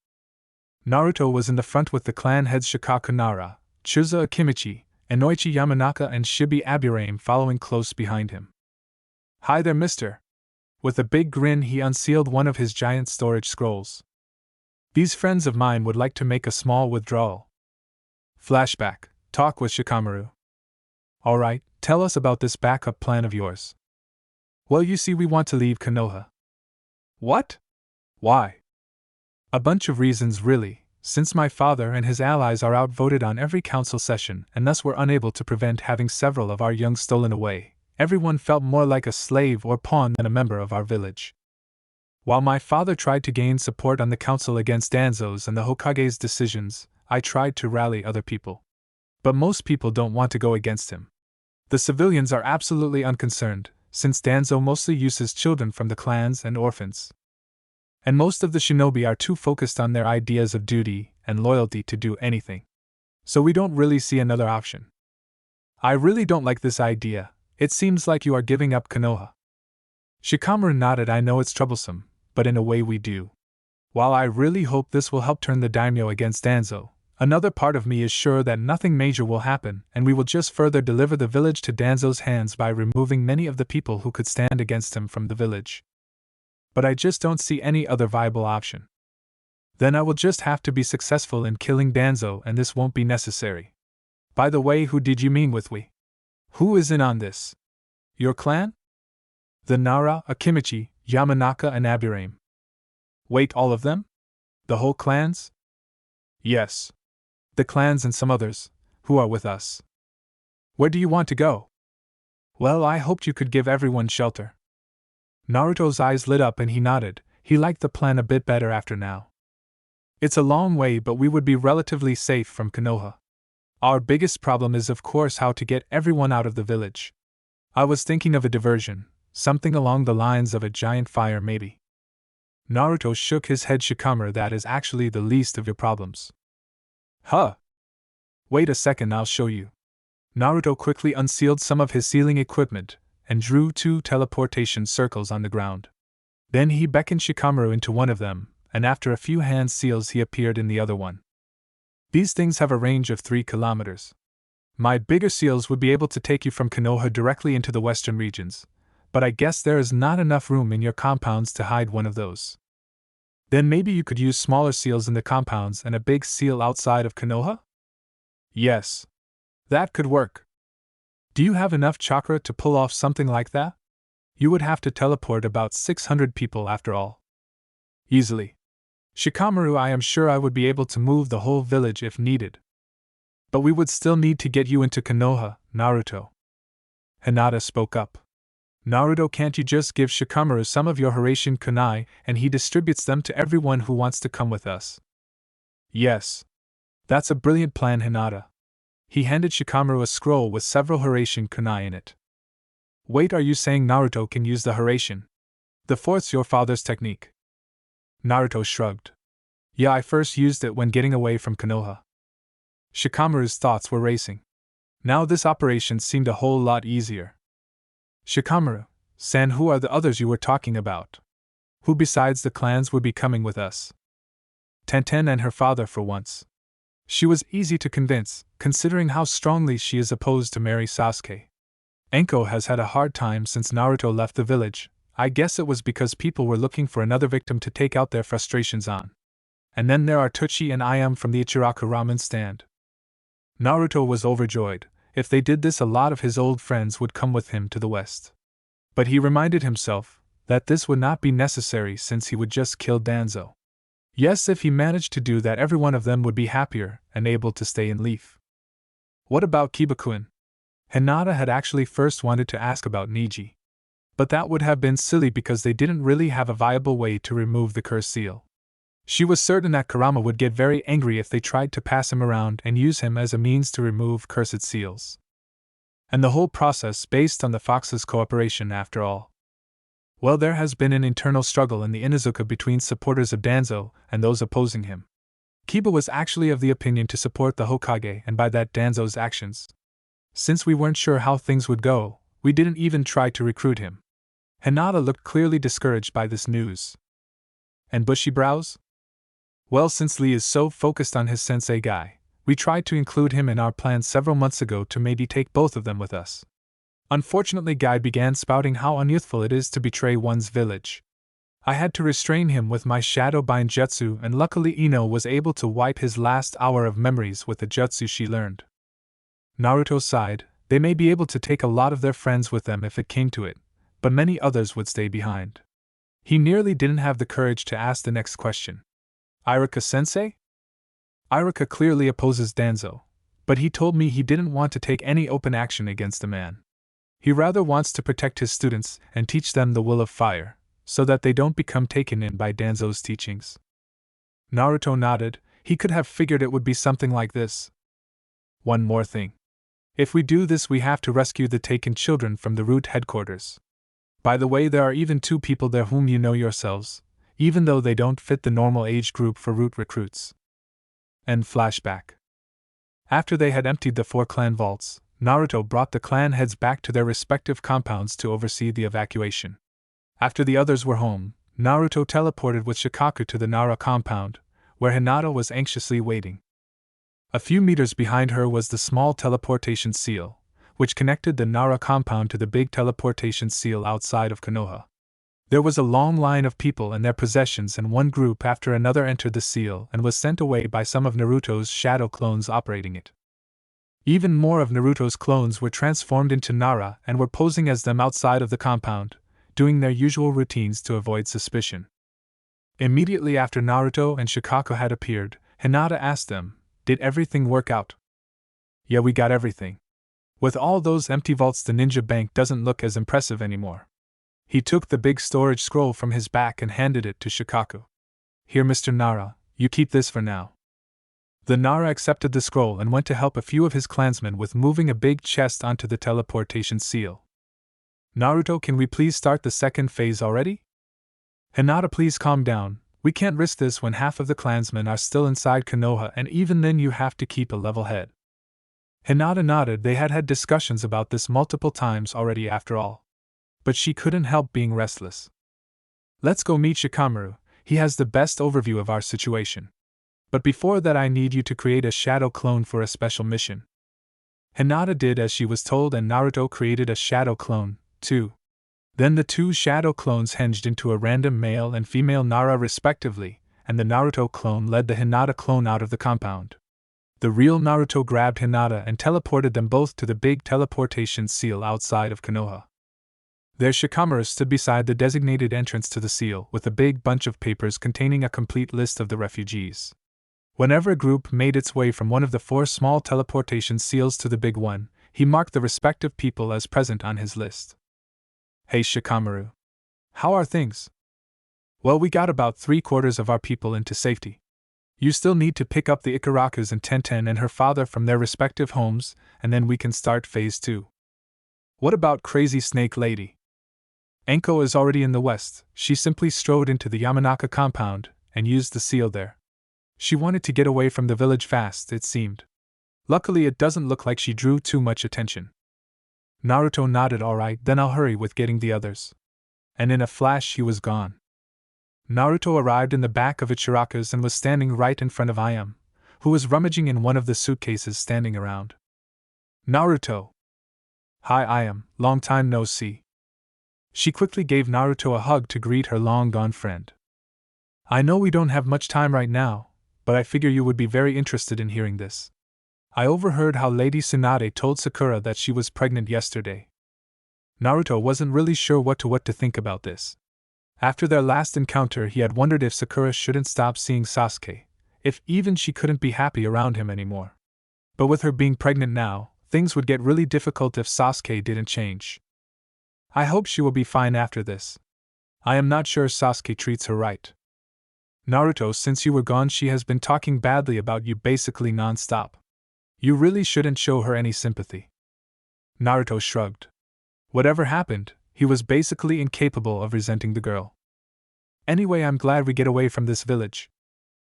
Naruto was in the front with the clan heads Shikaku Nara, Chusa Akimichi, Inoichi Yamanaka and Shibi Aburame following close behind him. Hi there, mister. With a big grin he unsealed one of his giant storage scrolls. These friends of mine would like to make a small withdrawal. Flashback, talk with Shikamaru. Alright, tell us about this backup plan of yours. Well, you see, we want to leave Konoha. What? Why? A bunch of reasons, really, since my father and his allies are outvoted on every council session and thus were unable to prevent having several of our young stolen away. Everyone felt more like a slave or pawn than a member of our village. While my father tried to gain support on the council against Danzo's and the Hokage's decisions, I tried to rally other people. But most people don't want to go against him. The civilians are absolutely unconcerned, since Danzo mostly uses children from the clans and orphans. And most of the shinobi are too focused on their ideas of duty and loyalty to do anything. So we don't really see another option. I really don't like this idea. It seems like you are giving up Konoha. Shikamaru nodded. I know it's troublesome, but in a way we do. While I really hope this will help turn the daimyo against Danzo, another part of me is sure that nothing major will happen and we will just further deliver the village to Danzo's hands by removing many of the people who could stand against him from the village. But I just don't see any other viable option. Then I will just have to be successful in killing Danzo and this won't be necessary. By the way, who did you mean with we? Who is in on this? Your clan? The Nara, Akimichi, Yamanaka and Aburame. Wait, all of them? The whole clans? Yes. The clans and some others, who are with us. Where do you want to go? Well, I hoped you could give everyone shelter. Naruto's eyes lit up and he nodded. he liked the plan a bit better after now. It's a long way, but we would be relatively safe from Konoha. Our biggest problem is, of course, how to get everyone out of the village. I was thinking of a diversion, something along the lines of a giant fire maybe. Naruto shook his head. Shikamaru, that is actually the least of your problems. Huh? Wait a second, I'll show you. Naruto quickly unsealed some of his sealing equipment and drew 2 teleportation circles on the ground. Then he beckoned Shikamaru into one of them, and after a few hand seals he appeared in the other one. These things have a range of 3 kilometers. My bigger seals would be able to take you from Konoha directly into the western regions, but I guess there is not enough room in your compounds to hide one of those. Then maybe you could use smaller seals in the compounds and a big seal outside of Konoha? Yes. That could work. Do you have enough chakra to pull off something like that? You would have to teleport about 600 people after all. Easily. Shikamaru, I am sure I would be able to move the whole village if needed. But we would still need to get you into Konoha, Naruto. Hinata spoke up. Naruto, can't you just give Shikamaru some of your Hiraishin kunai and he distributes them to everyone who wants to come with us? Yes. That's a brilliant plan, Hinata. He handed Shikamaru a scroll with several Hiraishin kunai in it. Wait, are you saying Naruto can use the Hiraishin? The fourth's your father's technique. Naruto shrugged. Yeah, I first used it when getting away from Konoha. Shikamaru's thoughts were racing. Now this operation seemed a whole lot easier. Shikamaru-san, who are the others you were talking about? Who besides the clans would be coming with us? Tenten and her father for once. She was easy to convince, considering how strongly she is opposed to marry Sasuke. Enko has had a hard time since Naruto left the village. I guess it was because people were looking for another victim to take out their frustrations on. And then there are Tuchi and Ayam from the Ichiraku ramen stand. Naruto was overjoyed. If they did this, a lot of his old friends would come with him to the west. But he reminded himself that this would not be necessary since he would just kill Danzo. Yes, if he managed to do that, every one of them would be happier and able to stay in Leaf. What about Kibakuin? Hinata had actually first wanted to ask about Niji. But that would have been silly because they didn't really have a viable way to remove the curse seal. She was certain that Kurama would get very angry if they tried to pass him around and use him as a means to remove cursed seals. And the whole process based on the Fox's cooperation after all. Well, there has been an internal struggle in the Inuzuka between supporters of Danzo and those opposing him. Kiba was actually of the opinion to support the Hokage and by that Danzo's actions. Since we weren't sure how things would go, we didn't even try to recruit him. Hinata looked clearly discouraged by this news. And bushy brows? Well, since Lee is so focused on his sensei guy, we tried to include him in our plans several months ago to maybe take both of them with us. Unfortunately, Guy began spouting how unyouthful it is to betray one's village. I had to restrain him with my shadow bind jutsu, and luckily Ino was able to wipe his last hour of memories with the jutsu she learned. Naruto sighed. They may be able to take a lot of their friends with them if it came to it, but many others would stay behind. He nearly didn't have the courage to ask the next question. Iruka-sensei? Iruka clearly opposes Danzo, but he told me he didn't want to take any open action against the man. He rather wants to protect his students and teach them the will of fire, so that they don't become taken in by Danzo's teachings. Naruto nodded. He could have figured it would be something like this. One more thing. If we do this, we have to rescue the taken children from the root headquarters. By the way, there are even 2 people there whom you know yourselves, even though they don't fit the normal age group for root recruits. End flashback. After they had emptied the 4 clan vaults, Naruto brought the clan heads back to their respective compounds to oversee the evacuation. After the others were home, Naruto teleported with Shikaku to the Nara compound, where Hinata was anxiously waiting. A few meters behind her was the small teleportation seal, which connected the Nara compound to the big teleportation seal outside of Konoha. There was a long line of people and their possessions, and one group after another entered the seal and was sent away by some of Naruto's shadow clones operating it. Even more of Naruto's clones were transformed into Nara and were posing as them outside of the compound, doing their usual routines to avoid suspicion. Immediately after Naruto and Shikaku had appeared, Hinata asked them, "Did everything work out?" "Yeah, we got everything. With all those empty vaults, the ninja bank doesn't look as impressive anymore." He took the big storage scroll from his back and handed it to Shikaku. Here, Mr. Nara, you keep this for now. The Nara accepted the scroll and went to help a few of his clansmen with moving a big chest onto the teleportation seal. Naruto, can we please start the second phase already? Hinata, please calm down. We can't risk this when half of the clansmen are still inside Konoha, and even then you have to keep a level head. Hinata nodded. They had had discussions about this multiple times already after all. But she couldn't help being restless. Let's go meet Shikamaru. He has the best overview of our situation. But before that, I need you to create a shadow clone for a special mission. Hinata did as she was told, and Naruto created a shadow clone, too. Then the two shadow clones hinged into a random male and female Nara respectively, and the Naruto clone led the Hinata clone out of the compound. The real Naruto grabbed Hinata and teleported them both to the big teleportation seal outside of Konoha. There Shikamaru stood beside the designated entrance to the seal with a big bunch of papers containing a complete list of the refugees. Whenever a group made its way from one of the 4 small teleportation seals to the big one, he marked the respective people as present on his list. Hey Shikamaru. How are things? Well, we got about 3/4 of our people into safety. You still need to pick up the Ikarakus and Tenten and her father from their respective homes, and then we can start phase 2. What about Crazy Snake Lady? Enko is already in the west. She simply strode into the Yamanaka compound and used the seal there. She wanted to get away from the village fast, it seemed. Luckily, it doesn't look like she drew too much attention. Naruto nodded. All right, then I'll hurry with getting the others. And in a flash, he was gone. Naruto arrived in the back of Ichiraku's and was standing right in front of Ayam, who was rummaging in one of the suitcases standing around. Naruto. Hi Ayam, long time no see. She quickly gave Naruto a hug to greet her long-gone friend. I know we don't have much time right now, but I figure you would be very interested in hearing this. I overheard how Lady Tsunade told Sakura that she was pregnant yesterday. Naruto wasn't really sure what to think about this. After their last encounter, he had wondered if Sakura shouldn't stop seeing Sasuke, if even she couldn't be happy around him anymore. But with her being pregnant now, things would get really difficult if Sasuke didn't change. I hope she will be fine after this. I am not sure Sasuke treats her right. Naruto, since you were gone, she has been talking badly about you basically non-stop. You really shouldn't show her any sympathy. Naruto shrugged. Whatever happened, he was basically incapable of resenting the girl. Anyway, I'm glad we get away from this village.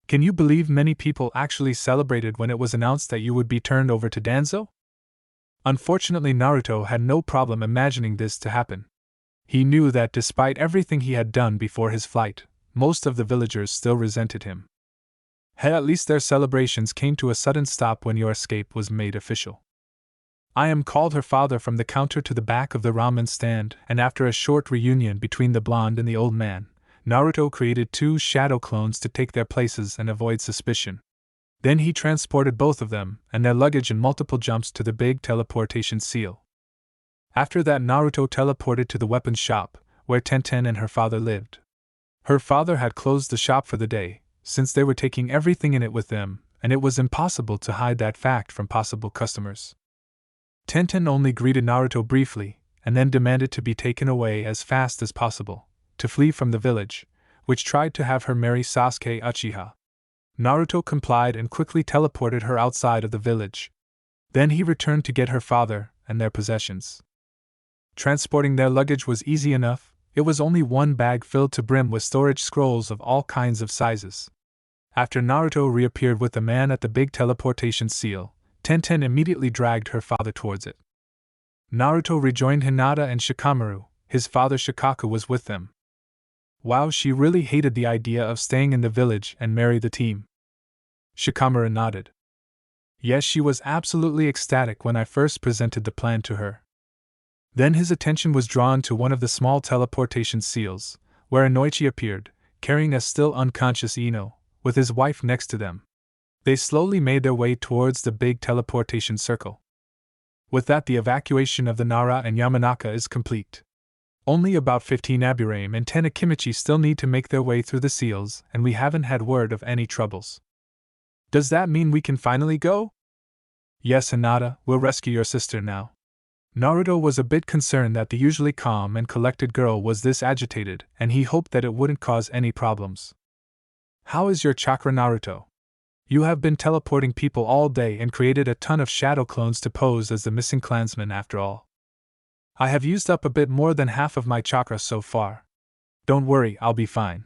Can you believe many people actually celebrated when it was announced that you would be turned over to Danzo? Unfortunately, Naruto had no problem imagining this to happen. He knew that despite everything he had done before his flight, most of the villagers still resented him. At least their celebrations came to a sudden stop when your escape was made official. Ayam called her father from the counter to the back of the ramen stand, and after a short reunion between the blonde and the old man, Naruto created 2 shadow clones to take their places and avoid suspicion. Then he transported both of them and their luggage in multiple jumps to the big teleportation seal. After that, Naruto teleported to the weapons shop, where Tenten and her father lived. Her father had closed the shop for the day, since they were taking everything in it with them, and it was impossible to hide that fact from possible customers. Tenten only greeted Naruto briefly, and then demanded to be taken away as fast as possible, to flee from the village, which tried to have her marry Sasuke Uchiha. Naruto complied and quickly teleported her outside of the village. Then he returned to get her father and their possessions. Transporting their luggage was easy enough. It was only one bag filled to brim with storage scrolls of all kinds of sizes. After Naruto reappeared with the man at the big teleportation seal, Tenten immediately dragged her father towards it. Naruto rejoined Hinata and Shikamaru. His father Shikaku was with them. Wow, she really hated the idea of staying in the village and marry the team. Shikamaru nodded. Yes, she was absolutely ecstatic when I first presented the plan to her. Then his attention was drawn to one of the small teleportation seals, where Inoichi appeared, carrying a still unconscious Ino, with his wife next to them. They slowly made their way towards the big teleportation circle. With that, the evacuation of the Nara and Yamanaka is complete. Only about 15 Aburame and 10 Akimichi still need to make their way through the seals, and we haven't had word of any troubles. Does that mean we can finally go? Yes, Hinata, we'll rescue your sister now. Naruto was a bit concerned that the usually calm and collected girl was this agitated, and he hoped that it wouldn't cause any problems. How is your chakra, Naruto? You have been teleporting people all day and created a ton of shadow clones to pose as the missing clansman after all. I have used up a bit more than half of my chakra so far. Don't worry, I'll be fine.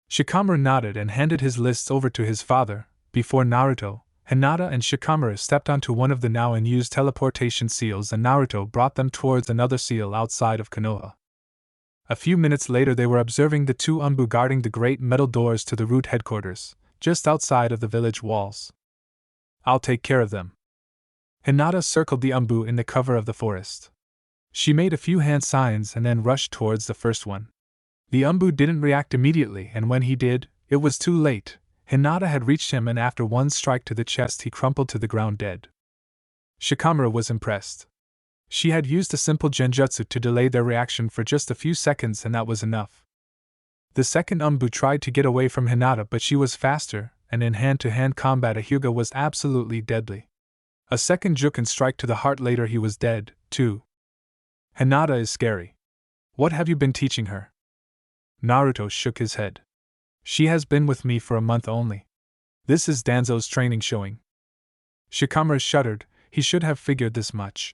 Shikamaru nodded and handed his lists over to his father, before Naruto, Hinata and Shikamaru stepped onto one of the now unused teleportation seals and Naruto brought them towards another seal outside of Konoha. A few minutes later they were observing the two Umbu guarding the great metal doors to the root headquarters, just outside of the village walls. I'll take care of them. Hinata circled the Umbu in the cover of the forest. She made a few hand signs and then rushed towards the first one. The Umbu didn't react immediately, and when he did, it was too late. Hinata had reached him and after one strike to the chest he crumpled to the ground dead. Shikamaru was impressed. She had used a simple genjutsu to delay their reaction for just a few seconds and that was enough. The second Umbu tried to get away from Hinata but she was faster, and in hand-to-hand combat a Hyuga was absolutely deadly. A second Juken strike to the heart later he was dead, too. Hinata is scary. What have you been teaching her? Naruto shook his head. She has been with me for a month only. This is Danzo's training showing. Shikamaru shuddered, he should have figured this much.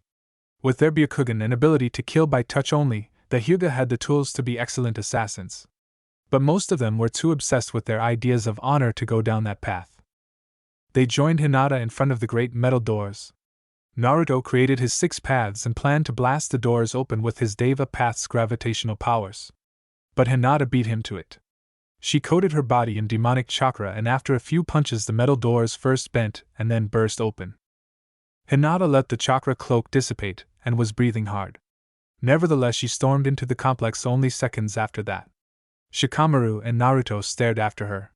With their Byakugan and ability to kill by touch only, the Hyuga had the tools to be excellent assassins. But most of them were too obsessed with their ideas of honor to go down that path. They joined Hinata in front of the great metal doors. Naruto created his 6 paths and planned to blast the doors open with his Deva Path's gravitational powers. But Hinata beat him to it. She coated her body in demonic chakra and after a few punches the metal doors first bent and then burst open. Hinata let the chakra cloak dissipate and was breathing hard. Nevertheless she stormed into the complex only seconds after that. Shikamaru and Naruto stared after her.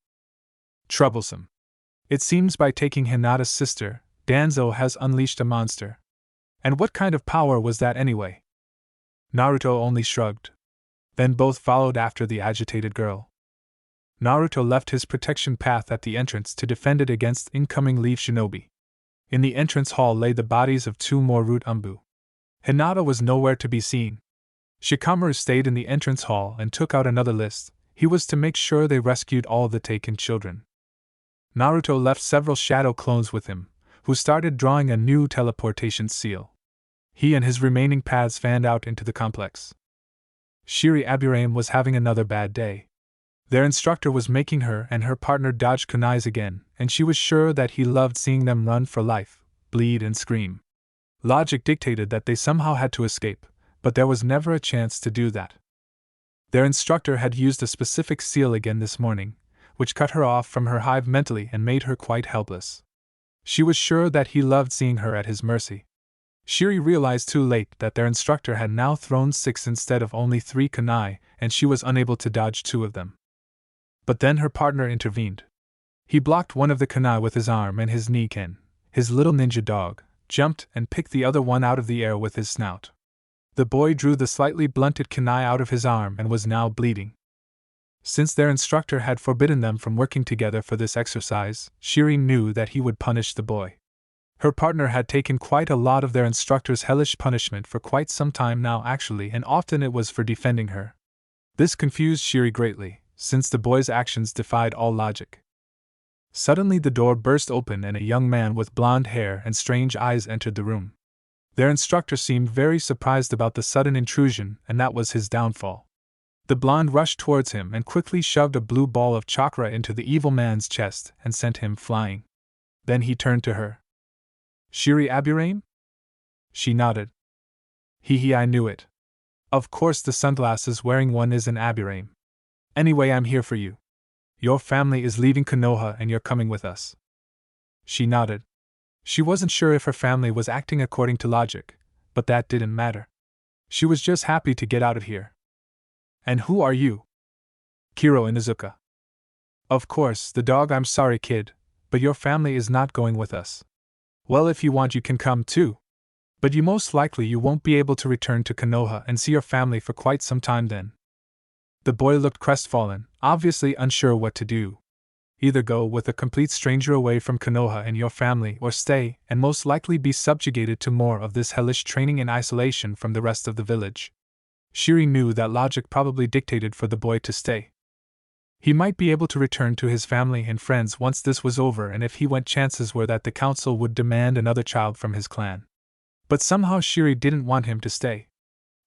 Troublesome. It seems by taking Hinata's sister, Danzo has unleashed a monster. And what kind of power was that anyway? Naruto only shrugged. Then both followed after the agitated girl. Naruto left his protection path at the entrance to defend it against incoming Leaf Shinobi. In the entrance hall lay the bodies of 2 more root Umbu. Hinata was nowhere to be seen. Shikamaru stayed in the entrance hall and took out another list. He was to make sure they rescued all the taken children. Naruto left several shadow clones with him, who started drawing a new teleportation seal. He and his remaining paths fanned out into the complex. Shiri Aburame was having another bad day. Their instructor was making her and her partner dodge kunais again, and she was sure that he loved seeing them run for life, bleed and scream. Logic dictated that they somehow had to escape, but there was never a chance to do that. Their instructor had used a specific seal again this morning, which cut her off from her hive mentally and made her quite helpless. She was sure that he loved seeing her at his mercy. Shiri realized too late that their instructor had now thrown 6 instead of only 3 kunai, and she was unable to dodge 2 of them. But then her partner intervened. He blocked one of the kunai with his arm and his Rinnegan, his little ninja dog, jumped and picked the other one out of the air with his snout. The boy drew the slightly blunted kunai out of his arm and was now bleeding. Since their instructor had forbidden them from working together for this exercise, Shiri knew that he would punish the boy. Her partner had taken quite a lot of their instructor's hellish punishment for quite some time now actually, and often it was for defending her. This confused Shiri greatly, since the boy's actions defied all logic. Suddenly the door burst open and a young man with blonde hair and strange eyes entered the room. Their instructor seemed very surprised about the sudden intrusion, and that was his downfall. The blonde rushed towards him and quickly shoved a blue ball of chakra into the evil man's chest and sent him flying. Then he turned to her. Shiri Aburame? She nodded. Hee, I knew it. Of course the sunglasses wearing one is an Aburame. Anyway, I'm here for you. Your family is leaving Konoha and you're coming with us. She nodded. She wasn't sure if her family was acting according to logic, but that didn't matter. She was just happy to get out of here. And who are you? Kiro Inuzuka. Of course, the dog. I'm sorry, kid, but your family is not going with us. Well, if you want you can come too. But you most likely you won't be able to return to Konoha and see your family for quite some time then. The boy looked crestfallen, obviously unsure what to do. Either go with a complete stranger away from Konoha and your family, or stay, and most likely be subjugated to more of this hellish training in isolation from the rest of the village. Shiri knew that logic probably dictated for the boy to stay. He might be able to return to his family and friends once this was over, and if he went, chances were that the council would demand another child from his clan. But somehow Shiri didn't want him to stay.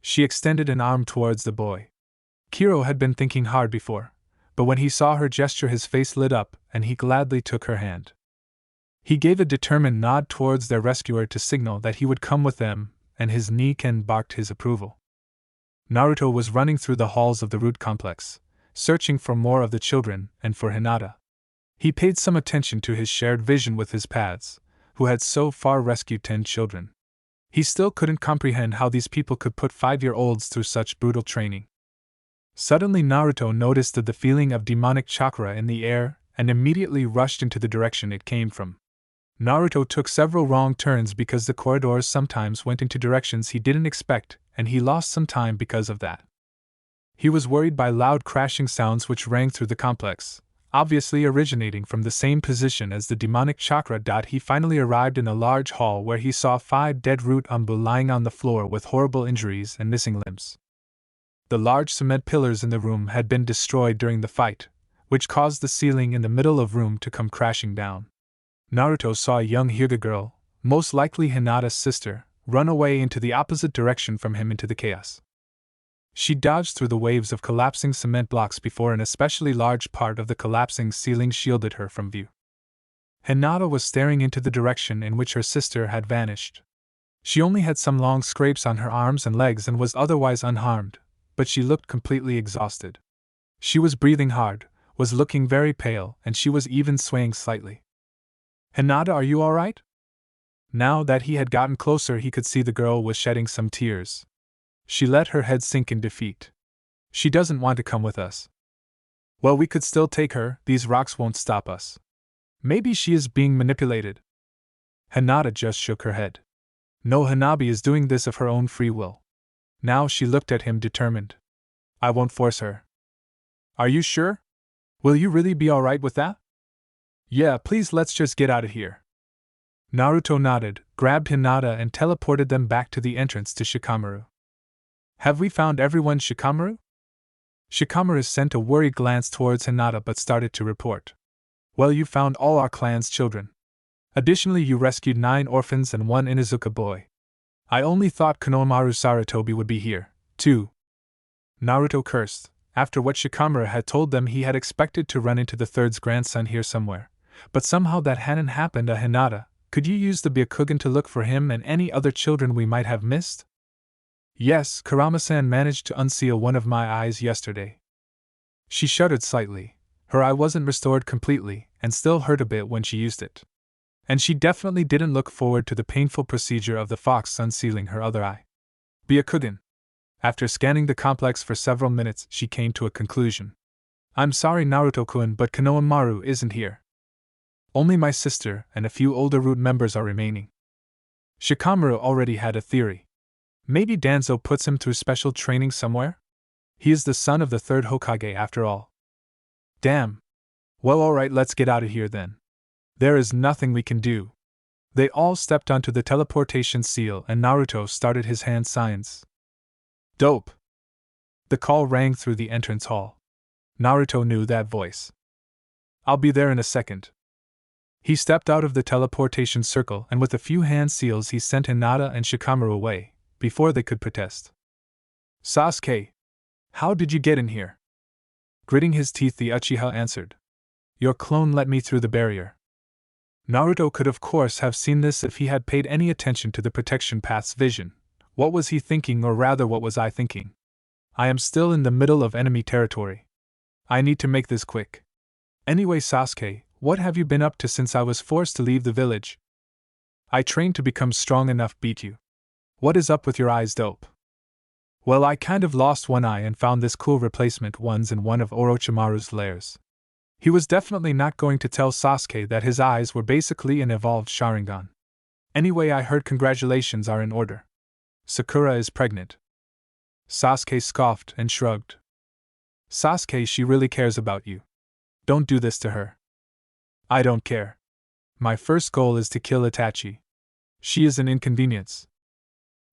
She extended an arm towards the boy. Kiro had been thinking hard before, but when he saw her gesture his face lit up and he gladly took her hand. He gave a determined nod towards their rescuer to signal that he would come with them, and his Rinnegan barked his approval. Naruto was running through the halls of the root complex, searching for more of the children and for Hinata. He paid some attention to his shared vision with his paths, who had so far rescued 10 children. He still couldn't comprehend how these people could put 5-year-olds through such brutal training. Suddenly Naruto noticed the feeling of demonic chakra in the air and immediately rushed into the direction it came from. Naruto took several wrong turns because the corridors sometimes went into directions he didn't expect, and he lost some time because of that. He was worried by loud crashing sounds which rang through the complex, obviously originating from the same position as the demonic chakra. He finally arrived in a large hall where he saw 5 dead root umbu lying on the floor with horrible injuries and missing limbs. The large cement pillars in the room had been destroyed during the fight, which caused the ceiling in the middle of the room to come crashing down. Naruto saw a young Hyuga girl, most likely Hinata's sister, run away into the opposite direction from him into the chaos. She dodged through the waves of collapsing cement blocks before an especially large part of the collapsing ceiling shielded her from view. Hinata was staring into the direction in which her sister had vanished. She only had some long scrapes on her arms and legs and was otherwise unharmed, but she looked completely exhausted. She was breathing hard, was looking very pale, and she was even swaying slightly. "Hinata, are you all right?" Now that he had gotten closer, he could see the girl was shedding some tears. She let her head sink in defeat. "She doesn't want to come with us." "Well, we could still take her, these rocks won't stop us." "Maybe she is being manipulated." Hinata just shook her head. "No, Hanabi is doing this of her own free will." Now she looked at him determined. "I won't force her." "Are you sure? Will you really be alright with that?" "Yeah, please let's just get out of here." Naruto nodded, grabbed Hinata and teleported them back to the entrance to Shikamaru. "Have we found everyone, Shikamaru?" Shikamaru sent a worried glance towards Hinata but started to report. "Well, you found all our clan's children. Additionally, you rescued 9 orphans and 1 Inuzuka boy. I only thought Konohamaru Sarutobi would be here, too." Naruto cursed. After what Shikamaru had told them, he had expected to run into the third's grandson here somewhere, but somehow that hadn't happened. Hinata, could you use the Byakugan to look for him and any other children we might have missed? "Yes, Kurama-san managed to unseal one of my eyes yesterday." She shuddered slightly. Her eye wasn't restored completely, and still hurt a bit when she used it. And she definitely didn't look forward to the painful procedure of the fox unsealing her other eye. "Byakugan." After scanning the complex for several minutes, she came to a conclusion. "I'm sorry, Naruto-kun, but Konohamaru isn't here. Only my sister and a few older root members are remaining." Shikamaru already had a theory. Maybe Danzo puts him through special training somewhere? He is the son of the 3rd Hokage after all. Damn. Well, alright, let's get out of here then. There is nothing we can do. They all stepped onto the teleportation seal and Naruto started his hand signs. "Dope." The call rang through the entrance hall. Naruto knew that voice. "I'll be there in a second." He stepped out of the teleportation circle and with a few hand seals he sent Hinata and Shikamaru away, before they could protest. "Sasuke, how did you get in here?" Gritting his teeth, the Uchiha answered. "Your clone let me through the barrier." Naruto could of course have seen this if he had paid any attention to the protection path's vision. What was he thinking, or rather what was I thinking? I am still in the middle of enemy territory. I need to make this quick. Anyway, Sasuke, what have you been up to since I was forced to leave the village? I trained to become strong enough beat you. What is up with your eyes, dope? Well, I kind of lost one eye and found this cool replacement ones in one of Orochimaru's lairs. He was definitely not going to tell Sasuke that his eyes were basically an evolved Sharingan. Anyway, I heard congratulations are in order. Sakura is pregnant. Sasuke scoffed and shrugged. Sasuke, she really cares about you. Don't do this to her. I don't care. My first goal is to kill Itachi. She is an inconvenience.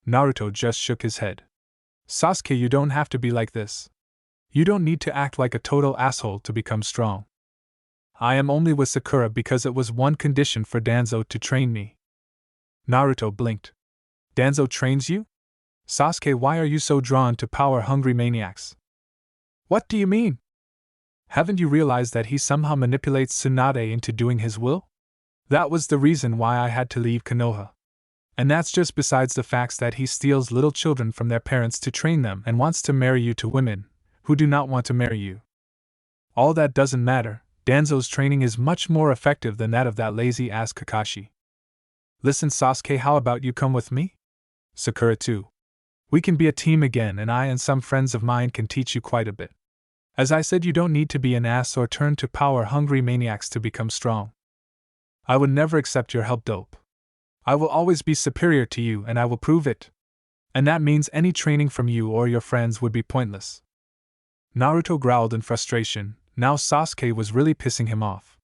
Naruto just shook his head. Sasuke, you don't have to be like this. You don't need to act like a total asshole to become strong. I am only with Sakura because it was one condition for Danzo to train me. Naruto blinked. Danzo trains you? Sasuke, why are you so drawn to power-hungry maniacs? What do you mean? Haven't you realized that he somehow manipulates Tsunade into doing his will? That was the reason why I had to leave Konoha. And that's just besides the facts that he steals little children from their parents to train them and wants to marry you to women who do not want to marry you. All that doesn't matter. Danzo's training is much more effective than that of that lazy-ass Kakashi. Listen, Sasuke, how about you come with me? Sakura too. We can be a team again, and I and some friends of mine can teach you quite a bit. As I said, you don't need to be an ass or turn to power-hungry maniacs to become strong. I would never accept your help, dope. I will always be superior to you, and I will prove it. And that means any training from you or your friends would be pointless. Naruto growled in frustration. Now Sasuke was really pissing him off.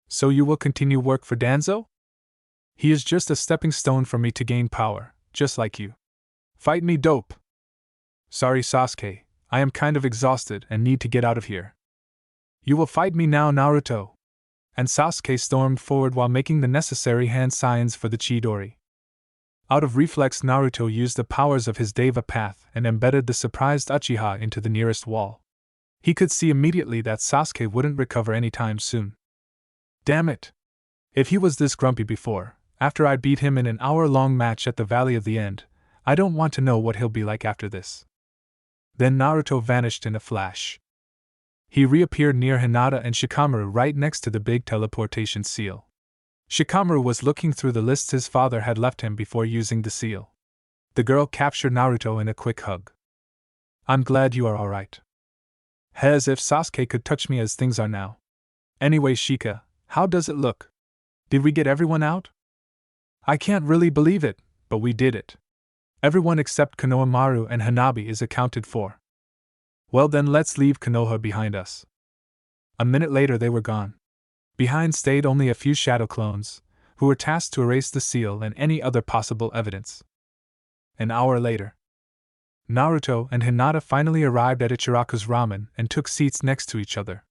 So you will continue work for Danzo? He is just a stepping stone for me to gain power, just like you. Fight me, dope. Sorry, Sasuke, I am kind of exhausted and need to get out of here. You will fight me now, Naruto. And Sasuke stormed forward while making the necessary hand signs for the Chidori. Out of reflex, Naruto used the powers of his Deva path and embedded the surprised Uchiha into the nearest wall. He could see immediately that Sasuke wouldn't recover anytime soon. Damn it! If he was this grumpy before, after I beat him in an hour-long match at the Valley of the End, I don't want to know what he'll be like after this. Then Naruto vanished in a flash. He reappeared near Hinata and Shikamaru right next to the big teleportation seal. Shikamaru was looking through the lists his father had left him before using the seal. The girl captured Naruto in a quick hug. I'm glad you are alright. As if Sasuke could touch me as things are now. Anyway, Shika, how does it look? Did we get everyone out? I can't really believe it, but we did it. Everyone except Konohamaru and Hanabi is accounted for. Well then, let's leave Konoha behind us. A minute later they were gone. Behind stayed only a few shadow clones, who were tasked to erase the seal and any other possible evidence. An hour later, Naruto and Hinata finally arrived at Ichiraku's ramen and took seats next to each other.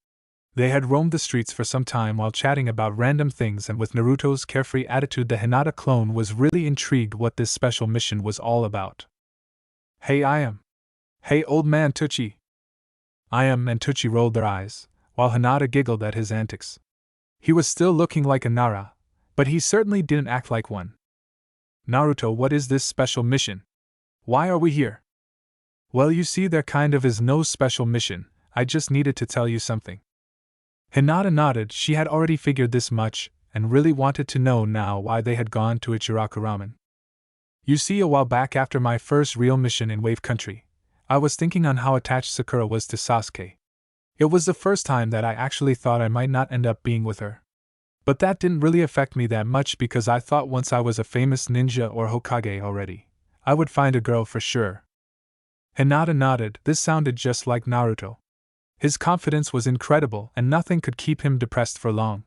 They had roamed the streets for some time while chatting about random things, and with Naruto's carefree attitude, the Hinata clone was really intrigued what this special mission was all about. Hey, old man Tucci. And Tucci rolled their eyes, while Hinata giggled at his antics. He was still looking like a Nara, but he certainly didn't act like one. Naruto, what is this special mission? Why are we here? Well, you see, there kind of is no special mission, I just needed to tell you something. Hinata nodded. She had already figured this much, and really wanted to know now why they had gone to Ichiraku Ramen. You see, a while back after my first real mission in Wave Country, I was thinking on how attached Sakura was to Sasuke. It was the first time that I actually thought I might not end up being with her. But that didn't really affect me that much because I thought once I was a famous ninja or Hokage already, I would find a girl for sure. Hinata nodded. This sounded just like Naruto. His confidence was incredible and nothing could keep him depressed for long.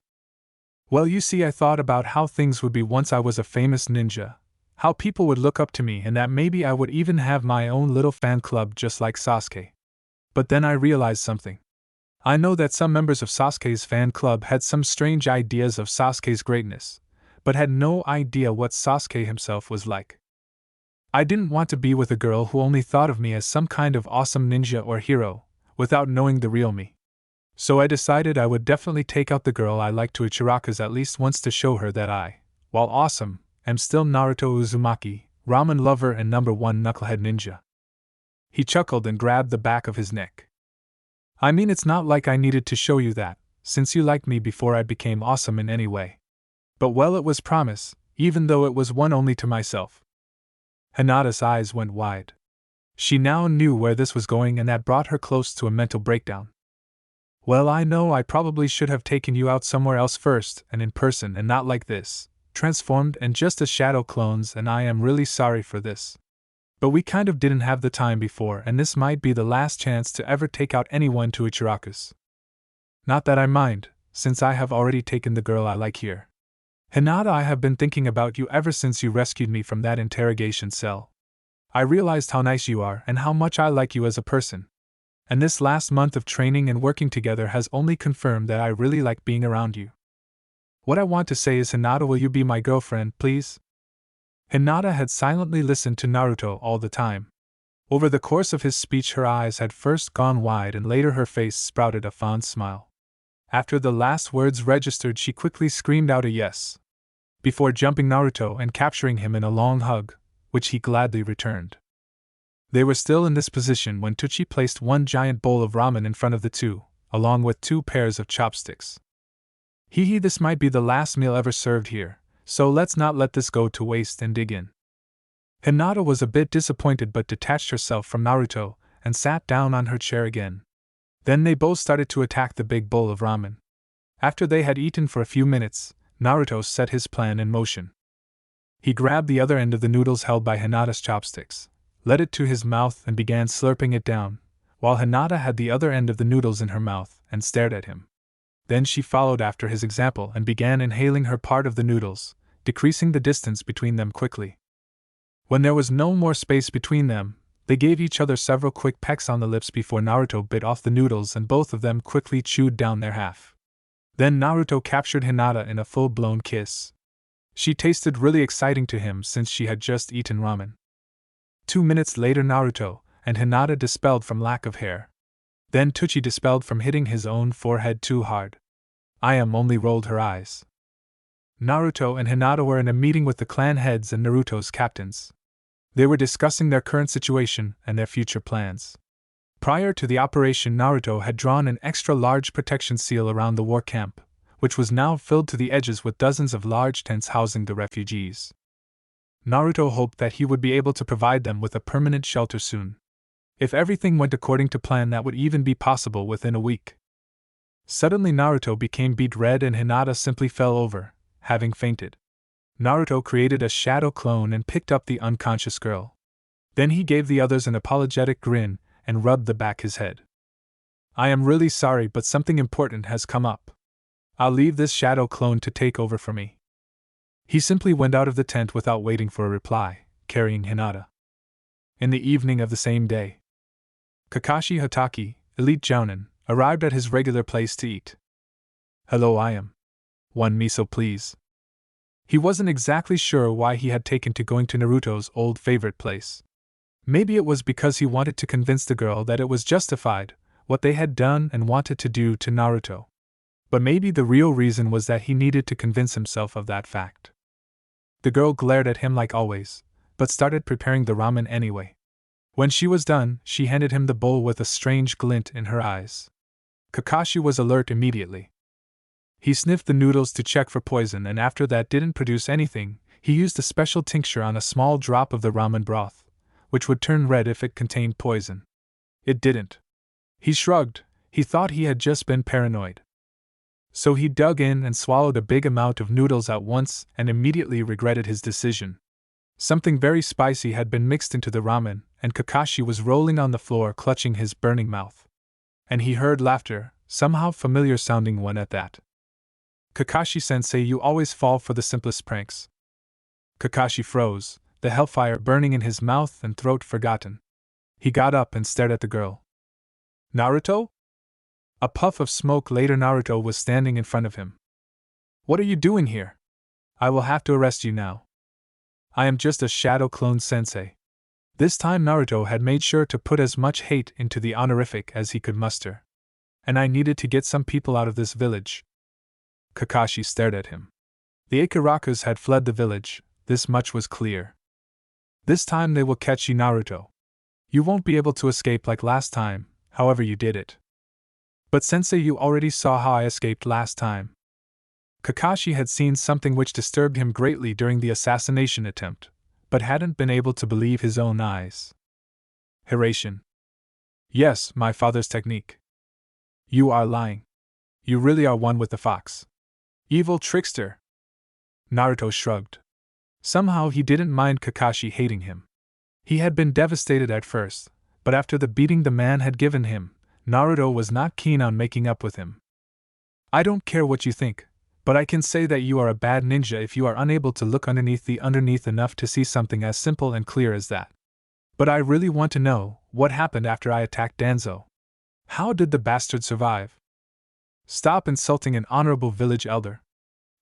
Well, you see, I thought about how things would be once I was a famous ninja, how people would look up to me, and that maybe I would even have my own little fan club just like Sasuke. But then I realized something. I know that some members of Sasuke's fan club had some strange ideas of Sasuke's greatness, but had no idea what Sasuke himself was like. I didn't want to be with a girl who only thought of me as some kind of awesome ninja or hero, without knowing the real me. So I decided I would definitely take out the girl I liked to Ichiraku's at least once to show her that I, while awesome, am still Naruto Uzumaki, ramen lover and #1 knucklehead ninja. He chuckled and grabbed the back of his neck. I mean, it's not like I needed to show you that, since you liked me before I became awesome in any way. But well, it was promise, even though it was one only to myself. Hinata's eyes went wide. She now knew where this was going, and that brought her close to a mental breakdown. Well, I know I probably should have taken you out somewhere else first and in person and not like this, transformed and just as shadow clones, and I am really sorry for this. But we kind of didn't have the time before, and this might be the last chance to ever take out anyone to Ichiraku's. Not that I mind, since I have already taken the girl I like here. Hinata, I have been thinking about you ever since you rescued me from that interrogation cell. I realized how nice you are and how much I like you as a person. And this last month of training and working together has only confirmed that I really like being around you. What I want to say is, Hinata, will you be my girlfriend, please? Hinata had silently listened to Naruto all the time. Over the course of his speech, her eyes had first gone wide and later her face sprouted a fond smile. After the last words registered, she quickly screamed out a yes, before jumping Naruto and capturing him in a long hug, which he gladly returned. They were still in this position when Tsuchi placed one giant bowl of ramen in front of the two, along with 2 pairs of chopsticks. This might be the last meal ever served here, so let's not let this go to waste and dig in. Hinata was a bit disappointed but detached herself from Naruto and sat down on her chair again. Then they both started to attack the big bowl of ramen. After they had eaten for a few minutes, Naruto set his plan in motion. He grabbed the other end of the noodles held by Hinata's chopsticks, led it to his mouth and began slurping it down, while Hinata had the other end of the noodles in her mouth and stared at him. Then she followed after his example and began inhaling her part of the noodles, decreasing the distance between them quickly. When there was no more space between them, they gave each other several quick pecks on the lips before Naruto bit off the noodles and both of them quickly chewed down their half. Then Naruto captured Hinata in a full-blown kiss. She tasted really exciting to him since she had just eaten ramen. 2 minutes later, Naruto and Hinata dispelled from lack of hair. Then Tsuchi dispelled from hitting his own forehead too hard. Ayame only rolled her eyes. Naruto and Hinata were in a meeting with the clan heads and Naruto's captains. They were discussing their current situation and their future plans. Prior to the operation, Naruto had drawn an extra large protection seal around the war camp, which was now filled to the edges with dozens of large tents housing the refugees. Naruto hoped that he would be able to provide them with a permanent shelter soon. If everything went according to plan, that would even be possible within a week. Suddenly Naruto became beet red and Hinata simply fell over, having fainted. Naruto created a shadow clone and picked up the unconscious girl. Then he gave the others an apologetic grin and rubbed the back of his head. I am really sorry, but something important has come up. I'll leave this shadow clone to take over for me. He simply went out of the tent without waiting for a reply, carrying Hinata. In the evening of the same day, Kakashi Hatake, elite jounin, arrived at his regular place to eat. Hello, I am. One miso, please. He wasn't exactly sure why he had taken to going to Naruto's old favorite place. Maybe it was because he wanted to convince the girl that it was justified, what they had done and wanted to do to Naruto. But maybe the real reason was that he needed to convince himself of that fact. The girl glared at him like always, but started preparing the ramen anyway. When she was done, she handed him the bowl with a strange glint in her eyes. Kakashi was alert immediately. He sniffed the noodles to check for poison, and after that didn't produce anything, he used a special tincture on a small drop of the ramen broth, which would turn red if it contained poison. It didn't. He shrugged, he thought he had just been paranoid. So he dug in and swallowed a big amount of noodles at once and immediately regretted his decision. Something very spicy had been mixed into the ramen, and Kakashi was rolling on the floor clutching his burning mouth. And he heard laughter, somehow familiar sounding one at that. Kakashi-sensei, you always fall for the simplest pranks. Kakashi froze, the hellfire burning in his mouth and throat forgotten. He got up and stared at the girl. Naruto? A puff of smoke later, Naruto was standing in front of him. What are you doing here? I will have to arrest you now. I am just a shadow clone, sensei. This time Naruto had made sure to put as much hate into the honorific as he could muster. And I needed to get some people out of this village. Kakashi stared at him. The Ikarakus had fled the village, this much was clear. This time they will catch you, Naruto. You won't be able to escape like last time, however you did it. But sensei, you already saw how I escaped last time. Kakashi had seen something which disturbed him greatly during the assassination attempt, but hadn't been able to believe his own eyes. Hiraishin. Yes, my father's technique. You are lying. You really are one with the fox. Evil trickster. Naruto shrugged. Somehow he didn't mind Kakashi hating him. He had been devastated at first, but after the beating the man had given him, Naruto was not keen on making up with him. I don't care what you think, but I can say that you are a bad ninja if you are unable to look underneath enough to see something as simple and clear as that. But I really want to know what happened after I attacked Danzo. How did the bastard survive? Stop insulting an honorable village elder.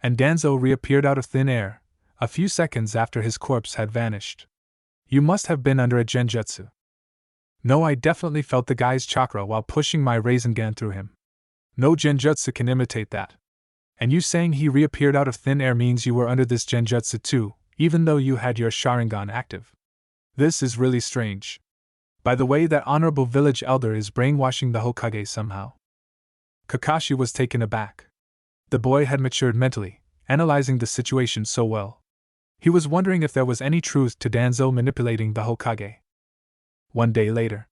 And Danzo reappeared out of thin air, a few seconds after his corpse had vanished. You must have been under a genjutsu. No, I definitely felt the guy's chakra while pushing my Rasengan through him. No genjutsu can imitate that. And you saying he reappeared out of thin air means you were under this genjutsu too, even though you had your Sharingan active. This is really strange. By the way, that honorable village elder is brainwashing the Hokage somehow. Kakashi was taken aback. The boy had matured mentally, analyzing the situation so well. He was wondering if there was any truth to Danzo manipulating the Hokage. One day later,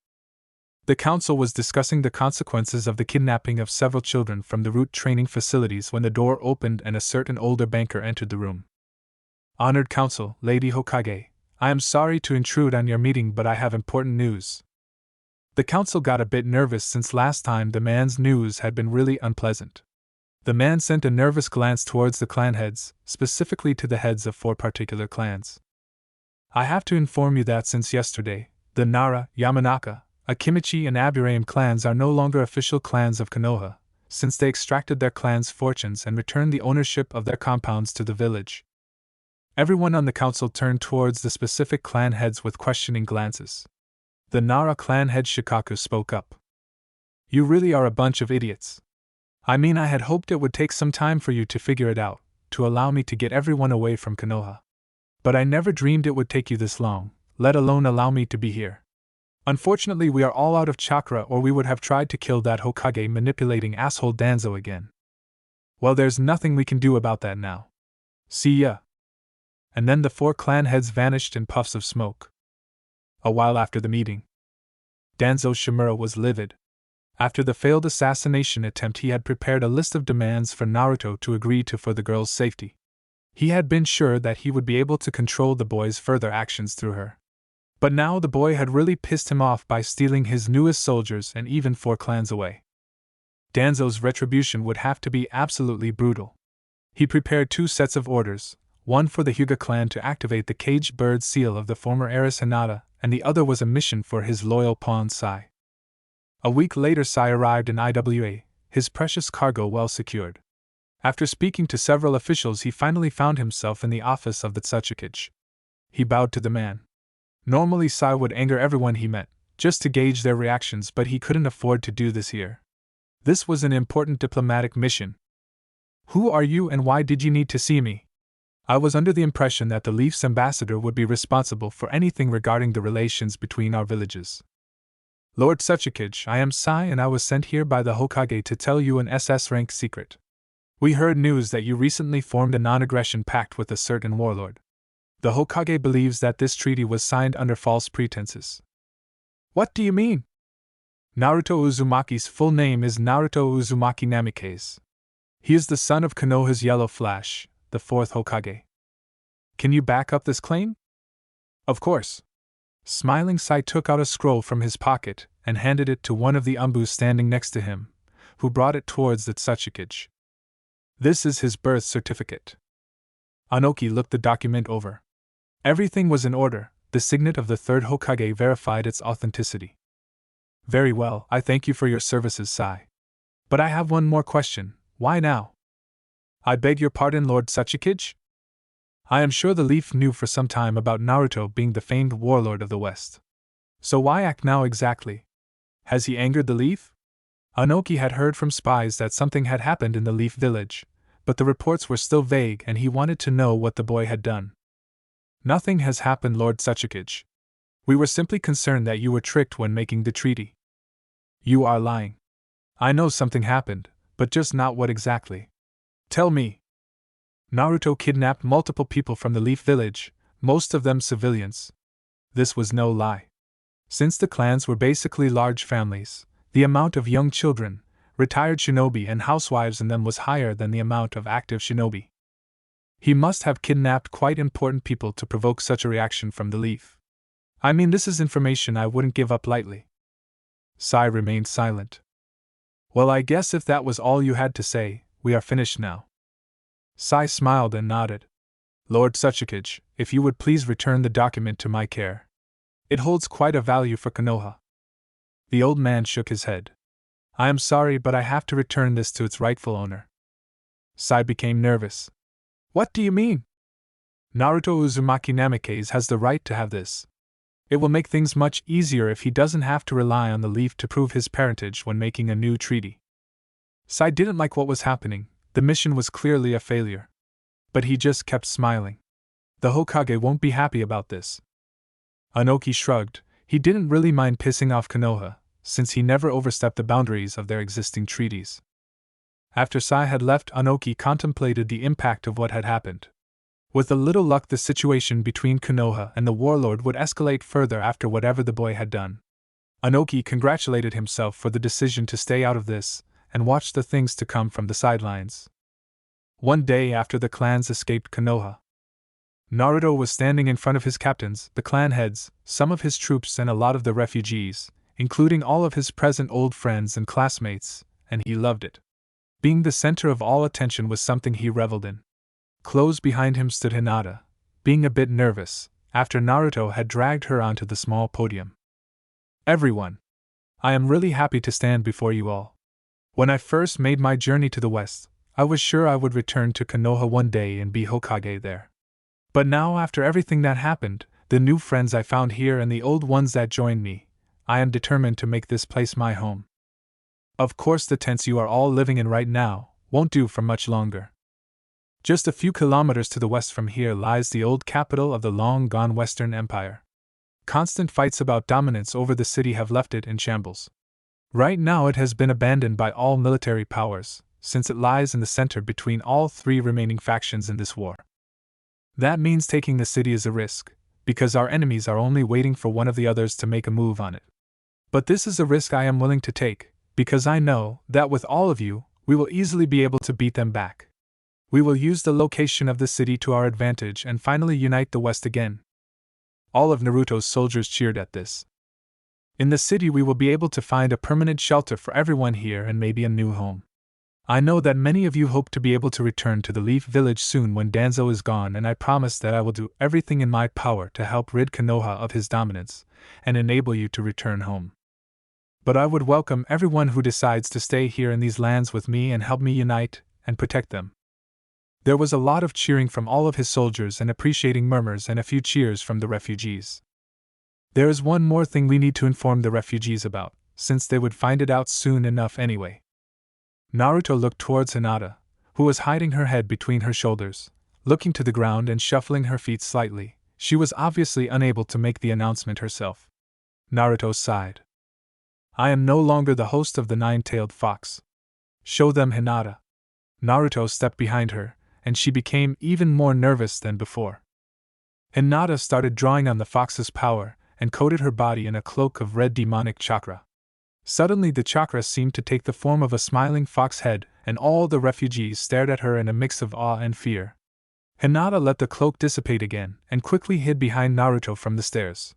the council was discussing the consequences of the kidnapping of several children from the root training facilities when the door opened and a certain older banker entered the room. Honored council, Lady Hokage, I am sorry to intrude on your meeting, but I have important news. The council got a bit nervous since last time the man's news had been really unpleasant. The man sent a nervous glance towards the clan heads, specifically to the heads of 4 particular clans. I have to inform you that since yesterday, the Nara, Yamanaka, Akimichi and Aburame clans are no longer official clans of Konoha, since they extracted their clans' fortunes and returned the ownership of their compounds to the village. Everyone on the council turned towards the specific clan heads with questioning glances. The Nara clan head Shikaku spoke up. You really are a bunch of idiots. I mean, I had hoped it would take some time for you to figure it out, to allow me to get everyone away from Konoha. But I never dreamed it would take you this long, let alone allow me to be here. Unfortunately, we are all out of chakra, or we would have tried to kill that Hokage manipulating asshole Danzo again. Well, there's nothing we can do about that now. See ya. And then the 4 clan heads vanished in puffs of smoke. A while after the meeting, Danzo Shimura was livid. After the failed assassination attempt, he had prepared a list of demands for Naruto to agree to for the girl's safety. He had been sure that he would be able to control the boy's further actions through her. But now the boy had really pissed him off by stealing his newest soldiers and even 4 clans away. Danzo's retribution would have to be absolutely brutal. He prepared 2 sets of orders, one for the Hyuga clan to activate the caged bird seal of the former heiress Hinata, and the other was a mission for his loyal pawn Sai. A week later, Sai arrived in IWA, his precious cargo well secured. After speaking to several officials, he finally found himself in the office of the Tsuchikage. He bowed to the man. Normally, Sai would anger everyone he met, just to gauge their reactions, but he couldn't afford to do this here. This was an important diplomatic mission. Who are you and why did you need to see me? I was under the impression that the Leaf's ambassador would be responsible for anything regarding the relations between our villages. Lord Tsuchikage, I am Sai, and I was sent here by the Hokage to tell you an SS rank secret. We heard news that you recently formed a non-aggression pact with a certain warlord. The Hokage believes that this treaty was signed under false pretenses. What do you mean? Naruto Uzumaki's full name is Naruto Uzumaki Namikaze. He is the son of Konoha's Yellow Flash, the 4th Hokage. Can you back up this claim? Of course. Smiling, Sai took out a scroll from his pocket and handed it to one of the umbus standing next to him, who brought it towards the Tsuchikage. This is his birth certificate. Anoki looked the document over. Everything was in order. The signet of the 3rd Hokage verified its authenticity. Very well, I thank you for your services, Sai. But I have one more question. Why now? I beg your pardon, Lord Tsuchikage? I am sure the Leaf knew for some time about Naruto being the famed warlord of the West. So why act now exactly? Has he angered the Leaf? Anoki had heard from spies that something had happened in the Leaf village, but the reports were still vague and he wanted to know what the boy had done. Nothing has happened, Lord Tsuchikage. We were simply concerned that you were tricked when making the treaty. You are lying. I know something happened, but just not what exactly. Tell me. Naruto kidnapped multiple people from the Leaf village, most of them civilians. This was no lie. Since the clans were basically large families, the amount of young children, retired shinobi and housewives in them was higher than the amount of active shinobi. He must have kidnapped quite important people to provoke such a reaction from the Leaf. I mean, this is information I wouldn't give up lightly. Sai remained silent. Well, I guess if that was all you had to say, we are finished now. Sai smiled and nodded. Lord Sasuke, if you would please return the document to my care. It holds quite a value for Konoha. The old man shook his head. I am sorry, but I have to return this to its rightful owner. Sai became nervous. What do you mean? Naruto Uzumaki Namikaze has the right to have this. It will make things much easier if he doesn't have to rely on the leaf to prove his parentage when making a new treaty. Sai didn't like what was happening. The mission was clearly a failure. But he just kept smiling. The Hokage won't be happy about this. Anoki shrugged. He didn't really mind pissing off Konoha, since he never overstepped the boundaries of their existing treaties. After Sai had left, Anoki contemplated the impact of what had happened. With a little luck, the situation between Konoha and the warlord would escalate further after whatever the boy had done. Anoki congratulated himself for the decision to stay out of this, and watch the things to come from the sidelines. One day after the clans escaped Konoha, Naruto was standing in front of his captains, the clan heads, some of his troops, and a lot of the refugees, including all of his present old friends and classmates, and he loved it. Being the center of all attention was something he reveled in. Close behind him stood Hinata, being a bit nervous, after Naruto had dragged her onto the small podium. Everyone, I am really happy to stand before you all. When I first made my journey to the west, I was sure I would return to Konoha one day and be Hokage there. But now, after everything that happened, the new friends I found here and the old ones that joined me, I am determined to make this place my home. Of course, the tents you are all living in right now won't do for much longer. Just a few kilometers to the west from here lies the old capital of the long-gone Western Empire. Constant fights about dominance over the city have left it in shambles. Right now it has been abandoned by all military powers, since it lies in the center between all three remaining factions in this war. That means taking the city is a risk, because our enemies are only waiting for one of the others to make a move on it. But this is a risk I am willing to take, because I know that with all of you, we will easily be able to beat them back. We will use the location of the city to our advantage and finally unite the West again. All of Naruto's soldiers cheered at this. In the city we will be able to find a permanent shelter for everyone here and maybe a new home. I know that many of you hope to be able to return to the Leaf Village soon when Danzo is gone, and I promise that I will do everything in my power to help rid Konoha of his dominance and enable you to return home. But I would welcome everyone who decides to stay here in these lands with me and help me unite and protect them. There was a lot of cheering from all of his soldiers and appreciating murmurs and a few cheers from the refugees. There is one more thing we need to inform the refugees about, since they would find it out soon enough anyway. Naruto looked towards Hinata, who was hiding her head between her shoulders, looking to the ground and shuffling her feet slightly. She was obviously unable to make the announcement herself. Naruto sighed. I am no longer the host of the Nine-Tailed Fox. Show them, Hinata. Naruto stepped behind her, and she became even more nervous than before. Hinata started drawing on the fox's power and coated her body in a cloak of red demonic chakra. Suddenly the chakra seemed to take the form of a smiling fox head, and all the refugees stared at her in a mix of awe and fear. Hinata let the cloak dissipate again and quickly hid behind Naruto from the stairs.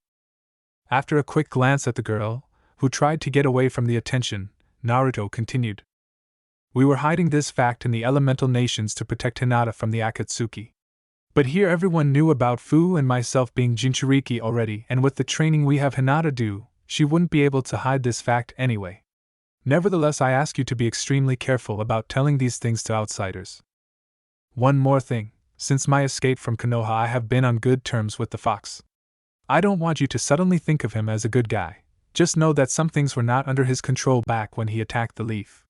After a quick glance at the girl, who tried to get away from the attention, Naruto continued. We were hiding this fact in the elemental nations to protect Hinata from the Akatsuki. But here everyone knew about Fu and myself being Jinchuriki already, and with the training we have Hinata do, she wouldn't be able to hide this fact anyway. Nevertheless, I ask you to be extremely careful about telling these things to outsiders. One more thing, since my escape from Konoha I have been on good terms with the fox. I don't want you to suddenly think of him as a good guy, just know that some things were not under his control back when he attacked the leaf.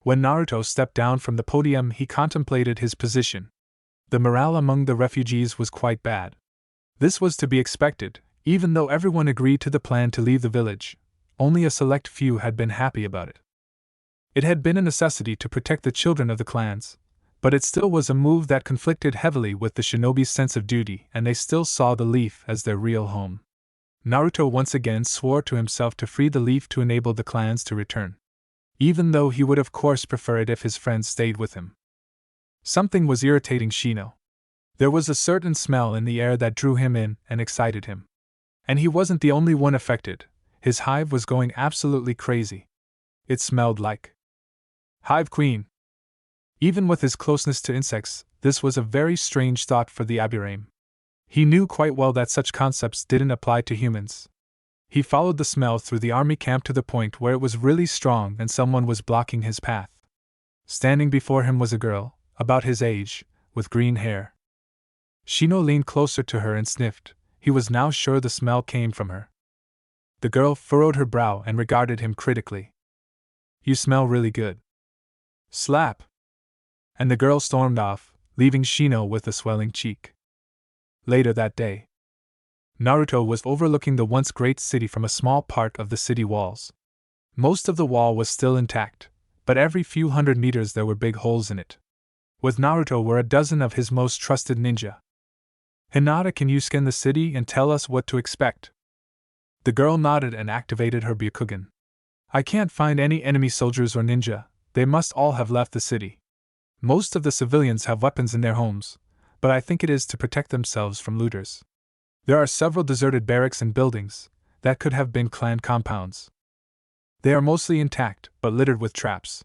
When Naruto stepped down from the podium, he contemplated his position. The morale among the refugees was quite bad. This was to be expected, even though everyone agreed to the plan to leave the village. Only a select few had been happy about it. It had been a necessity to protect the children of the clans, but it still was a move that conflicted heavily with the shinobi's sense of duty, and they still saw the leaf as their real home. Naruto once again swore to himself to free the leaf to enable the clans to return. Even though he would of course prefer it if his friends stayed with him. Something was irritating Shino. There was a certain smell in the air that drew him in and excited him. And he wasn't the only one affected. His hive was going absolutely crazy. It smelled like Hive Queen. Even with his closeness to insects, this was a very strange thought for the Aburame. He knew quite well that such concepts didn't apply to humans. He followed the smell through the army camp to the point where it was really strong and someone was blocking his path. Standing before him was a girl, about his age, with green hair. Shino leaned closer to her and sniffed. He was now sure the smell came from her. The girl furrowed her brow and regarded him critically. "You smell really good." Slap! And the girl stormed off, leaving Shino with a swelling cheek. Later that day, Naruto was overlooking the once great city from a small part of the city walls. Most of the wall was still intact, but every few hundred meters there were big holes in it. With Naruto were a dozen of his most trusted ninja. "Hinata, can you scan the city and tell us what to expect?" The girl nodded and activated her Byakugan. "I can't find any enemy soldiers or ninja, they must all have left the city. Most of the civilians have weapons in their homes, but I think it is to protect themselves from looters. There are several deserted barracks and buildings that could have been clan compounds. They are mostly intact, but littered with traps.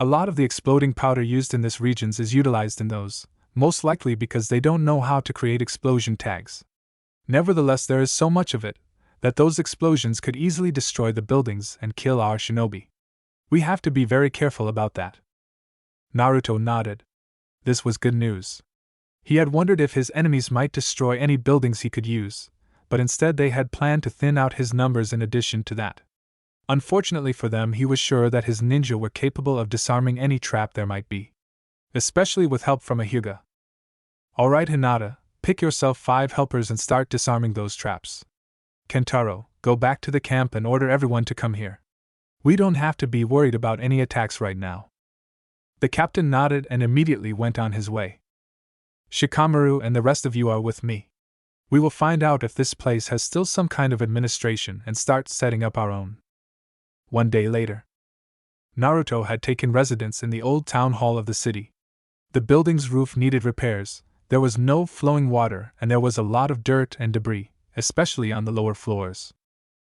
A lot of the exploding powder used in this region is utilized in those, most likely because they don't know how to create explosion tags. Nevertheless, there is so much of it that those explosions could easily destroy the buildings and kill our shinobi. We have to be very careful about that." Naruto nodded. This was good news. He had wondered if his enemies might destroy any buildings he could use, but instead they had planned to thin out his numbers in addition to that. Unfortunately for them, he was sure that his ninja were capable of disarming any trap there might be, especially with help from a Hyuga. "Alright, Hinata, pick yourself 5 helpers and start disarming those traps. Kentaro, go back to the camp and order everyone to come here. We don't have to be worried about any attacks right now." The captain nodded and immediately went on his way. "Shikamaru and the rest of you are with me. We will find out if this place has still some kind of administration and start setting up our own." One day later, Naruto had taken residence in the old town hall of the city. The building's roof needed repairs, there was no flowing water, and there was a lot of dirt and debris, especially on the lower floors.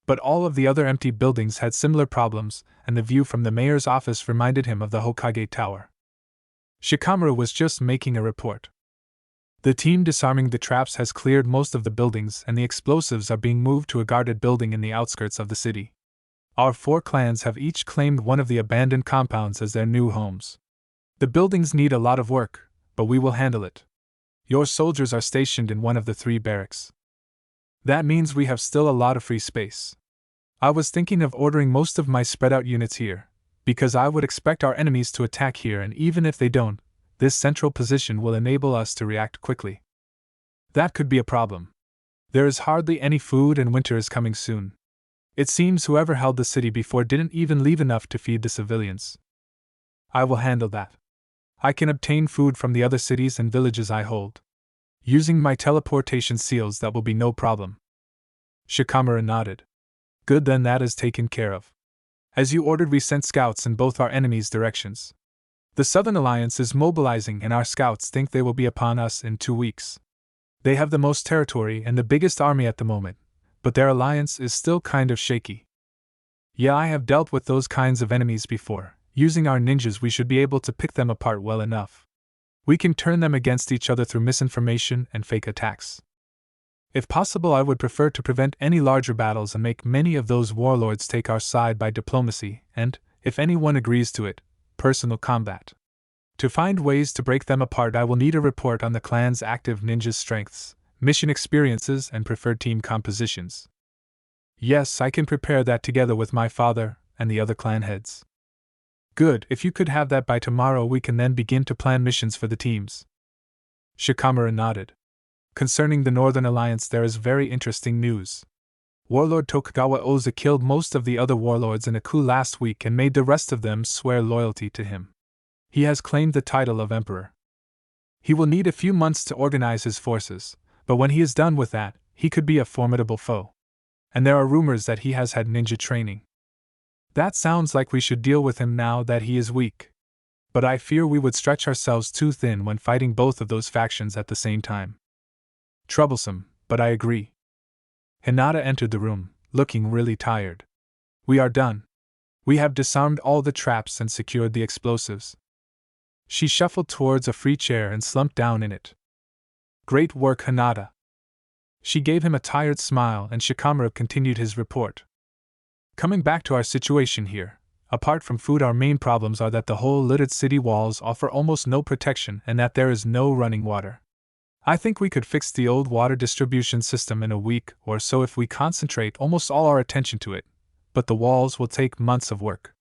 But all of the other empty buildings had similar problems, and the view from the mayor's office reminded him of the Hokage Tower. Shikamaru was just making a report. "The team disarming the traps has cleared most of the buildings, and the explosives are being moved to a guarded building in the outskirts of the city. Our 4 clans have each claimed one of the abandoned compounds as their new homes. The buildings need a lot of work, but we will handle it. Your soldiers are stationed in one of the 3 barracks. That means we have still a lot of free space. I was thinking of ordering most of my spread out units here, because I would expect our enemies to attack here, and even if they don't, this central position will enable us to react quickly. That could be a problem. There is hardly any food and winter is coming soon. It seems whoever held the city before didn't even leave enough to feed the civilians. I will handle that. I can obtain food from the other cities and villages I hold. Using my teleportation seals, that will be no problem." Shikamaru nodded. "Good, then that is taken care of. As you ordered, we sent scouts in both our enemies' directions. The Southern Alliance is mobilizing, and our scouts think they will be upon us in 2 weeks. They have the most territory and the biggest army at the moment, but their alliance is still kind of shaky. Yeah, I have dealt with those kinds of enemies before. Using our ninjas, we should be able to pick them apart well enough. We can turn them against each other through misinformation and fake attacks. If possible, I would prefer to prevent any larger battles and make many of those warlords take our side by diplomacy and, if anyone agrees to it, personal combat. To find ways to break them apart, I will need a report on the clan's active ninja strengths, mission experiences, and preferred team compositions. Yes, I can prepare that together with my father and the other clan heads. Good, if you could have that by tomorrow, we can then begin to plan missions for the teams." Shikamaru nodded. "Concerning the Northern Alliance, there is very interesting news. Warlord Tokugawa Oza killed most of the other warlords in a coup last week and made the rest of them swear loyalty to him. He has claimed the title of Emperor. He will need a few months to organize his forces, but when he is done with that, he could be a formidable foe. And there are rumors that he has had ninja training. That sounds like we should deal with him now that he is weak. But I fear we would stretch ourselves too thin when fighting both of those factions at the same time. Troublesome, but I agree." Hinata entered the room, looking really tired. "We are done. We have disarmed all the traps and secured the explosives." She shuffled towards a free chair and slumped down in it. Great work, Hinata. She gave him a tired smile, and Shikamaru continued his report. Coming back to our situation here, apart from food, our main problems are that the whole littered city walls offer almost no protection and that there is no running water. I think we could fix the old water distribution system in a week or so if we concentrate almost all our attention to it, but the walls will take months of work.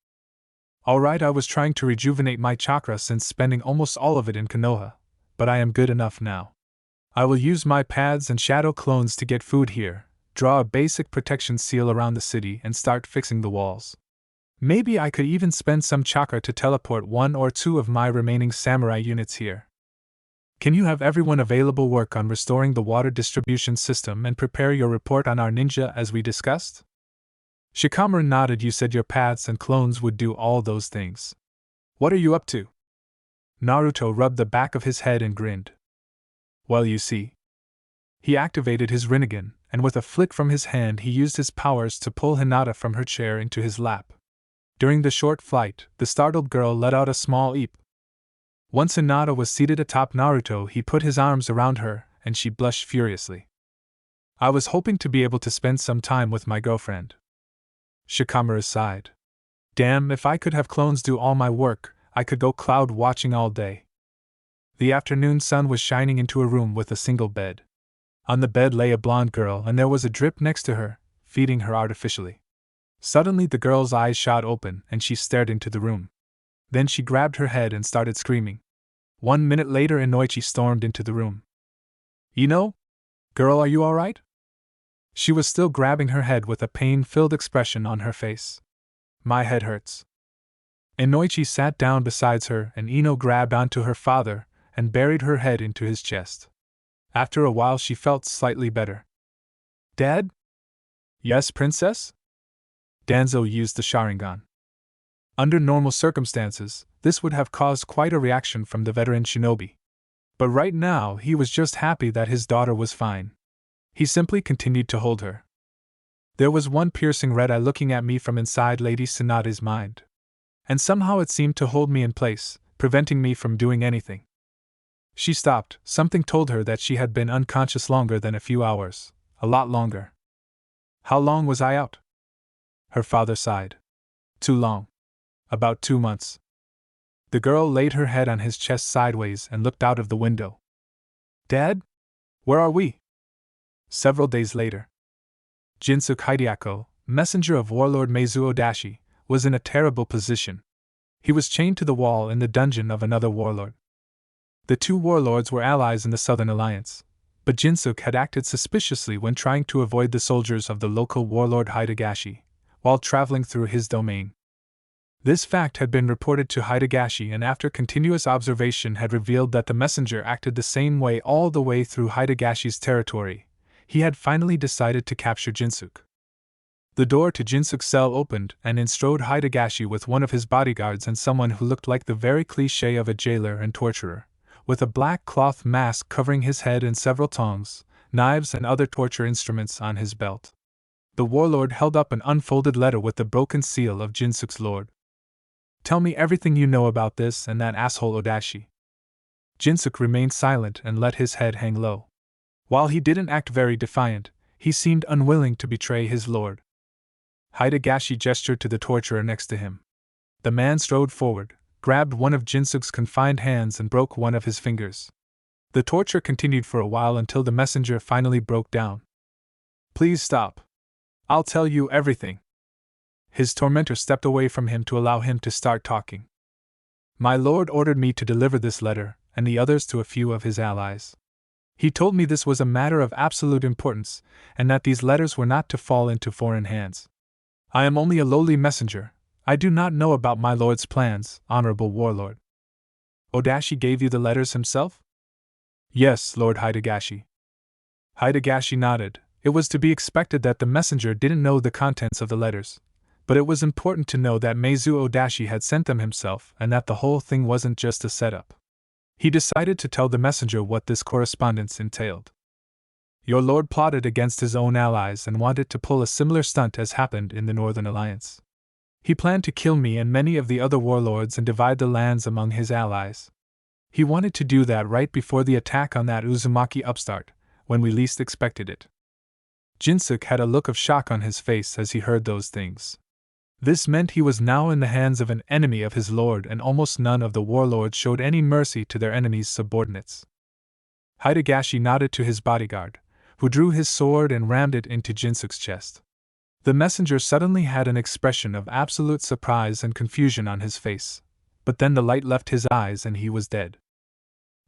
Alright, I was trying to rejuvenate my chakra since spending almost all of it in Konoha, but I am good enough now. I will use my pads and shadow clones to get food here, draw a basic protection seal around the city, and start fixing the walls. Maybe I could even spend some chakra to teleport 1 or 2 of my remaining samurai units here. Can you have everyone available work on restoring the water distribution system and prepare your report on our ninja as we discussed? Shikamaru nodded. You said your paths and clones would do all those things. What are you up to? Naruto rubbed the back of his head and grinned. Well, you see. He activated his Rinnegan, and with a flick from his hand he used his powers to pull Hinata from her chair into his lap. During the short flight, the startled girl let out a small eep. Once Hinata was seated atop Naruto, he put his arms around her, and she blushed furiously. I was hoping to be able to spend some time with my girlfriend. Shikamaru sighed. Damn, if I could have clones do all my work, I could go cloud watching all day. The afternoon sun was shining into a room with a single bed. On the bed lay a blonde girl, and there was a drip next to her, feeding her artificially. Suddenly the girl's eyes shot open, and she stared into the room. Then she grabbed her head and started screaming. 1 minute later, Inoichi stormed into the room. Ino? Girl, are you alright? She was still grabbing her head with a pain-filled expression on her face. My head hurts. Inoichi sat down beside her, and Ino grabbed onto her father and buried her head into his chest. After a while she felt slightly better. Dad? Yes, princess? Danzo used the Sharingan. Under normal circumstances, this would have caused quite a reaction from the veteran shinobi. But right now he was just happy that his daughter was fine. He simply continued to hold her. There was one piercing red eye looking at me from inside Lady Tsunade's mind. And somehow it seemed to hold me in place, preventing me from doing anything. She stopped. Something told her that she had been unconscious longer than a few hours. A lot longer. How long was I out? Her father sighed. Too long. About 2 months. The girl laid her head on his chest sideways and looked out of the window. Dad? Where are we? Several days later. Jinsuke Hideako, messenger of warlord Meizu Odashi, was in a terrible position. He was chained to the wall in the dungeon of another warlord. The 2 warlords were allies in the Southern Alliance, but Jinsuke had acted suspiciously when trying to avoid the soldiers of the local warlord Hidagashi, while traveling through his domain. This fact had been reported to Hidagashi, and after continuous observation had revealed that the messenger acted the same way all the way through Hidagashi's territory, he had finally decided to capture Jinsuke. The door to Jinsuke's cell opened, and in strode Hidagashi with one of his bodyguards and someone who looked like the very cliché of a jailer and torturer, with a black cloth mask covering his head and several tongs, knives and other torture instruments on his belt. The warlord held up an unfolded letter with the broken seal of Jinsuke's lord. Tell me everything you know about this and that asshole Odashi. Jinsuke remained silent and let his head hang low. While he didn't act very defiant, he seemed unwilling to betray his lord. Hidagashi gestured to the torturer next to him. The man strode forward, grabbed one of Jinsuke's confined hands and broke one of his fingers. The torture continued for a while until the messenger finally broke down. Please stop. I'll tell you everything. His tormentor stepped away from him to allow him to start talking. My lord ordered me to deliver this letter, and the others to a few of his allies. He told me this was a matter of absolute importance, and that these letters were not to fall into foreign hands. I am only a lowly messenger. I do not know about my lord's plans, honorable warlord. Odashi gave you the letters himself? Yes, Lord Hidagashi. Hidagashi nodded. It was to be expected that the messenger didn't know the contents of the letters, but it was important to know that Meizu Odashi had sent them himself and that the whole thing wasn't just a setup. He decided to tell the messenger what this correspondence entailed. Your lord plotted against his own allies and wanted to pull a similar stunt as happened in the Northern Alliance. He planned to kill me and many of the other warlords and divide the lands among his allies. He wanted to do that right before the attack on that Uzumaki upstart, when we least expected it. Jinsuke had a look of shock on his face as he heard those things. This meant he was now in the hands of an enemy of his lord, and almost none of the warlords showed any mercy to their enemies' subordinates. Hidagashi nodded to his bodyguard, who drew his sword and rammed it into Jinsuke's chest. The messenger suddenly had an expression of absolute surprise and confusion on his face, but then the light left his eyes and he was dead.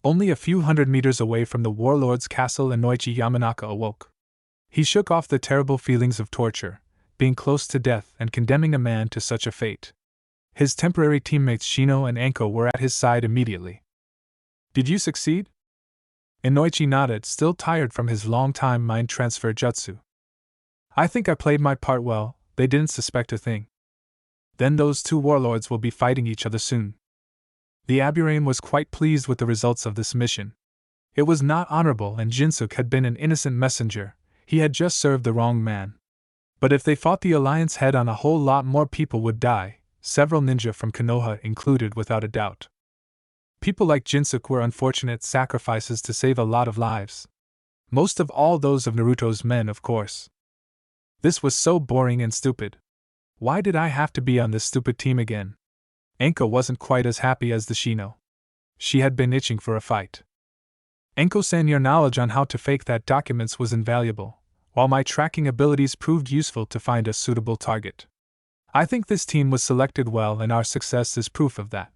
Only a few hundred meters away from the warlord's castle, Inoichi Yamanaka awoke. He shook off the terrible feelings of torture, being close to death and condemning a man to such a fate. His temporary teammates Shino and Anko were at his side immediately. "Did you succeed?" Inoichi nodded, still tired from his long-time mind transfer jutsu. "I think I played my part well, they didn't suspect a thing." "Then those two warlords will be fighting each other soon." The Aburame was quite pleased with the results of this mission. It was not honorable, and Jinsuke had been an innocent messenger, he had just served the wrong man. But if they fought the alliance head on, a whole lot more people would die, several ninja from Konoha included without a doubt. People like Jinsuke were unfortunate sacrifices to save a lot of lives. Most of all those of Naruto's men, of course. This was so boring and stupid. Why did I have to be on this stupid team again? Anko wasn't quite as happy as the Shino. She had been itching for a fight. "Anko-san, your knowledge on how to fake that documents was invaluable, while my tracking abilities proved useful to find a suitable target. I think this team was selected well, and our success is proof of that."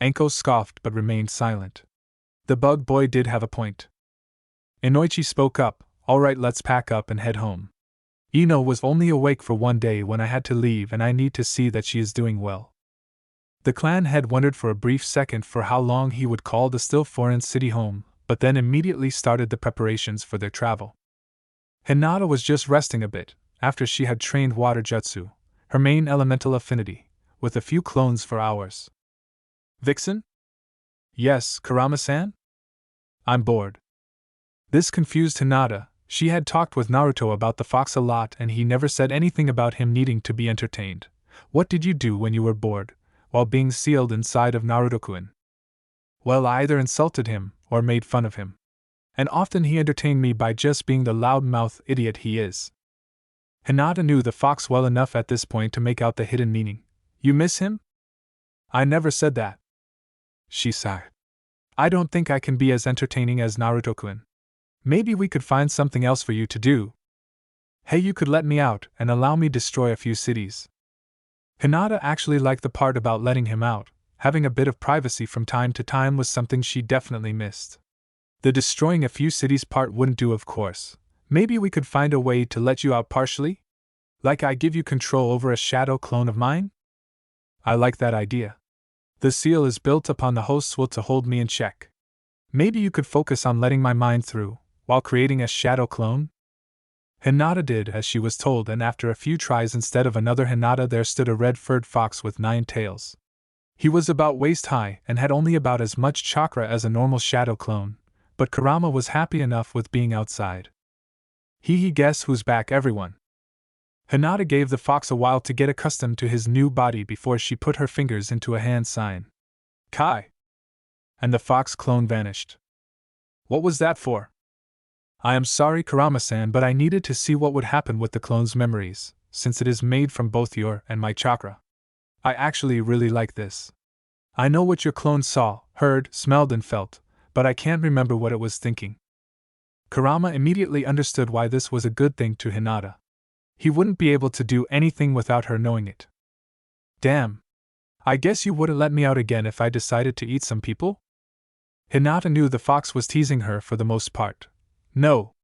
Anko scoffed but remained silent. The bug boy did have a point. Inoichi spoke up, "All right, let's pack up and head home. Ino was only awake for one day when I had to leave, and I need to see that she is doing well." The clan head wondered for a brief second for how long he would call the still foreign city home, but then immediately started the preparations for their travel. Hinata was just resting a bit, after she had trained water jutsu, her main elemental affinity, with a few clones for hours. "Vixen?" "Yes, Kurama-san?" "I'm bored." This confused Hinata. She had talked with Naruto about the fox a lot, and he never said anything about him needing to be entertained. What did you do when you were bored, while being sealed inside of Naruto-kun? "Well, I either insulted him, or made fun of him. And often he entertained me by just being the loudmouth idiot he is." Hinata knew the fox well enough at this point to make out the hidden meaning. "You miss him?" "I never said that." She sighed. "I don't think I can be as entertaining as Naruto-kun. Maybe we could find something else for you to do. Hey, you could let me out and allow me destroy a few cities." Hinata actually liked the part about letting him out. Having a bit of privacy from time to time was something she definitely missed. The destroying a few cities part wouldn't do, of course. "Maybe we could find a way to let you out partially? Like I give you control over a shadow clone of mine?" "I like that idea. The seal is built upon the host's will to hold me in check. Maybe you could focus on letting my mind through, while creating a shadow clone?" Hinata did as she was told, and after a few tries, instead of another Hinata there stood a red-furred fox with 9 tails. He was about waist-high and had only about as much chakra as a normal shadow clone, but Kurama was happy enough with being outside. He guess who's back, everyone." Hinata gave the fox a while to get accustomed to his new body before she put her fingers into a hand sign. "Kai!" And the fox clone vanished. "What was that for?" "I am sorry, Kurama-san, but I needed to see what would happen with the clone's memories, since it is made from both your and my chakra. I actually really like this. I know what your clone saw, heard, smelled, and felt, but I can't remember what it was thinking." Kurama immediately understood why this was a good thing to Hinata. He wouldn't be able to do anything without her knowing it. "Damn. I guess you wouldn't let me out again if I decided to eat some people?" Hinata knew the fox was teasing her for the most part. "No."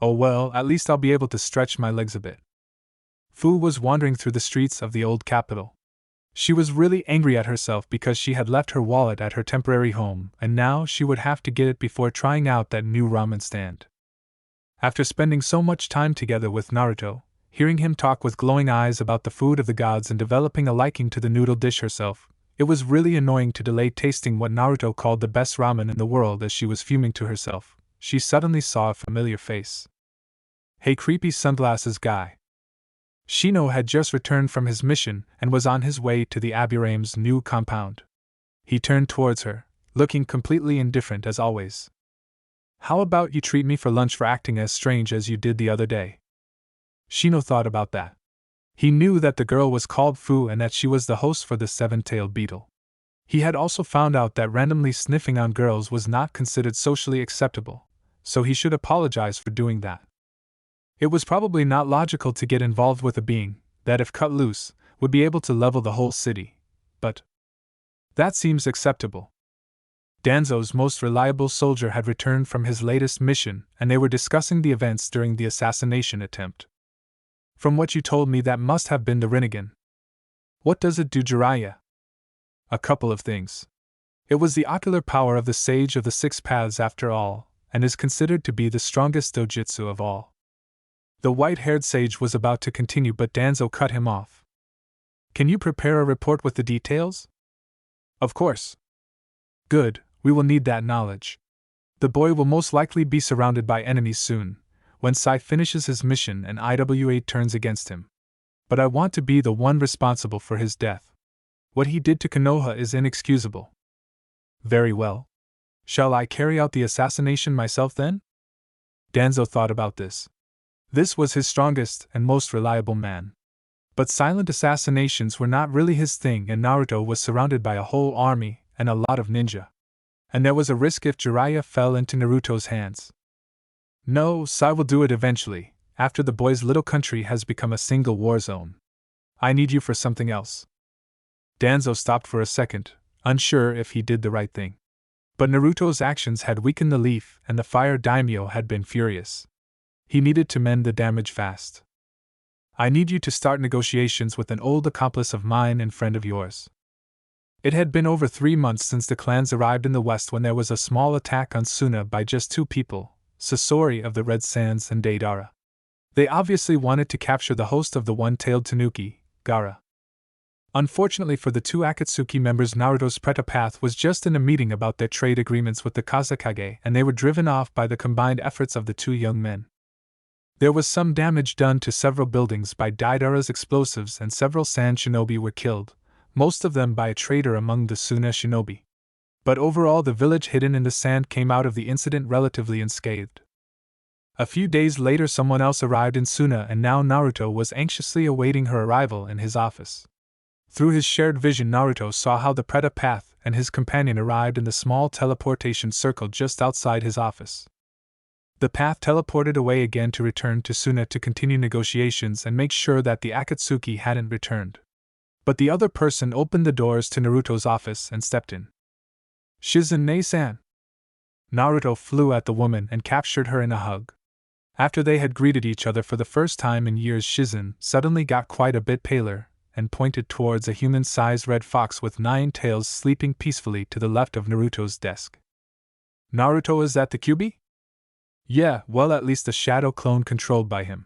"Oh well, at least I'll be able to stretch my legs a bit." Fu was wandering through the streets of the old capital. She was really angry at herself because she had left her wallet at her temporary home, and now she would have to get it before trying out that new ramen stand. After spending so much time together with Naruto, hearing him talk with glowing eyes about the food of the gods and developing a liking to the noodle dish herself, it was really annoying to delay tasting what Naruto called the best ramen in the world. As she was fuming to herself, she suddenly saw a familiar face. "Hey, creepy sunglasses guy." Shino had just returned from his mission and was on his way to the Aburame's new compound. He turned towards her, looking completely indifferent as always. How about you treat me for lunch for acting as strange as you did the other day? Shino thought about that. He knew that the girl was called Fu and that she was the host for the seven-tailed beetle. He had also found out that randomly sniffing on girls was not considered socially acceptable, so he should apologize for doing that. It was probably not logical to get involved with a being that, if cut loose, would be able to level the whole city, but that seems acceptable. Danzo's most reliable soldier had returned from his latest mission, and they were discussing the events during the assassination attempt. From what you told me, that must have been the Rinnegan. What does it do, Jiraiya? A couple of things. It was the ocular power of the Sage of the Six Paths after all, and is considered to be the strongest dojutsu of all. The white-haired sage was about to continue, but Danzo cut him off. Can you prepare a report with the details? Of course. Good, we will need that knowledge. The boy will most likely be surrounded by enemies soon, when Sai finishes his mission and IWA turns against him. But I want to be the one responsible for his death. What he did to Konoha is inexcusable. Very well. Shall I carry out the assassination myself then? Danzo thought about this. This was his strongest and most reliable man. But silent assassinations were not really his thing, and Naruto was surrounded by a whole army and a lot of ninja. And there was a risk if Jiraiya fell into Naruto's hands. No, Sai will do it eventually, after the boy's little country has become a single war zone. I need you for something else. Danzo stopped for a second, unsure if he did the right thing. But Naruto's actions had weakened the leaf, and the fire daimyo had been furious. He needed to mend the damage fast. I need you to start negotiations with an old accomplice of mine and friend of yours. It had been over 3 months since the clans arrived in the west when there was a small attack on Suna by just 2 people, Sasori of the Red Sands and Deidara. They obviously wanted to capture the host of the one-tailed tanuki, Gaara. Unfortunately for the 2 Akatsuki members, Naruto's path was just in a meeting about their trade agreements with the Kazekage, and they were driven off by the combined efforts of the 2 young men. There was some damage done to several buildings by Deidara's explosives, and several sand shinobi were killed, most of them by a traitor among the Suna shinobi. But overall, the village hidden in the sand came out of the incident relatively unscathed. A few days later, someone else arrived in Suna, and now Naruto was anxiously awaiting her arrival in his office. Through his shared vision, Naruto saw how the Path and his companion arrived in the small teleportation circle just outside his office. The path teleported away again to return to Suna to continue negotiations and make sure that the Akatsuki hadn't returned. But the other person opened the doors to Naruto's office and stepped in. Shizune-san. Naruto flew at the woman and captured her in a hug. After they had greeted each other for the first time in years, Shizune suddenly got quite a bit paler and pointed towards a human-sized red fox with 9 tails sleeping peacefully to the left of Naruto's desk. Naruto, is that the QB? Yeah, well, at least a shadow clone controlled by him.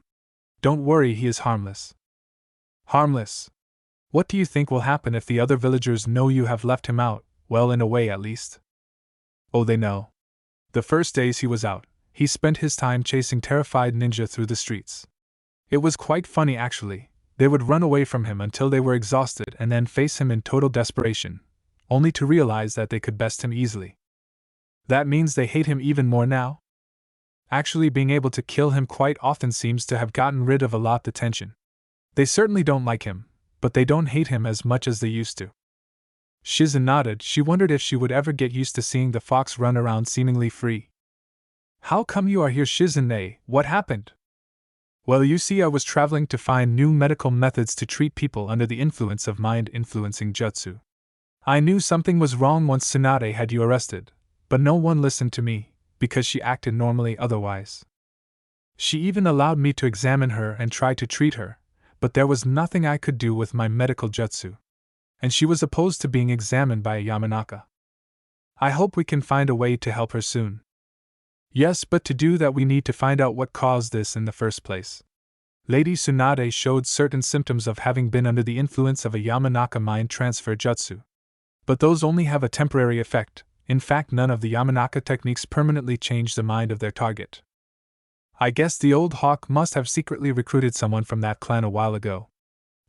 Don't worry, he is harmless. Harmless? What do you think will happen if the other villagers know you have left him out? Well, in a way at least. Oh, they know. The first days he was out, he spent his time chasing terrified ninja through the streets. It was quite funny actually. They would run away from him until they were exhausted and then face him in total desperation, only to realize that they could best him easily. That means they hate him even more now? Actually, being able to kill him quite often seems to have gotten rid of a lot of the tension. They certainly don't like him, but they don't hate him as much as they used to. Shizune nodded. She wondered if she would ever get used to seeing the fox run around seemingly free. How come you are here, Shizune? What happened? Well, you see, I was traveling to find new medical methods to treat people under the influence of mind-influencing jutsu. I knew something was wrong once Tsunade had you arrested, but no one listened to me, because she acted normally otherwise. She even allowed me to examine her and try to treat her, but there was nothing I could do with my medical jutsu. And she was opposed to being examined by a Yamanaka. I hope we can find a way to help her soon. Yes, but to do that we need to find out what caused this in the first place. Lady Tsunade showed certain symptoms of having been under the influence of a Yamanaka mind transfer jutsu. But those only have a temporary effect. In fact, none of the Yamanaka techniques permanently change the mind of their target. I guess the old hawk must have secretly recruited someone from that clan a while ago.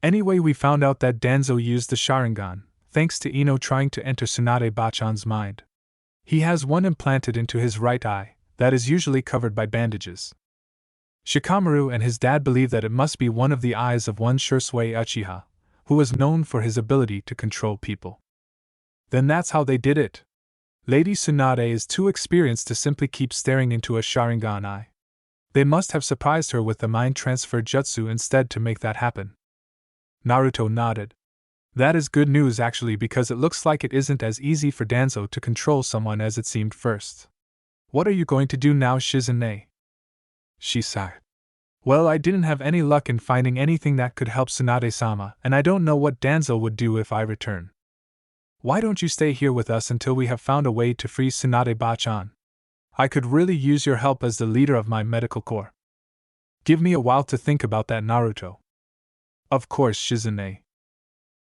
Anyway, we found out that Danzo used the Sharingan, thanks to Ino trying to enter Tsunade Bachan's mind. He has one implanted into his right eye, that is usually covered by bandages. Shikamaru and his dad believe that it must be one of the eyes of one Shursui Uchiha, who was known for his ability to control people. Then that's how they did it. Lady Tsunade is too experienced to simply keep staring into a Sharingan eye. They must have surprised her with the mind transfer jutsu instead to make that happen. Naruto nodded. That is good news actually, because it looks like it isn't as easy for Danzo to control someone as it seemed first. What are you going to do now, Shizune? She sighed. Well, I didn't have any luck in finding anything that could help Tsunade-sama, and I don't know what Danzo would do if I return. Why don't you stay here with us until we have found a way to free Tsunade-ba-chan? I could really use your help as the leader of my medical corps. Give me a while to think about that, Naruto. Of course, Shizune.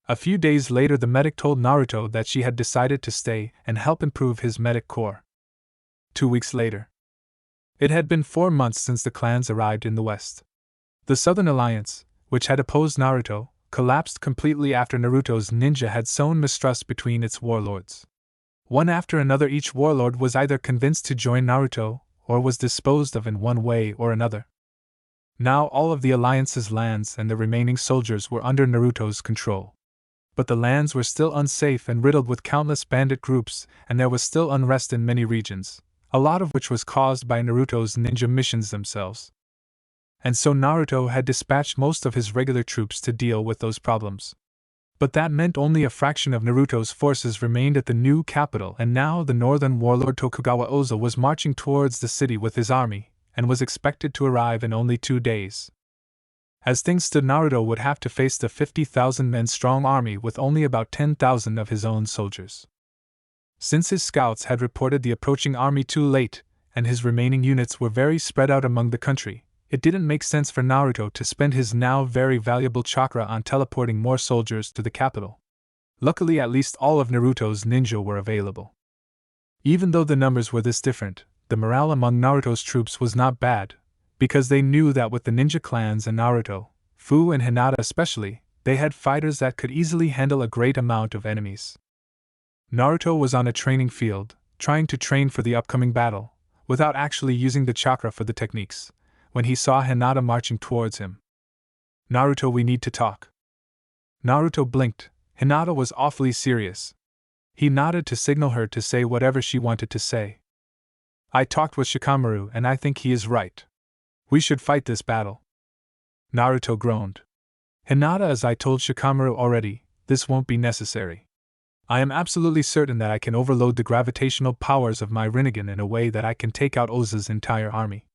A few days later, the medic told Naruto that she had decided to stay and help improve his medic corps. 2 weeks later. It had been 4 months since the clans arrived in the West. The Southern Alliance, which had opposed Naruto, collapsed completely after Naruto's ninja had sown mistrust between its warlords. One after another, each warlord was either convinced to join Naruto, or was disposed of in one way or another. Now all of the Alliance's lands and the remaining soldiers were under Naruto's control. But the lands were still unsafe and riddled with countless bandit groups, and there was still unrest in many regions, a lot of which was caused by Naruto's ninja missions themselves. And so Naruto had dispatched most of his regular troops to deal with those problems. But that meant only a fraction of Naruto's forces remained at the new capital, and now the northern warlord Tokugawa Oza was marching towards the city with his army, and was expected to arrive in only 2 days. As things stood, Naruto would have to face the 50,000 men strong army with only about 10,000 of his own soldiers. Since his scouts had reported the approaching army too late, and his remaining units were very spread out among the country, it didn't make sense for Naruto to spend his now very valuable chakra on teleporting more soldiers to the capital. Luckily, at least all of Naruto's ninja were available. Even though the numbers were this different, the morale among Naruto's troops was not bad, because they knew that with the ninja clans and Naruto, Fu and Hinata especially, they had fighters that could easily handle a great amount of enemies. Naruto was on a training field, trying to train for the upcoming battle, without actually using the chakra for the techniques, when he saw Hinata marching towards him. Naruto, we need to talk. Naruto blinked. Hinata was awfully serious. He nodded to signal her to say whatever she wanted to say. I talked with Shikamaru and I think he is right. We should fight this battle. Naruto groaned. Hinata, as I told Shikamaru already, this won't be necessary. I am absolutely certain that I can overload the gravitational powers of my Rinnegan in a way that I can take out Oza's entire army.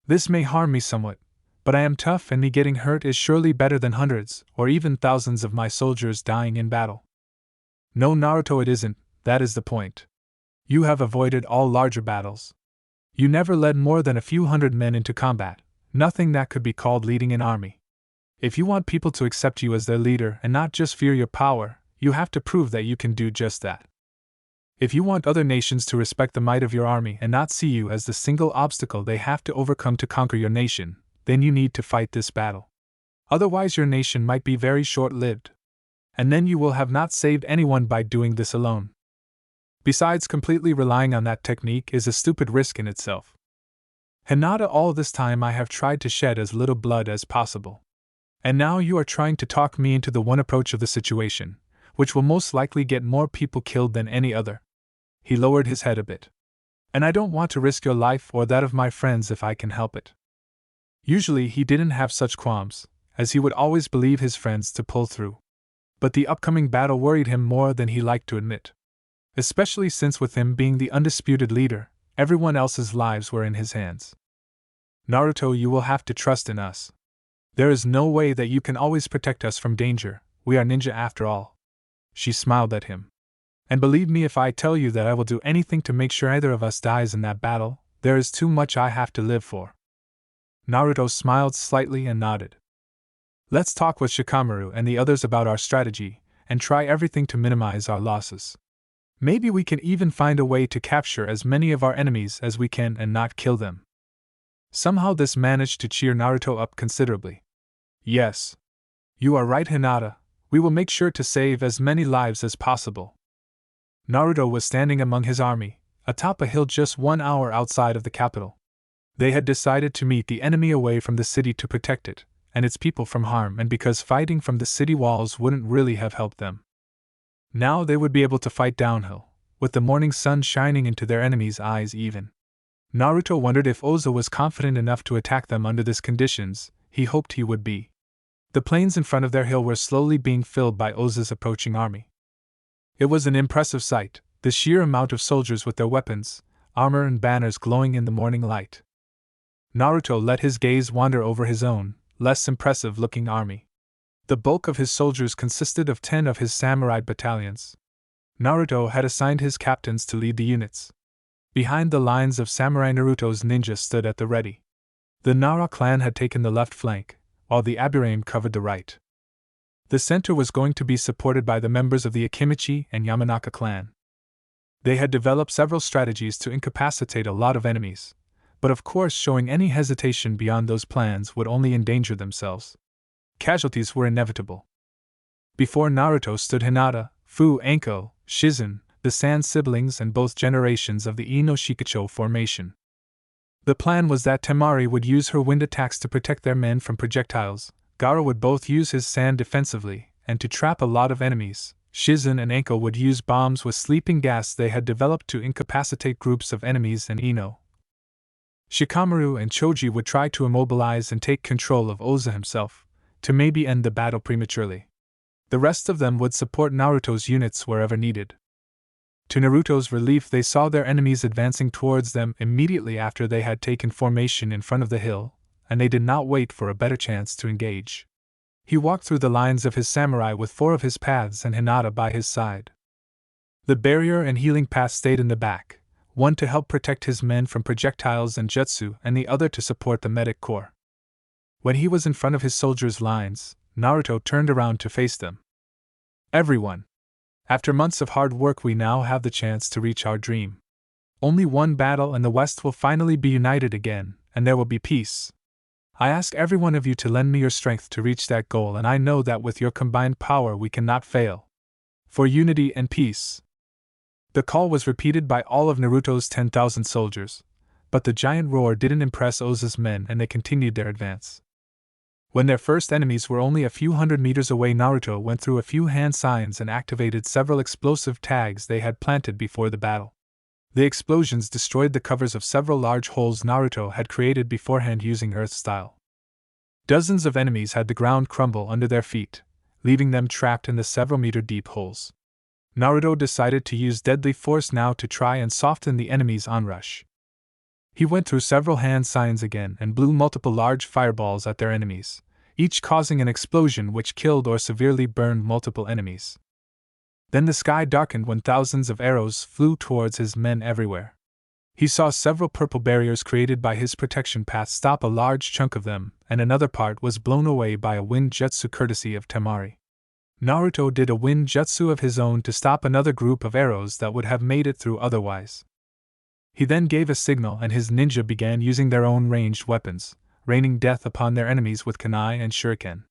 This may harm me somewhat, but I am tough and me getting hurt is surely better than hundreds, or even thousands of my soldiers dying in battle. No, Naruto, it isn't, that is the point. You have avoided all larger battles. You never led more than a few hundred men into combat, nothing that could be called leading an army. If you want people to accept you as their leader and not just fear your power, you have to prove that you can do just that. If you want other nations to respect the might of your army and not see you as the single obstacle they have to overcome to conquer your nation, then you need to fight this battle. Otherwise your nation might be very short-lived. And then you will have not saved anyone by doing this alone. Besides, completely relying on that technique is a stupid risk in itself. Hinata, all this time I have tried to shed as little blood as possible. And now you are trying to talk me into the one approach of the situation, which will most likely get more people killed than any other. He lowered his head a bit. And I don't want to risk your life or that of my friends if I can help it. Usually he didn't have such qualms, as he would always believe his friends to pull through. But the upcoming battle worried him more than he liked to admit. Especially since with him being the undisputed leader, everyone else's lives were in his hands. Naruto, you will have to trust in us. There is no way that you can always protect us from danger, we are ninja after all. She smiled at him. And believe me if I tell you that I will do anything to make sure either of us dies in that battle, there is too much I have to live for. Naruto smiled slightly and nodded. Let's talk with Shikamaru and the others about our strategy, and try everything to minimize our losses. Maybe we can even find a way to capture as many of our enemies as we can and not kill them. Somehow this managed to cheer Naruto up considerably. Yes. You are right, Hinata, we will make sure to save as many lives as possible. Naruto was standing among his army, atop a hill just 1 hour outside of the capital. They had decided to meet the enemy away from the city to protect it, and its people from harm, and because fighting from the city walls wouldn't really have helped them. Now they would be able to fight downhill, with the morning sun shining into their enemies' eyes even. Naruto wondered if Oza was confident enough to attack them under these conditions. He hoped he would be. The plains in front of their hill were slowly being filled by Oza's approaching army. It was an impressive sight, the sheer amount of soldiers with their weapons, armor and banners glowing in the morning light. Naruto let his gaze wander over his own, less impressive-looking army. The bulk of his soldiers consisted of 10 of his samurai battalions. Naruto had assigned his captains to lead the units. Behind the lines of samurai, Naruto's ninja stood at the ready. The Nara clan had taken the left flank, while the Aburame covered the right. The center was going to be supported by the members of the Akimichi and Yamanaka clan. They had developed several strategies to incapacitate a lot of enemies, but of course showing any hesitation beyond those plans would only endanger themselves. Casualties were inevitable. Before Naruto stood Hinata, Fu, Anko, Shizen, the Sand siblings, and both generations of the Ino Shikacho formation. The plan was that Temari would use her wind attacks to protect their men from projectiles, Gaara would both use his sand defensively, and to trap a lot of enemies. Shizen and Anko would use bombs with sleeping gas they had developed to incapacitate groups of enemies, and Ino, Shikamaru, and Choji would try to immobilize and take control of Oza himself, to maybe end the battle prematurely. The rest of them would support Naruto's units wherever needed. To Naruto's relief, they saw their enemies advancing towards them immediately after they had taken formation in front of the hill, and they did not wait for a better chance to engage. He walked through the lines of his samurai with 4 of his paths and Hinata by his side. The barrier and healing path stayed in the back, one to help protect his men from projectiles and jutsu, and the other to support the medic corps. When he was in front of his soldiers' lines, Naruto turned around to face them. Everyone! After months of hard work, we now have the chance to reach our dream. Only one battle and the West will finally be united again, and there will be peace. I ask every one of you to lend me your strength to reach that goal, and I know that with your combined power we cannot fail. For unity and peace. The call was repeated by all of Naruto's 10,000 soldiers, but the giant roar didn't impress Oza's men and they continued their advance. When their first enemies were only a few hundred meters away, Naruto went through a few hand signs and activated several explosive tags they had planted before the battle. The explosions destroyed the covers of several large holes Naruto had created beforehand using Earth style. Dozens of enemies had the ground crumble under their feet, leaving them trapped in the several meter deep holes. Naruto decided to use deadly force now to try and soften the enemy's onrush. He went through several hand signs again and blew multiple large fireballs at their enemies, each causing an explosion which killed or severely burned multiple enemies. Then the sky darkened when thousands of arrows flew towards his men everywhere. He saw several purple barriers created by his protection path stop a large chunk of them, and another part was blown away by a wind jutsu courtesy of Temari. Naruto did a wind jutsu of his own to stop another group of arrows that would have made it through otherwise. He then gave a signal and his ninja began using their own ranged weapons, raining death upon their enemies with kunai and shuriken.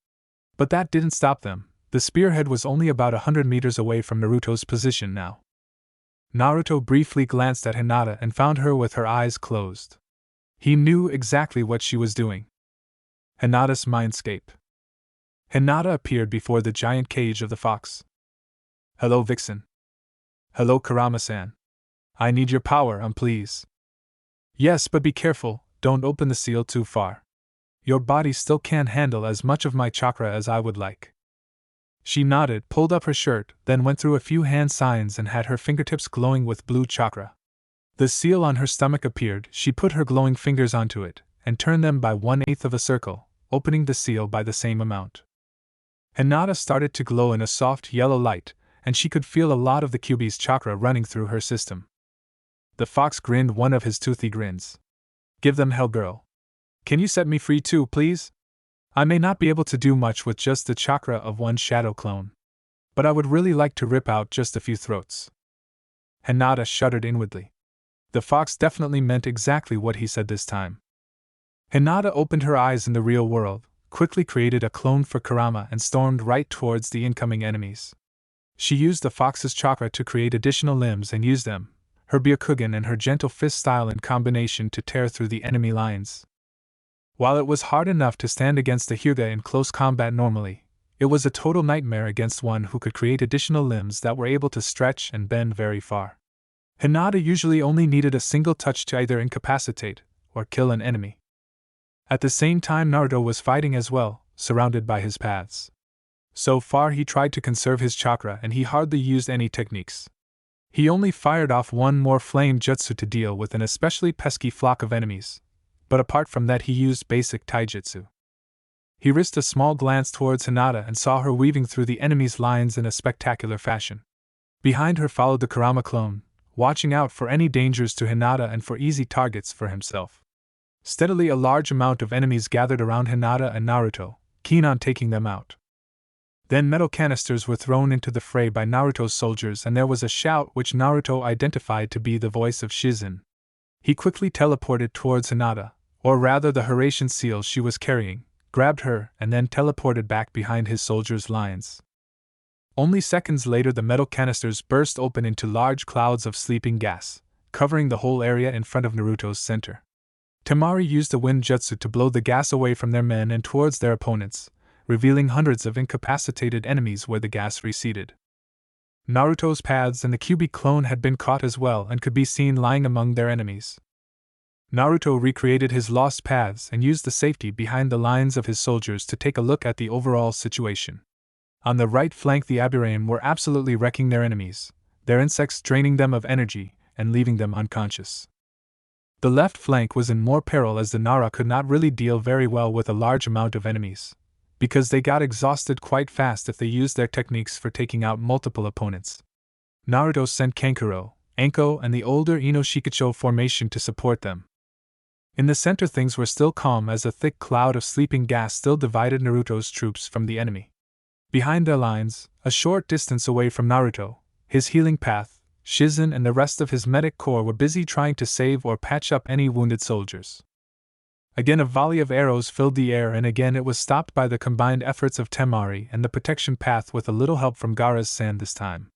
But that didn't stop them. The spearhead was only about 100 meters away from Naruto's position now. Naruto briefly glanced at Hinata and found her with her eyes closed. He knew exactly what she was doing. Hinata's mindscape. Hinata appeared before the giant cage of the fox. Hello, Vixen. Hello, Kurama-san. I need your power, please. Yes, but be careful, don't open the seal too far. Your body still can't handle as much of my chakra as I would like. She nodded, pulled up her shirt, then went through a few hand signs and had her fingertips glowing with blue chakra. The seal on her stomach appeared. She put her glowing fingers onto it, and turned them by 1/8 of a circle, opening the seal by the same amount. Hinata started to glow in a soft yellow light, and she could feel a lot of the Kyuubi's chakra running through her system. The fox grinned one of his toothy grins. Give them hell, girl. Can you set me free too, please? I may not be able to do much with just the chakra of one shadow clone, but I would really like to rip out just a few throats. Hinata shuddered inwardly. The fox definitely meant exactly what he said this time. Hinata opened her eyes in the real world, quickly created a clone for Kurama and stormed right towards the incoming enemies. She used the fox's chakra to create additional limbs and used them, her Byakugan and her gentle fist style in combination to tear through the enemy lines. While it was hard enough to stand against a Hyuga in close combat normally, it was a total nightmare against one who could create additional limbs that were able to stretch and bend very far. Hinata usually only needed a single touch to either incapacitate or kill an enemy. At the same time, Naruto was fighting as well, surrounded by his paths. So far he tried to conserve his chakra and he hardly used any techniques. He only fired off one more flame jutsu to deal with an especially pesky flock of enemies, but apart from that he used basic taijutsu. He risked a small glance towards Hinata and saw her weaving through the enemy's lines in a spectacular fashion. Behind her followed the Kurama clone, watching out for any dangers to Hinata and for easy targets for himself. Steadily a large amount of enemies gathered around Hinata and Naruto, keen on taking them out. Then metal canisters were thrown into the fray by Naruto's soldiers and there was a shout which Naruto identified to be the voice of Shizen. He quickly teleported towards Hinata, or rather the Horatian seal she was carrying, grabbed her and then teleported back behind his soldiers' lines. Only seconds later the metal canisters burst open into large clouds of sleeping gas, covering the whole area in front of Naruto's center. Temari used the wind jutsu to blow the gas away from their men and towards their opponents, revealing hundreds of incapacitated enemies where the gas receded. Naruto's paths and the Kyuubi clone had been caught as well and could be seen lying among their enemies. Naruto recreated his lost paths and used the safety behind the lines of his soldiers to take a look at the overall situation. On the right flank the Aburame were absolutely wrecking their enemies, their insects draining them of energy and leaving them unconscious. The left flank was in more peril as the Nara could not really deal very well with a large amount of enemies, because they got exhausted quite fast if they used their techniques for taking out multiple opponents. Naruto sent Kankuro, Anko and the older Ino Shikacho formation to support them. In the center things were still calm as a thick cloud of sleeping gas still divided Naruto's troops from the enemy. Behind their lines, a short distance away from Naruto, his healing path, Shizen and the rest of his medic corps were busy trying to save or patch up any wounded soldiers. Again a volley of arrows filled the air and again it was stopped by the combined efforts of Temari and the protection path with a little help from Gaara's sand this time.